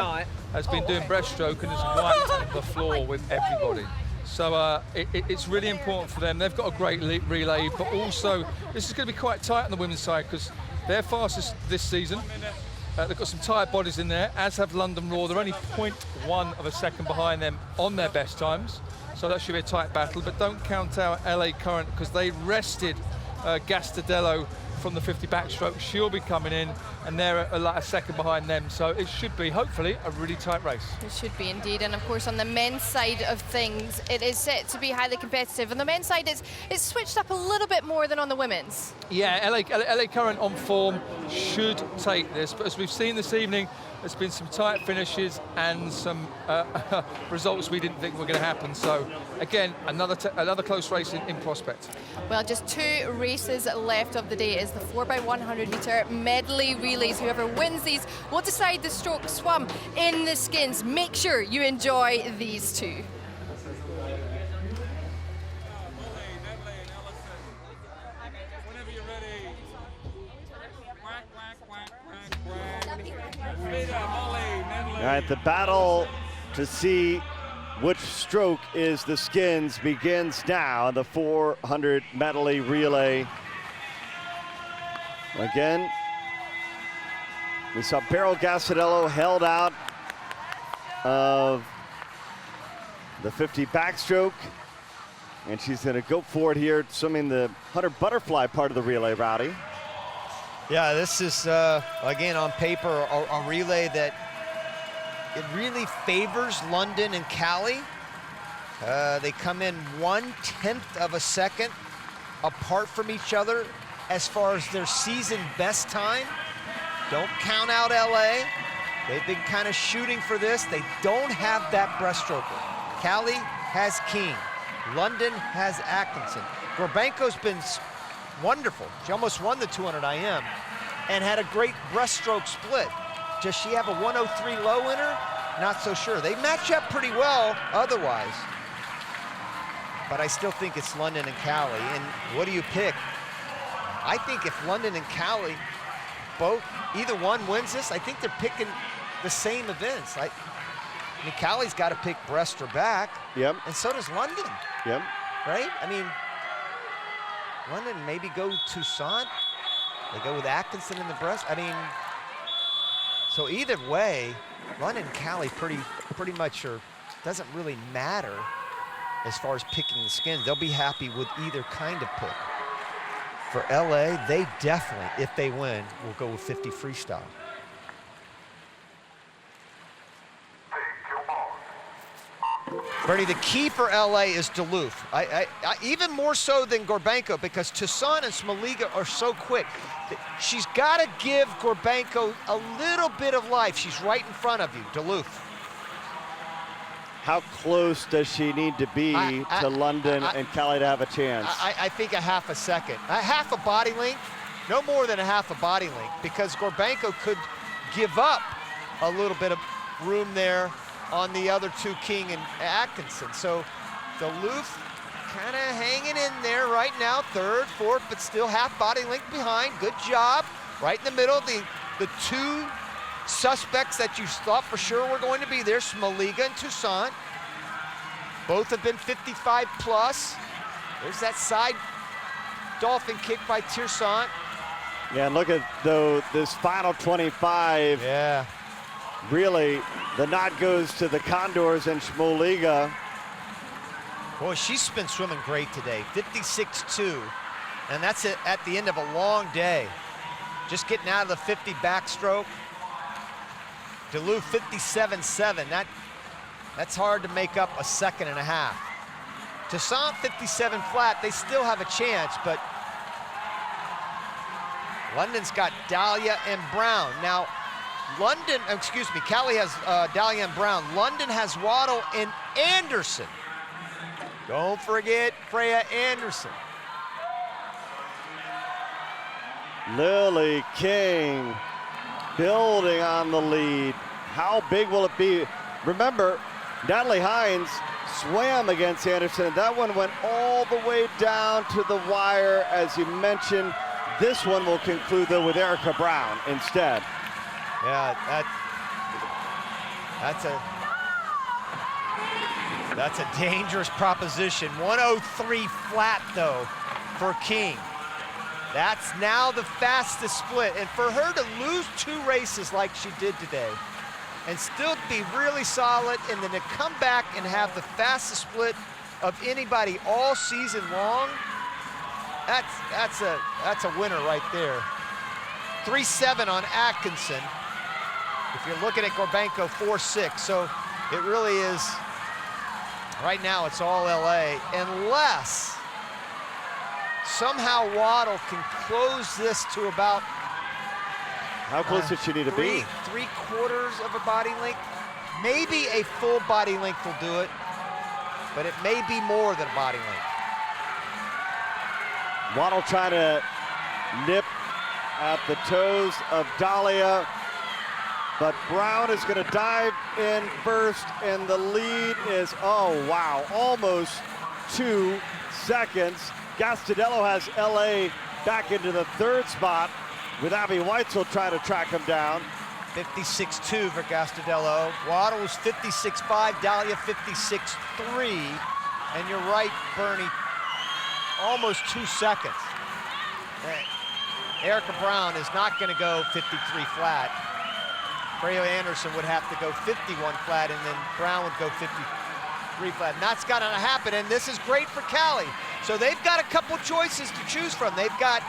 Speaker 2: has been doing breaststroke and has wiped the floor with everybody. So it's really important for them. They've got a great relay, but also this is going to be quite tight on the women's side because they're fastest this season. They've got some tired bodies in there, as have London Raw. They're only 0.1 of a second behind them on their best times. So that should be a tight battle, but don't count out LA Current because they rested Gastadello from the 50 backstroke. She'll be coming in, and they're like a second behind them. So it should be, hopefully, a really tight race.
Speaker 1: It should be indeed. And of course, on the men's side of things, it is set to be highly competitive. On the men's side, it's switched up a little bit more than on the women's.
Speaker 2: Yeah, LA Current on form should take this, but as we've seen this evening, there's been some tight finishes and some results we didn't think were going to happen. So again, another close race in prospect.
Speaker 1: Well, just 2 races left of the day is the 4x100 meter medley relays. Whoever wins these will decide the stroke swum in the skins. Make sure you enjoy these 2.
Speaker 5: All right, the battle to see which stroke is the skins begins now. The 400 medley relay. Again, we saw Beryl Gasodello held out of the 50 backstroke, and she's going to go for it here, swimming the 100 butterfly part of the relay, Rowdy.
Speaker 6: Yeah, this is, again, on paper, a relay that it really favors London and Cali. They come in 1/10 of a second apart from each other as far as their season best time. Don't count out LA. They've been kind of shooting for this. They don't have that breaststroker. Cali has King. London has Atkinson. Gorbenko's been wonderful. She almost won the 200 IM and had a great breaststroke split. Does she have a 103 low in her? Not so sure. They match up pretty well otherwise. But I still think it's London and Cali. And what do you pick? I think if London and Cali both, either one wins this, I think they're picking the same events. I mean, Cali's got to pick breast or back.
Speaker 5: Yep.
Speaker 6: And so does London.
Speaker 5: Yep.
Speaker 6: Right? I mean, London maybe go Toussaint. They go with Atkinson in the breast. I mean, so either way, London and Cali pretty much are, doesn't really matter as far as picking the skins. They'll be happy with either kind of pick. For LA, they definitely, if they win, will go with 50 freestyle. Bernie, the key for LA is Duluth. I even more so than Gorbenko, because Toussaint and Smoliga are so quick. She's got to give Gorbenko a little bit of life. She's right in front of you, Duluth.
Speaker 5: How close does she need to be to London and Cali to have a chance?
Speaker 6: I think a half a second. A half a body length, no more than a half a body length, because Gorbenko could give up a little bit of room there on the other two, King and Atkinson. So Duluth kind of hanging in there right now, third, fourth, but still half body length behind. Good job. Right in the middle, the two suspects that you thought for sure were going to be there, Smoliga and Toussaint. Both have been 55 plus. There's that side dolphin kick by Toussaint.
Speaker 5: Yeah, and look at though this final 25.
Speaker 6: Yeah.
Speaker 5: Really, the nod goes to the Condors and Smoliga.
Speaker 6: Boy, she's been swimming great today. 56.2, and that's it at the end of a long day. Just getting out of the 50 backstroke. Duluth 57.7. That's hard to make up a second and a half. Toussaint 57 flat. They still have a chance, but London's got Dahlia and Brown. Now, London, excuse me, Cali has Dahlia and Brown. London has Waddle and Anderson. Don't forget Freya Anderson.
Speaker 5: Lily King building on the lead. How big will it be? Remember, Natalie Hines swam against Anderson. That one went all the way down to the wire, as you mentioned. This one will conclude, though, with Erica Brown instead.
Speaker 6: Yeah, that's a dangerous proposition. 103 flat, though, for King. That's now the fastest split. And for her to lose 2 races like she did today and still be really solid, and then to come back and have the fastest split of anybody all season long, That's a winner right there. 3-7 on Atkinson. If you're looking at Gorbenko, 4-6. So it really is, right now it's all LA, unless somehow Waddle can close this to about
Speaker 5: how close does she need to be?
Speaker 6: 3/4 of a body length. Maybe a full body length will do it, but it may be more than a body length.
Speaker 5: Waddle trying to nip at the toes of Dahlia, but Brown is going to dive in first, and the lead is, oh wow, almost 2 seconds. Gastadello has LA back into the 3rd spot, with Abby Weitzel trying to track him down.
Speaker 6: 56.2 for Gastadello. Waddle was 56.5, Dahlia 56.3. And you're right, Bernie, almost 2 seconds. Erica Brown is not going to go 53 flat. Freya Anderson would have to go 51 flat, and then Brown would go 53 flat. And that's got to happen, and this is great for Callie. So they've got a couple choices to choose from. They've got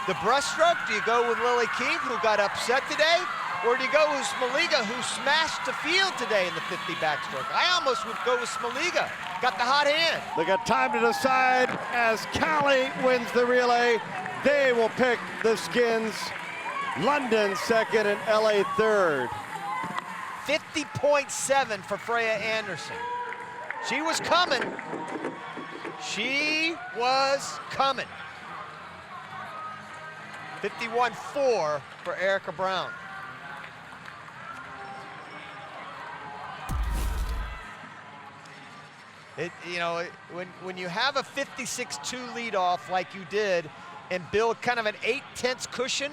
Speaker 6: the breaststroke. Do you go with Lily King, who got upset today? Or do you go with Smoliga, who smashed the field today in the 50 backstroke? I almost would go with Smoliga. Got the hot hand.
Speaker 5: They got time to decide as Callie wins the relay. They will pick the skins. London 2nd and LA 3rd.
Speaker 6: 50.7 for Freya Anderson. She was coming. She was coming. 51.4 for Erica Brown. When you have a 56.2 leadoff like you did and build kind of an 8/10 cushion,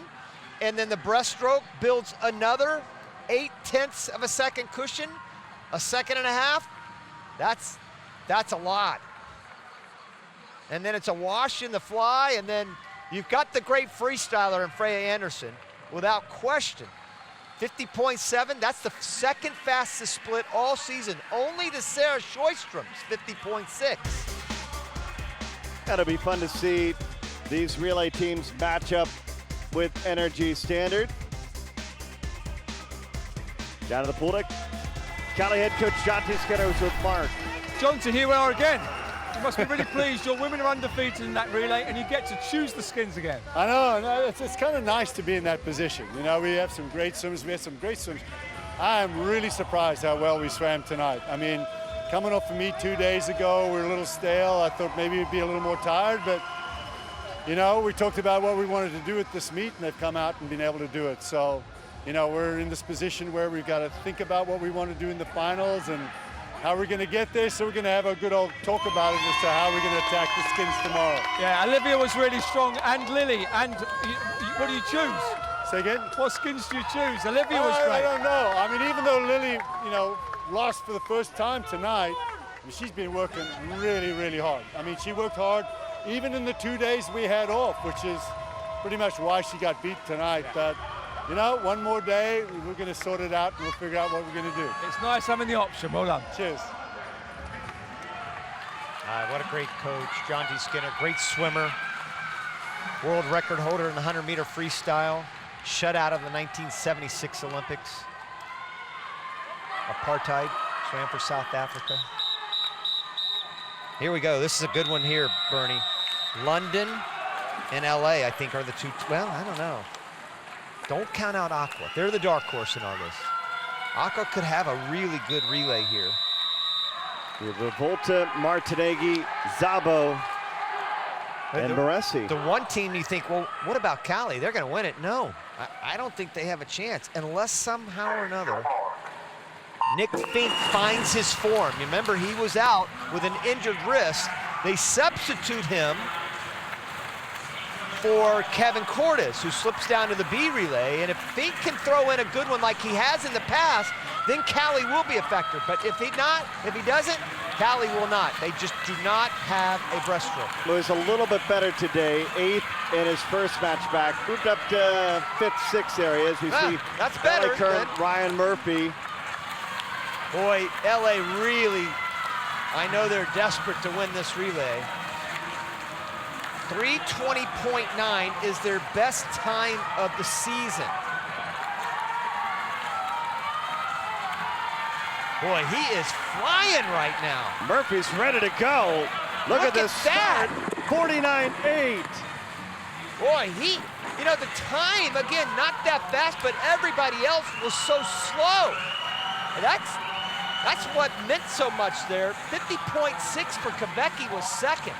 Speaker 6: and then the breaststroke builds another 8/10 of a second cushion, a 1.5 seconds, that's a lot. And then it's a wash in the fly, and then you've got the great freestyler in Freya Anderson, without question. 50.7, that's the 2nd fastest split all season, only to Sarah Schoistrom's 50.6.
Speaker 5: That'll be fun to see these relay teams match up with Energy Standard. Down to the pool deck, Cali head coach Jonty Skinner was with Mark.
Speaker 2: Jonty, here we are again. You must be really pleased. Your women are undefeated in that relay, and you get to choose the skins again.
Speaker 15: I know. It's kind of nice to be in that position. You know, we have some great swimmers. We have some great swims. I am really surprised how well we swam tonight. I mean, coming off a meet 2 days ago, we were a little stale. I thought maybe we'd be a little more tired, but you know, we talked about what we wanted to do at this meet, and they've come out and been able to do it. So, you know, we're in this position where we've got to think about what we want to do in the finals and how we're going to get there. So we're going to have a good old talk about it as to how we're going to attack the skins tomorrow.
Speaker 2: Yeah, Olivia was really strong, and Lily. And what do you choose?
Speaker 15: Say again?
Speaker 2: What skins do you choose? Olivia was great.
Speaker 15: I don't know. I mean, even though Lily, you know, lost for the first time tonight, I mean, she's been working really, really hard. I mean, she worked hard even in the 2 days we had off, which is pretty much why she got beat tonight. But, you know, one more day, we're going to sort it out and we'll figure out what we're going to do.
Speaker 2: It's nice having the option. Well done.
Speaker 15: Cheers.
Speaker 6: What a great coach, Jonty Skinner, great swimmer, world record holder in the 100-meter freestyle, shut out of the 1976 Olympics. Apartheid, swam for South Africa. Here we go. This is a good one here, Bernie. London and LA, I think, are the two. Well, I don't know. Don't count out Aqua. They're the dark horse in all this. Aqua could have a really good relay here.
Speaker 5: Revolta, Martineghi, Zabo, and Moresi.
Speaker 6: The one team you think, well, what about Cali? They're going to win it. No, I don't think they have a chance unless somehow or another Nick Fink finds his form. You remember, he was out with an injured wrist. They substitute him for Kevin Cordes, who slips down to the B relay. And if Fink can throw in a good one like he has in the past, then Cali will be effective. But if he doesn't, Cali will not. They just do not have a breaststroke.
Speaker 5: It was a little bit better today. 8th in his first match back. Moved up to 5th, 6th areas. We see
Speaker 6: that's better.
Speaker 5: Current Ryan Murphy.
Speaker 6: Boy, LA really, I know they're desperate to win this relay. 3:20.9 is their best time of the season. Boy, he is flying right now.
Speaker 5: Murphy's ready to go. Look at this
Speaker 6: that.
Speaker 5: start, 49.8.
Speaker 6: Boy, the time, again, not that fast, but everybody else was so slow. That's what meant so much there. 50.6 for Quebec was second.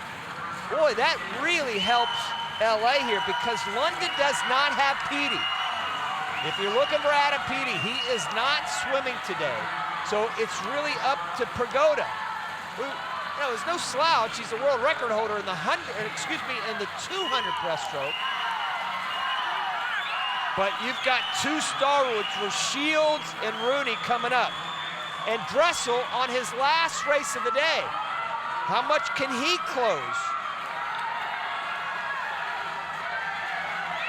Speaker 6: Boy, that really helps LA here because London does not have Petey. If you're looking for Adam Petey, he is not swimming today. So it's really up to Pagoda, who, is no slouch. He's a world record holder in the 200 breaststroke. But you've got two stalwarts for Shields and Rooney coming up. And Dressel on his last race of the day. How much can he close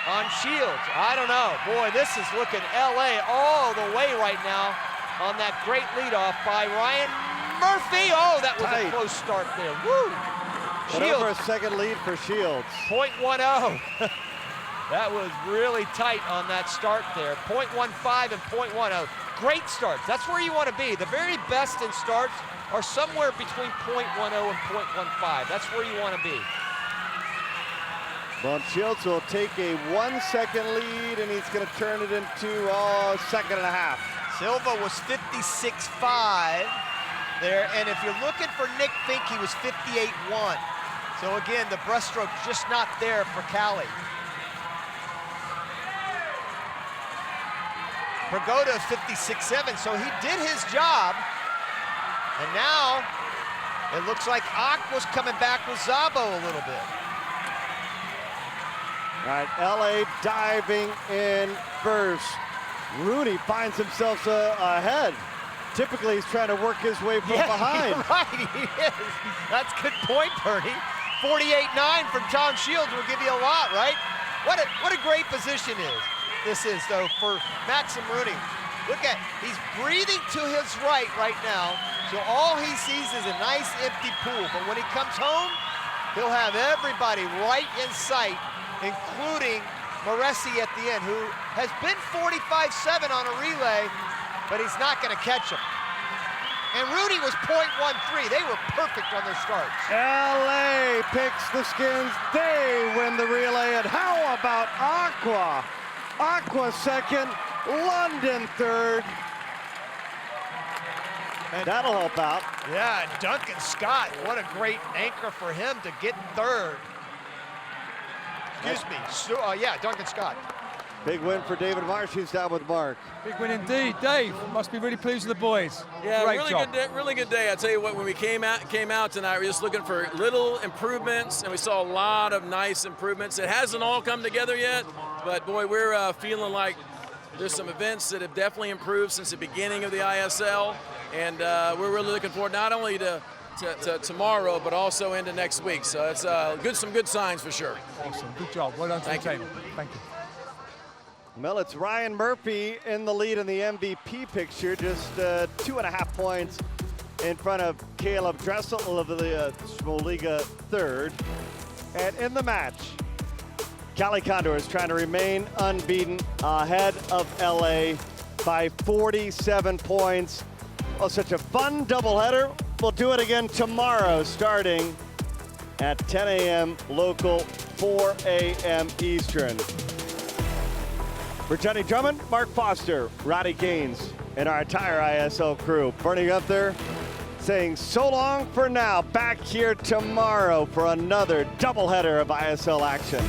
Speaker 6: on Shields? I don't know. Boy, this is looking LA all the way right now on that great leadoff by Ryan Murphy. Oh, that was a close start there. Woo!
Speaker 5: But over a second lead for Shields.
Speaker 6: 0.10. That was really tight on that start there. 0.15 and 0.10. Great starts. That's where you want to be. The very best in starts are somewhere between 0.10 and 0.15. That's where you want to be.
Speaker 5: Well, Shields will take a 1 second lead, and he's going to turn it into a second and a half.
Speaker 6: Silva was 56.5 there, and if you're looking for Nick Fink, he was 58.1. So again, the breaststroke just not there for Cali. Pagoda 56.7, so he did his job. And now it looks like Aqua's coming back with Zabo a little bit.
Speaker 5: All right, LA diving in first. Rooney finds himself ahead. Typically, he's trying to work his way from behind.
Speaker 6: You're right, he is. That's a good point, Bernie. 48.9 from Tom Shields will give you a lot, right? What a great position this is, though, for Maxim Rooney. Look at, he's breathing to his right now, so all he sees is a nice empty pool. But when he comes home, he'll have everybody right in sight, including Moresi at the end, who has been 45.7 on a relay, but he's not going to catch him. And Rooney was 0.13. They were perfect on their starts.
Speaker 5: LA picks the skins. They win the relay. And how about Aqua? Aqua second, London third. And that'll help out.
Speaker 6: Yeah, and Duncan Scott, what a great anchor for him to get third. Excuse me, Duncan Scott.
Speaker 5: Big win for David Marsh. He's down with Mark.
Speaker 2: Big win indeed. Dave, must be really pleased with the boys.
Speaker 13: Yeah,
Speaker 2: great
Speaker 13: really
Speaker 2: job.
Speaker 13: really good day. I tell you what, when we came out tonight, we were just looking for little improvements, and we saw a lot of nice improvements. It hasn't all come together yet, but boy, we're feeling like there's some events that have definitely improved since the beginning of the ISL, and we're really looking forward not only to tomorrow, but also into next week. So it's some good signs for sure.
Speaker 2: Awesome, good job. Well done to the team. Thank you.
Speaker 5: Well, it's Ryan Murphy in the lead in the MVP picture, just 2.5 points in front of Caleb Dressel of the Smoliga third. And in the match, Cali Condors trying to remain unbeaten ahead of LA by 47 points. Oh, such a fun doubleheader. We'll do it again tomorrow, starting at 10 a.m. local, 4 a.m. Eastern. For Johnny Drummond, Mark Foster, Roddy Gaines, and our entire ISL crew, Bernie Gunther saying so long for now. Back here tomorrow for another doubleheader of ISL action.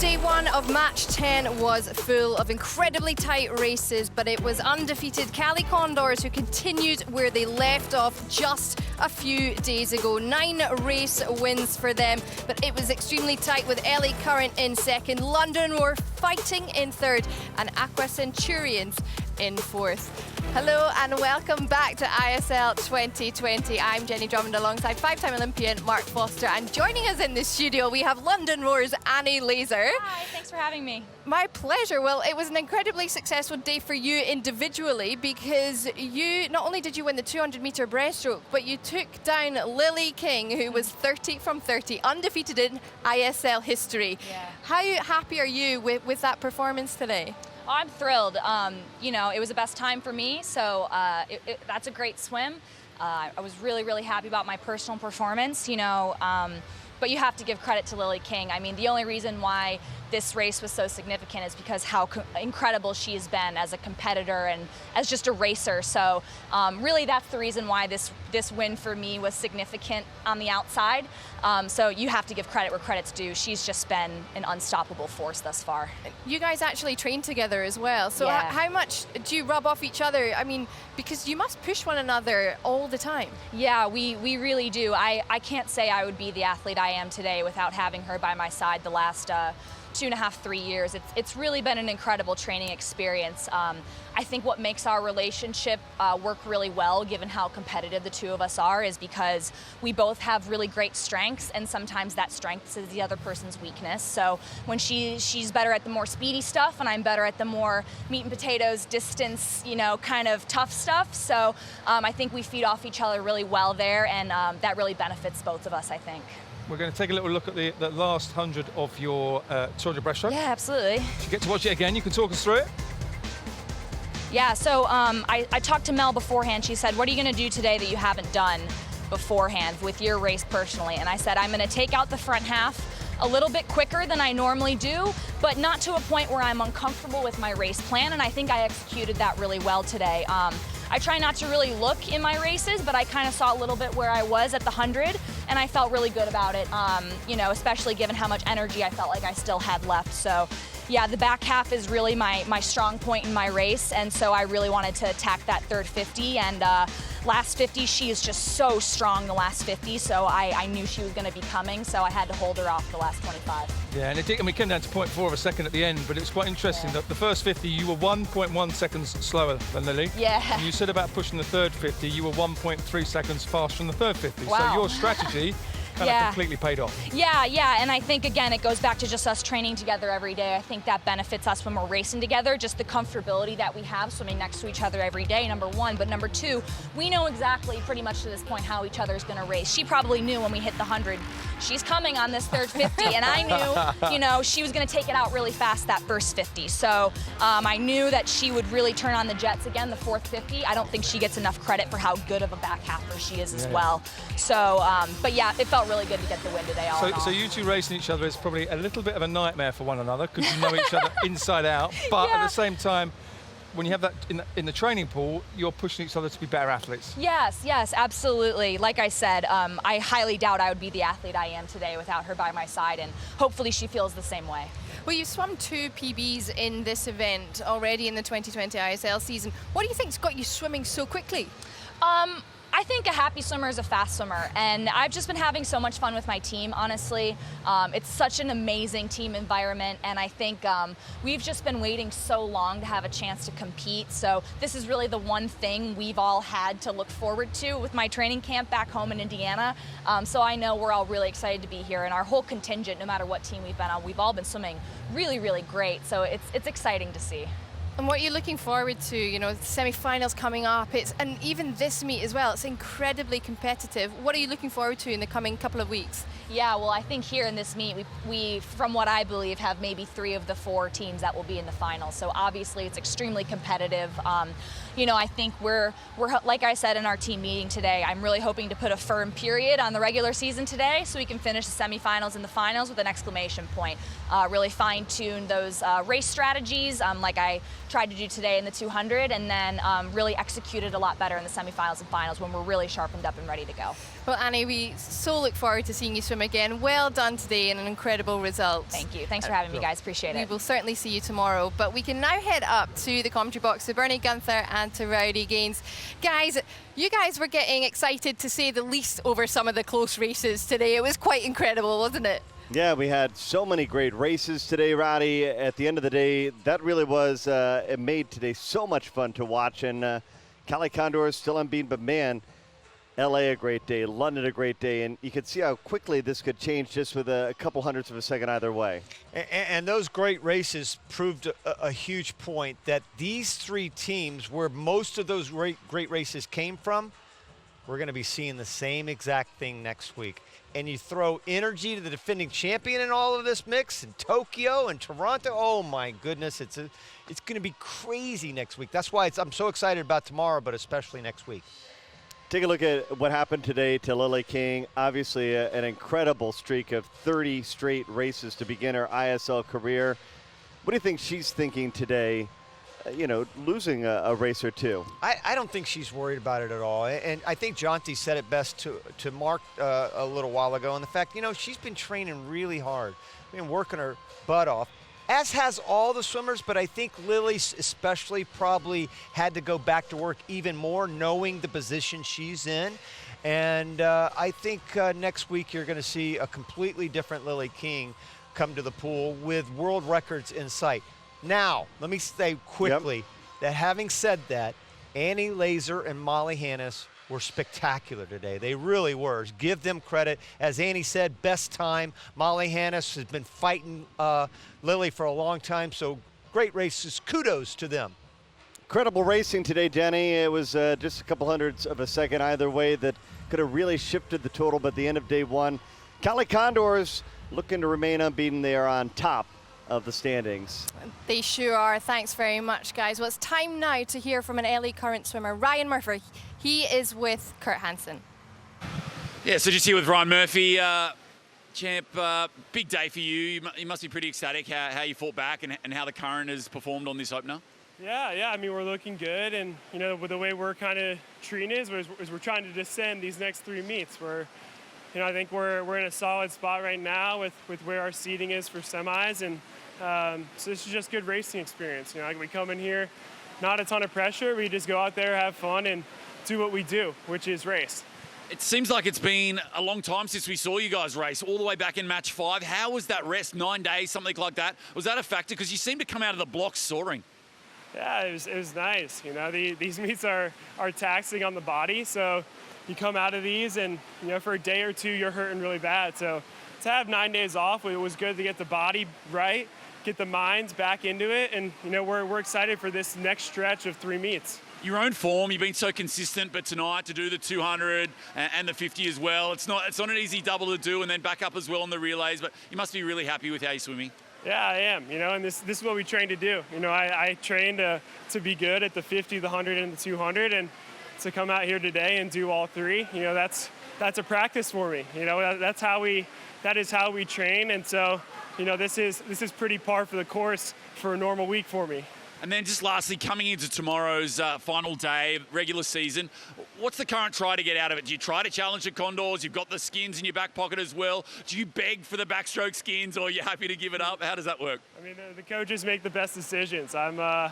Speaker 1: Day one of match 10 was full of incredibly tight races, but it was undefeated Cali Condors who continued where they left off just a few days ago. 9 race wins for them, but it was extremely tight with LA Current in second, London were fighting in third, and Aqua Centurions in fourth. Hello and welcome back to ISL 2020. I'm Jenny Drummond alongside 5-time Olympian Mark Foster, and joining us in the studio we have London Roar's Annie Laser.
Speaker 16: Hi, thanks for having me.
Speaker 1: My pleasure. Well, it was an incredibly successful day for you individually because you not only did you win the 200-meter breaststroke, but you took down Lily King, who was 30 from 30, undefeated in ISL history.
Speaker 16: Yeah.
Speaker 1: How happy are you with that performance today?
Speaker 16: Oh, I'm thrilled. You know, it was the best time for me, so that's a great swim. I was really, really happy about my personal performance, you know, but you have to give credit to Lily King. I mean, the only reason why this race was so significant is because how incredible she has been as a competitor and as just a racer. So really that's the reason why this win for me was significant on the outside. So you have to give credit where credit's due. She's just been an unstoppable force thus far.
Speaker 1: You guys actually train together as well. So
Speaker 16: Yeah.
Speaker 1: how much do you rub off each other? I mean, because you must push one another all the time.
Speaker 16: Yeah, we really do. I can't say I would be the athlete I am today without having her by my side the last 2.5, 3 years. It's really been an incredible training experience. I think what makes our relationship work really well, given how competitive the two of us are, is because we both have really great strengths, and sometimes that strength is the other person's weakness. So when she's better at the more speedy stuff, and I'm better at the more meat and potatoes, distance, you know, kind of tough stuff. So I think we feed off each other really well there, and that really benefits both of us, I think.
Speaker 2: We're going to take a little look at the last 100 of your 200 breaststroke.
Speaker 16: Yeah, absolutely.
Speaker 2: You get to watch it again. You can talk us through it.
Speaker 16: Yeah, so I talked to Mel beforehand. She said, what are you going to do today that you haven't done beforehand with your race personally? And I said, I'm going to take out the front half a little bit quicker than I normally do, but not to a point where I'm uncomfortable with my race plan, and I think I executed that really well today. I try not to really look in my races, but I kind of saw a little bit where I was at the 100, and I felt really good about it, you know, especially given how much energy I felt like I still had left. So yeah, the back half is really my strong point in my race, and so I really wanted to attack that third 50, and last 50, she is just so strong the last 50, so I knew she was going to be coming, so I had to hold her off the last 25.
Speaker 2: Yeah, and we came down to 0.4 of a second at the end, but it's quite interesting that the first 50, you were 1.1 seconds slower than Lily.
Speaker 16: Yeah.
Speaker 2: And you said about pushing the third 50, you were 1.3 seconds faster than the third 50.
Speaker 16: Wow.
Speaker 2: So your strategy kind of completely paid off.
Speaker 16: Yeah, and I think, again, it goes back to just us training together every day. I think that benefits us when we're racing together, just the comfortability that we have swimming next to each other every day, number one. But number two, we know exactly pretty much to this point how each other's going to race. She probably knew when we hit the 100, she's coming on this third 50, and I knew, you know, she was going to take it out really fast that first 50. So I knew that she would really turn on the jets again, the fourth 50. I don't think she gets enough credit for how good of a back halfer she is as well. So, but yeah, it felt really good to get the win today.
Speaker 2: So you two racing each other is probably a little bit of a nightmare for one another because you know each other inside out. But at the same time, when you have that in the training pool, you're pushing each other to be better athletes.
Speaker 16: Yes, absolutely. Like I said, I highly doubt I would be the athlete I am today without her by my side, and hopefully she feels the same way.
Speaker 1: Well, you swum 2 PBs in this event already in the 2020 ISL season. What do you think's got you swimming so quickly?
Speaker 16: I think a happy swimmer is a fast swimmer, and I've just been having so much fun with my team, honestly. It's such an amazing team environment, and I think we've just been waiting so long to have a chance to compete, so this is really the one thing we've all had to look forward to with my training camp back home in Indiana. So I know we're all really excited to be here, and our whole contingent, no matter what team we've been on, we've all been swimming really, really great, so it's exciting to see.
Speaker 1: And what you're looking forward to, you know, semi-finals coming up, and even this meet as well, it's incredibly competitive. What are you looking forward to in the coming couple of weeks?
Speaker 16: Yeah, well, I think here in this meet, we from what I believe, have maybe 3 of the 4 teams that will be in the finals. So obviously it's extremely competitive. You know, I think we're like I said in our team meeting today, I'm really hoping to put a firm period on the regular season today so we can finish the semifinals and the finals with an exclamation point. Really fine-tune those race strategies like I tried to do today in the 200, and then really executed a lot better in the semifinals and finals when we're really sharpened up and ready to go.
Speaker 1: Well, Annie, we so look forward to seeing you swim awesome again. Well done today and an incredible result.
Speaker 16: Thank you. Thanks for having me, guys. Appreciate
Speaker 1: We
Speaker 16: it.
Speaker 1: will certainly see you tomorrow, but we can now head up to the commentary box to Bernie Gunther and to Rowdy Gaines. Guys, you guys were getting excited, to say the least, over some of the close races today. It was quite incredible, wasn't it?
Speaker 5: Yeah, we had so many great races today, Rowdy. At the end of the day, that really was, it made today so much fun to watch. And Cali Condors still unbeaten, but man, LA a great day, London a great day, and you could see how quickly this could change just with a couple hundredths of a second either way.
Speaker 6: And those great races proved a huge point that these three teams, where most of those great races came from, we're going to be seeing the same exact thing next week. And you throw energy to the defending champion in all of this mix, in Tokyo and Toronto. Oh my goodness, it's going to be crazy next week. That's why I'm so excited about tomorrow, but especially next week.
Speaker 5: Take a look at what happened today to Lily King. Obviously, an incredible streak of 30 straight races to begin her ISL career. What do you think she's thinking today, losing a race or two?
Speaker 6: I don't think she's worried about it at all. And I think Jonty said it best to Mark a little while ago. And the fact, she's been training really hard, been working her butt off, as has all the swimmers, but I think Lily especially probably had to go back to work even more, knowing the position she's in. And I think next week you're going to see a completely different Lily King come to the pool with world records in sight. Now, let me say quickly that having said that, Annie Laser and Molly Hannes were spectacular today. They really were. Give them credit. As Annie said, best time. Molly Hannes has been fighting Lily for a long time, so great races. Kudos to them.
Speaker 5: Incredible racing today, Jenny. It was just a couple hundredths of a second either way that could have really shifted the total, but at the end of day one, Cali Condors looking to remain unbeaten. They are on top of the standings.
Speaker 1: They sure are. Thanks very much, guys. Well, it's time now to hear from an LA Current swimmer, Ryan Murphy. He is with Kurt Hansen.
Speaker 17: Yeah, so just here with Ryan Murphy. Champ, big day for you. You must be pretty ecstatic how you fought back and how the Current has performed on this opener.
Speaker 18: Yeah. I mean, we're looking good, and with the way we're kind of treating it is we're trying to descend these next three meets. I think we're in a solid spot right now with where our seating is for semis, and so this is just good racing experience. We come in here, not a ton of pressure. We just go out there, have fun, and do what we do, which is race.
Speaker 17: It seems like it's been a long time since we saw you guys race, all the way back in match 5. How was that rest? 9 days, something like that. Was that a factor? Because you seem to come out of the blocks soaring.
Speaker 18: Yeah, it was nice. These meets are taxing on the body, so you come out of these and, for a day or two, you're hurting really bad. So to have 9 days off, it was good to get the body right, get the minds back into it, and, we're excited for this next stretch of 3 meets.
Speaker 17: Your own form, you've been so consistent, but tonight to do the 200 and the 50 as well, it's not an easy double to do, and then back up as well on the relays, but you must be really happy with how you're swimming.
Speaker 18: Yeah, I am, and this is what we train to do. I train to be good at the 50, the 100, and the 200, and to come out here today and do all 3, that's a practice for me. That is how we train, and so, this is pretty par for the course for a normal week for me.
Speaker 17: And then just lastly, coming into tomorrow's final day of regular season, what's the Current try to get out of it? Do you try to challenge the Condors? You've got the skins in your back pocket as well. Do you beg for the backstroke skins, or are you happy to give it up? How does that work?
Speaker 18: I mean, the coaches make the best decisions. I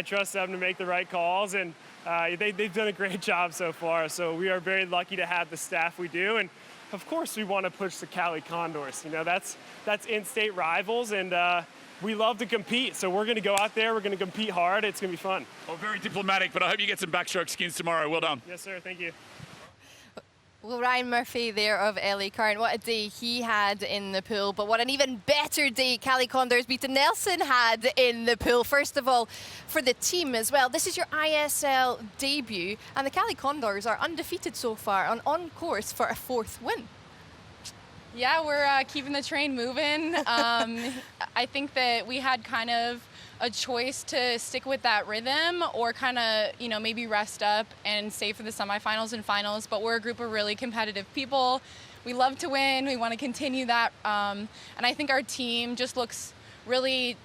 Speaker 18: trust them to make the right calls, and they've done a great job so far. So we are very lucky to have the staff we do, and of course we want to push the Cali Condors. That's in-state rivals, and we love to compete, so we're going to go out there, we're going to compete hard, it's going to be fun.
Speaker 17: Well, very diplomatic, but I hope you get some backstroke skins tomorrow. Well done.
Speaker 18: Yes, sir, thank you.
Speaker 1: Well, Ryan Murphy there of LA Current, what a day he had in the pool, but what an even better day Cali Condors beaten Nelson had in the pool. First of all, for the team as well, this is your ISL debut, and the Cali Condors are undefeated so far and on course for a 4th win.
Speaker 19: Yeah, we're keeping the train moving. I think that we had kind of a choice to stick with that rhythm or kind of, maybe rest up and save for the semifinals and finals. But we're a group of really competitive people. We love to win. We want to continue that. And I think our team just looks really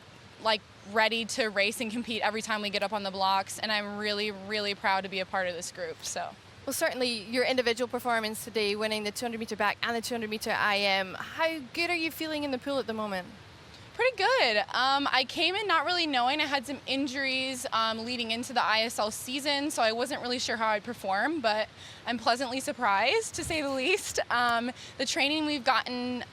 Speaker 19: ready to race and compete every time we get up on the blocks. And I'm really, really proud to be a part of this group. So.
Speaker 1: Well, certainly your individual performance today, winning the 200 meter back and the 200 meter IM. How good are you feeling in the pool at the moment?
Speaker 19: Pretty good. I came in not really knowing. I had some injuries leading into the ISL season, so I wasn't really sure how I'd perform, but I'm pleasantly surprised, to say the least. The training we've gotten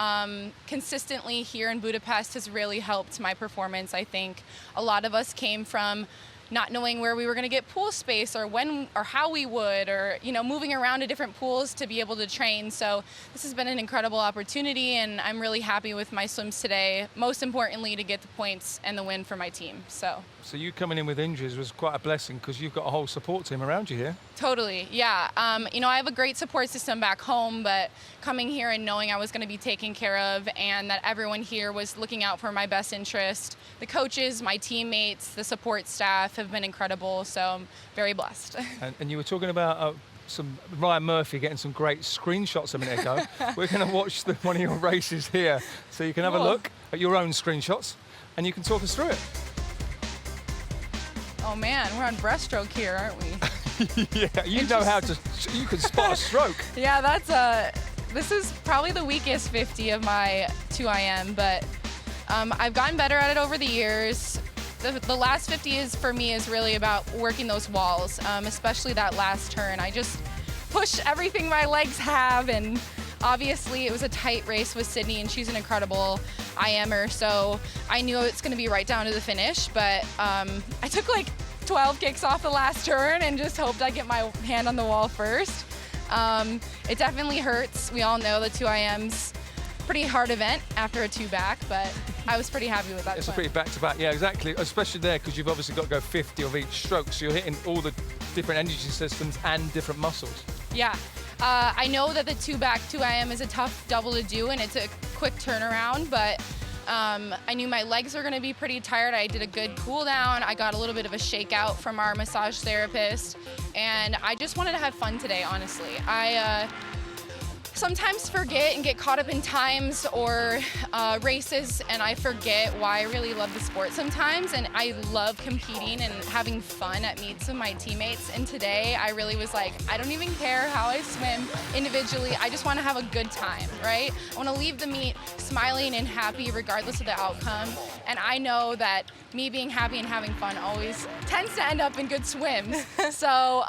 Speaker 19: consistently here in Budapest has really helped my performance, I think. A lot of us came from not knowing where we were going to get pool space or when or how we would, or moving around to different pools to be able to train. So this has been an incredible opportunity, and I'm really happy with my swims today, most importantly to get the points and the win for my team. So
Speaker 2: you coming in with injuries was quite a blessing, because you've got a whole support team around you here.
Speaker 19: Totally, yeah. I have a great support system back home, but coming here and knowing I was going to be taken care of and that everyone here was looking out for my best interest, the coaches, my teammates, the support staff have been incredible, so I'm very blessed.
Speaker 2: And you were talking about some Ryan Murphy getting some great screenshots a minute ago. We're going to watch one of your races here, so you can have a look at your own screenshots and you can talk us through it.
Speaker 19: Oh man, we're on breaststroke here, aren't we?
Speaker 2: Yeah, you know how to, you can spot a stroke.
Speaker 19: Yeah, this is probably the weakest 50 of my 2IM, but I've gotten better at it over the years. The last 50 for me is really about working those walls, especially that last turn. I just push everything my legs have, and obviously it was a tight race with Sydney, and she's an incredible IMer, so I knew it's going to be right down to the finish, but I took like 12 kicks off the last turn and just hoped I'd get my hand on the wall first. It definitely hurts. We all know the 2IM's pretty hard event after a 2-back, but I was pretty happy with that.
Speaker 2: It's a pretty back-to-back, yeah, exactly, especially there, because you've obviously got to go 50 of each stroke, so you're hitting all the different energy systems and different muscles.
Speaker 19: Yeah. I know that the 2-back 2IM is a tough double to do, and it's a quick turnaround, but I knew my legs were going to be pretty tired. I did a good cool down. I got a little bit of a shakeout from our massage therapist, and I just wanted to have fun today, honestly. I sometimes forget and get caught up in times or races, and I forget why I really love the sport sometimes, and I love competing and having fun at meets with my teammates. And today I really was like, I don't even care how I swim individually, I just want to have a good time, right? I want to leave the meet smiling and happy regardless of the outcome, and I know that me being happy and having fun always tends to end up in good swims. So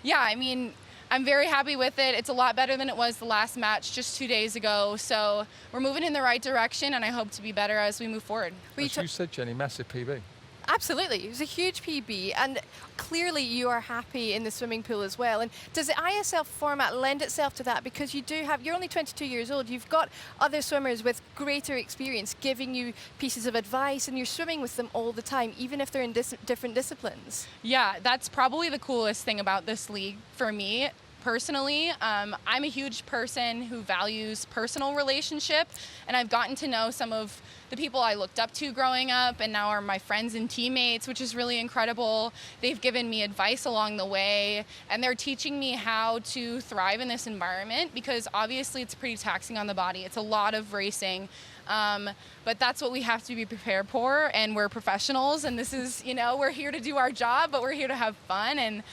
Speaker 19: yeah, I mean, I'm very happy with it. It's a lot better than it was the last match just 2 days ago. So we're moving in the right direction, and I hope to be better as we move forward.
Speaker 2: As you said, Jenny, massive PB.
Speaker 1: Absolutely. It was a huge PB, and clearly you are happy in the swimming pool as well. And does the ISL format lend itself to that? Because you're only 22 years old, you've got other swimmers with greater experience giving you pieces of advice, and you're swimming with them all the time, even if they're in different disciplines.
Speaker 19: Yeah, that's probably the coolest thing about this league for me. Personally, I'm a huge person who values personal relationship, and I've gotten to know some of the people I looked up to growing up and now are my friends and teammates, which is really incredible. They've given me advice along the way, and they're teaching me how to thrive in this environment, because obviously it's pretty taxing on the body. It's a lot of racing, but that's what we have to be prepared for, and we're professionals, and this is, we're here to do our job, but we're here to have fun, and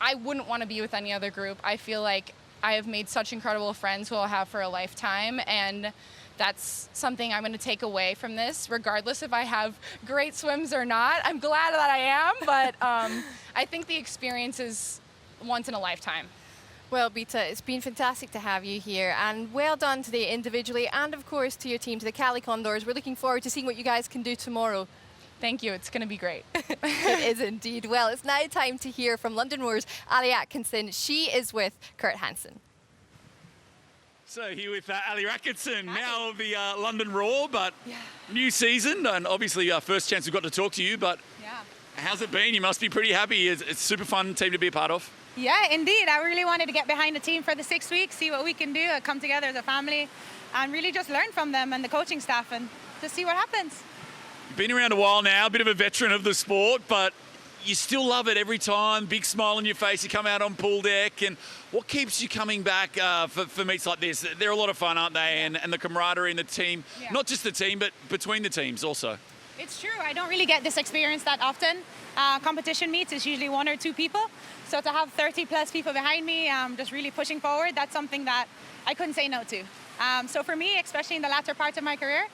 Speaker 19: I wouldn't want to be with any other group. I feel like I have made such incredible friends who I'll have for a lifetime, and that's something I'm going to take away from this, regardless if I have great swims or not. I'm glad that I am, but I think the experience is once in a lifetime.
Speaker 1: Well, Bita, it's been fantastic to have you here, and well done today individually, and of course to your team, to the Cali Condors. We're looking forward to seeing what you guys can do tomorrow.
Speaker 19: Thank you. It's going to be great.
Speaker 1: It is indeed. Well, it's now time to hear from London Roar's Ali Atkinson. She is with Kurt Hansen.
Speaker 17: So here with Ali Atkinson, now of the London Roar, but new season, and obviously our first chance we've got to talk to you, but how's it been? You must be pretty happy. It's a super fun team to be a part of.
Speaker 20: Yeah, indeed. I really wanted to get behind the team for the 6 weeks, see what we can do, come together as a family, and really just learn from them and the coaching staff and just see what happens.
Speaker 17: Been around a while now, a bit of a veteran of the sport, but you still love it every time. Big smile on your face, you come out on pool deck. And what keeps you coming back for meets like this? They're a lot of fun, aren't they? And the camaraderie in the team, not just the team, but between the teams also.
Speaker 20: It's true. I don't really get this experience that often. Competition meets is usually 1 or 2 people. So to have 30 plus people behind me, just really pushing forward, that's something that I couldn't say no to. So for me, especially in the latter part of my career,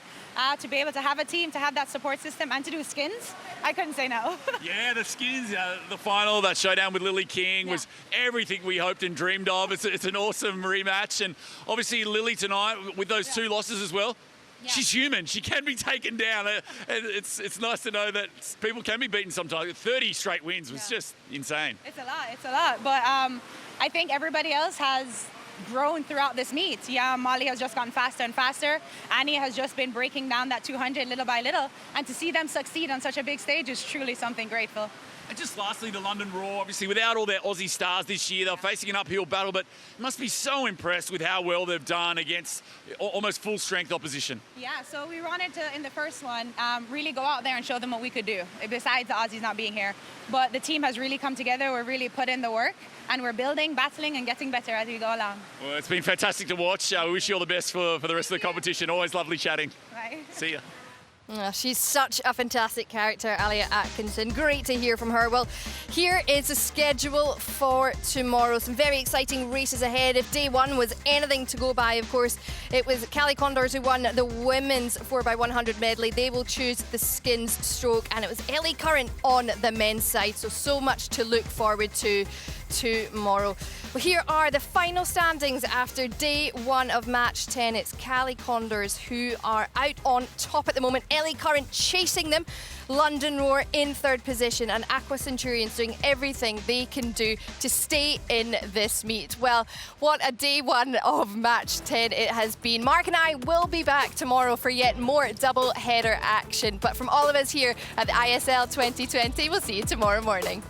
Speaker 20: to be able to have a team, to have that support system, and to do skins, I couldn't say no.
Speaker 17: Yeah, the skins, the final, that showdown with Lily King was everything we hoped and dreamed of. It's an awesome rematch. And obviously Lily tonight, with those 2 losses as well, she's human. She can be taken down. And it's nice to know that people can be beaten sometimes. 30 straight wins was just insane.
Speaker 20: It's a lot. But I think everybody else has grown throughout this meet. Yeah, Molly has just gotten faster and faster. Annie has just been breaking down that 200 little by little. And to see them succeed on such a big stage is truly something grateful.
Speaker 17: And just lastly, the London Raw, obviously without all their Aussie stars this year, they're facing an uphill battle, but must be so impressed with how well they've done against almost full strength opposition.
Speaker 20: Yeah, so we wanted to, in the first one, really go out there and show them what we could do, besides the Aussies not being here. But the team has really come together. We're really put in the work, and we're building, battling, and getting better as we go along.
Speaker 17: Well, it's been fantastic to watch. We wish you all the best for the rest of the competition. Always lovely chatting.
Speaker 20: Bye.
Speaker 17: See ya.
Speaker 1: Oh, she's such a fantastic character, Alia Atkinson. Great to hear from her. Well, here is the schedule for tomorrow. Some very exciting races ahead. If day 1 was anything to go by, of course, it was Cali Condors who won the women's 4x100 medley. They will choose the skins stroke, and it was Ellie Curran on the men's side. So much to look forward to tomorrow. Well, here are the final standings after day 1 of match 10. It's Cali Condors who are out on top at the moment. Ellie Curran chasing them. London Roar in 3rd position, and Aqua Centurions doing everything they can do to stay in this meet. Well, what a day 1 of match 10 it has been. Mark and I will be back tomorrow for yet more double header action. But from all of us here at the ISL 2020, we'll see you tomorrow morning.